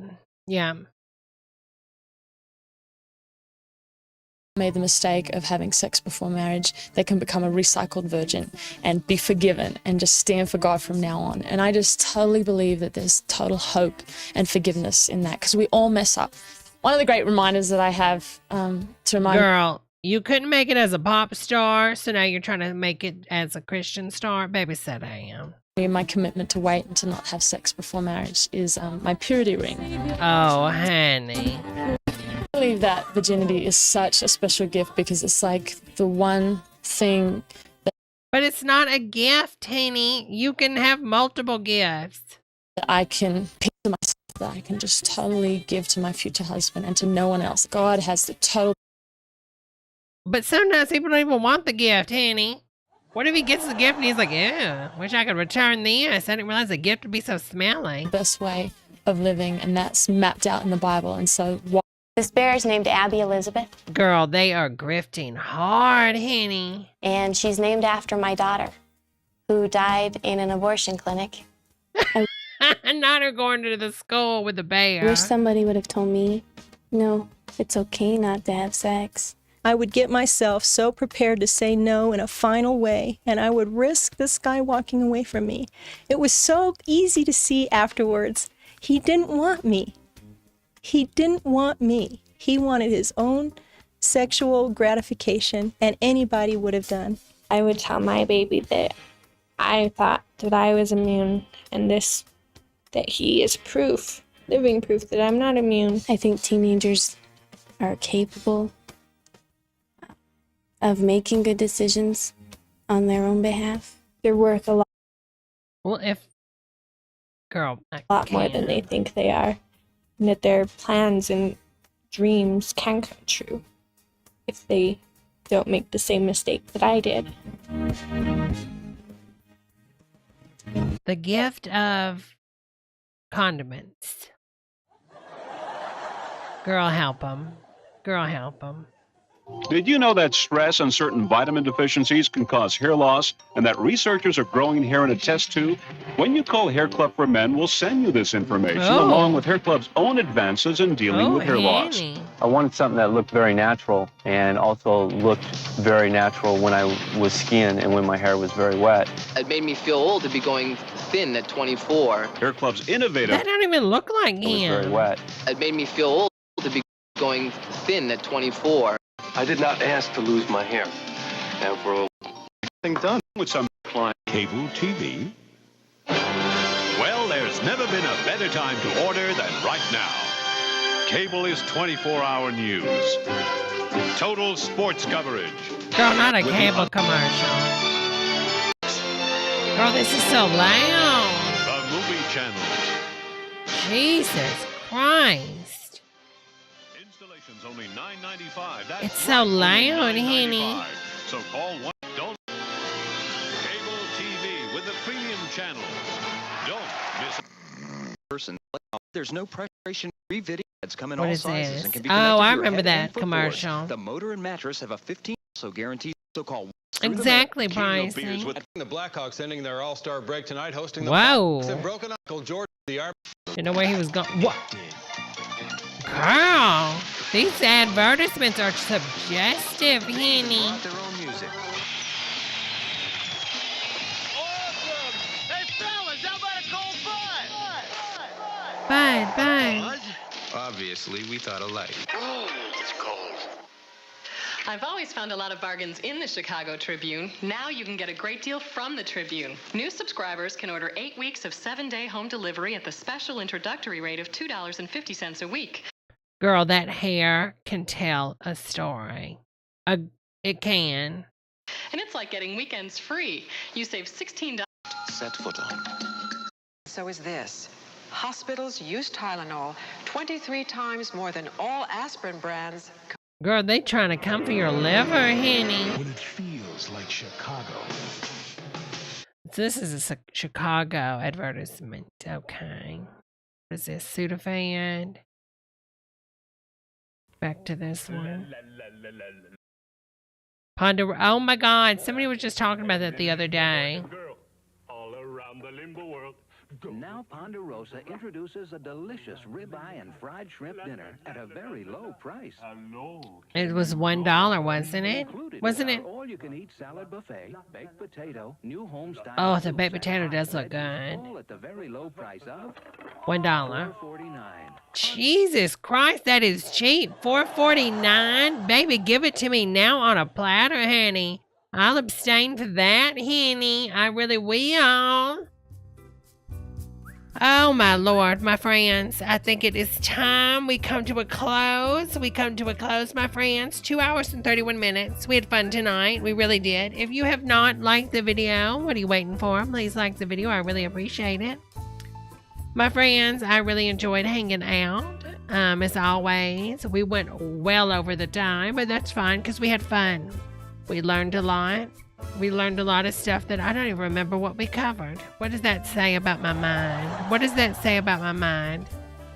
Made the mistake of having sex before marriage, they can become a recycled virgin and be forgiven and just stand for God from now on. And I just totally believe that there's total hope and forgiveness in that, because we all mess up. One of the great reminders that I have to remind Girl, you couldn't make it as a pop star, so now you're trying to make it as a Christian star. Baby said I am. my commitment to wait and to not have sex before marriage is my purity ring. Oh, honey. I believe that virginity is such a special gift because it's like the one thing that... But it's not a gift, honey. You can have multiple gifts. That I can pick to myself, that I can just totally give to my future husband and to no one else. God has the total... But sometimes people don't even want the gift, honey. What if he gets the gift and he's like, ew, wish I could return this. I didn't realize the gift would be so smelly. Best way of living, and that's mapped out in the Bible. And so... This bear is named Abby Elizabeth. Girl, they are grifting hard, honey. And she's named after my daughter, who died in an abortion clinic. Not her going to the school with the bear. I wish somebody would have told me, no, it's okay not to have sex. I would get myself so prepared to say no in a final way, and I would risk this guy walking away from me. It was so easy to see afterwards. He didn't want me. He didn't want me. He wanted his own sexual gratification, and anybody would have done. I would tell my baby that I thought that I was immune, and that he is proof, living proof that I'm not immune. I think teenagers are capable of making good decisions on their own behalf. They're worth a lot. Well, girl, a lot more than they think they are, and that their plans and dreams can come true if they don't make the same mistake that I did. The gift of condiments. Girl, help them. Girl, help them. Did you know that stress and certain vitamin deficiencies can cause hair loss, and that researchers are growing hair in a test tube? When you call Hair Club for Men, we'll send you this information along with Hair Club's own advances in dealing with hair loss. I wanted something that looked very natural and also looked very natural when I was skiing and when my hair was very wet. It made me feel old to be going thin at 24. Hair Club's innovative. That don't even look like him. It was very wet. It made me feel old to be going thin at 24. I did not ask to lose my hair. Now for thing done with some client. Cable TV? Well, there's never been a better time to order than right now. Cable is 24-hour news. Total sports coverage. Girl, not a cable commercial. Girl, this is so loud. The movie channel. Jesus Christ. Installations only $9.95. That's It's so loud, honey. So call one. Don't. Cable TV with the premium channel. Don't miss it. Person. There's no preparation-free video ads come in What all is sizes this? and can be Oh, connected to I your remember head and that footboards. commercial. The motor and mattress have a 15 so guaranteed. So call. Exactly, Keno Bryson. beers with The Blackhawks ending their All-Star break tonight, hosting the Whoa. Bucks and broken Uncle George. The You know where he was going? What? Girl, these advertisements are suggestive, honey. their own music. Bud. Obviously, we thought alike. It's cold. I've always found a lot of bargains in the Chicago Tribune. Now you can get a great deal from the Tribune. New subscribers can order 8 weeks of 7-day home delivery at the special introductory rate of $2.50 a week. Girl, that hair can tell a story. It can. And it's like getting weekends free. You save $16. Set foot on. So is this. Hospitals use Tylenol 23 times more than all aspirin brands. Girl, they trying to come for your liver, honey. When it feels like Chicago. So this is a Chicago advertisement. Okay. What is this? Sudafed? Back to this one. Oh my God. Somebody was just talking about that the other day. All around the limbo world. Now Ponderosa introduces a delicious ribeye and fried shrimp dinner at a very low price. It was $1, wasn't it? Wasn't it? All-you-can-eat salad buffet, baked potato, new home-style. Oh, the baked potato does look good. All at the very low price of $1. $4.49. Jesus Christ, that is cheap. $4.49. Baby, give it to me now on a platter, honey. I'll abstain for that, honey. I really will. Oh, my Lord, my friends. I think it is time we come to a close. We come to a close, my friends. 2 hours and 31 minutes. We had fun tonight. We really did. If you have not liked the video, what are you waiting for? Please like the video. I really appreciate it. My friends, I really enjoyed hanging out. As always, we went well over the time, but that's fine because we had fun. We learned a lot. We learned a lot of stuff that I don't even remember what we covered. What does that say about my mind? What does that say about my mind?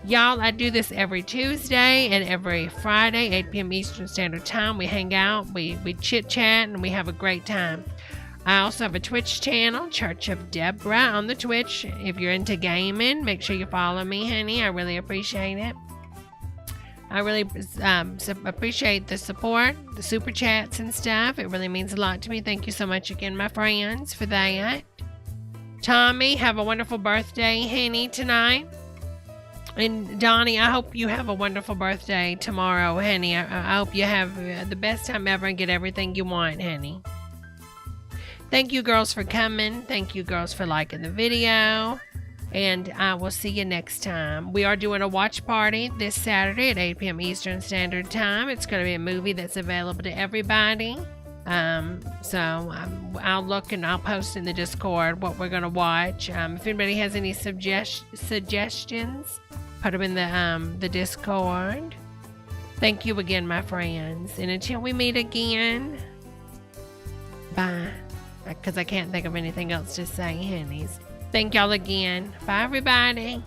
Y'all, I do this every Tuesday and every Friday, 8 p.m. Eastern Standard Time. We hang out, we chit-chat, and we have a great time. I also have a Twitch channel, Church of Debra, on the Twitch. If you're into gaming, make sure you follow me, honey. I really appreciate it. I really appreciate the support, the super chats and stuff. It really means a lot to me. Thank you so much again, my friends, for that. Tommy, have a wonderful birthday, honey, tonight. And Donnie, I hope you have a wonderful birthday tomorrow, honey. I hope you have the best time ever and get everything you want, honey. Thank you, girls, for coming. Thank you, girls, for liking the video. And I will see you next time. We are doing a watch party this Saturday at 8 p.m. Eastern Standard Time. It's going to be a movie that's available to everybody. I'll look and I'll post in the Discord what we're going to watch. If anybody has any suggestions, put them in the Discord. Thank you again, my friends. And until we meet again, bye. Because I can't think of anything else to say, honeys. Thank y'all again. Bye, everybody.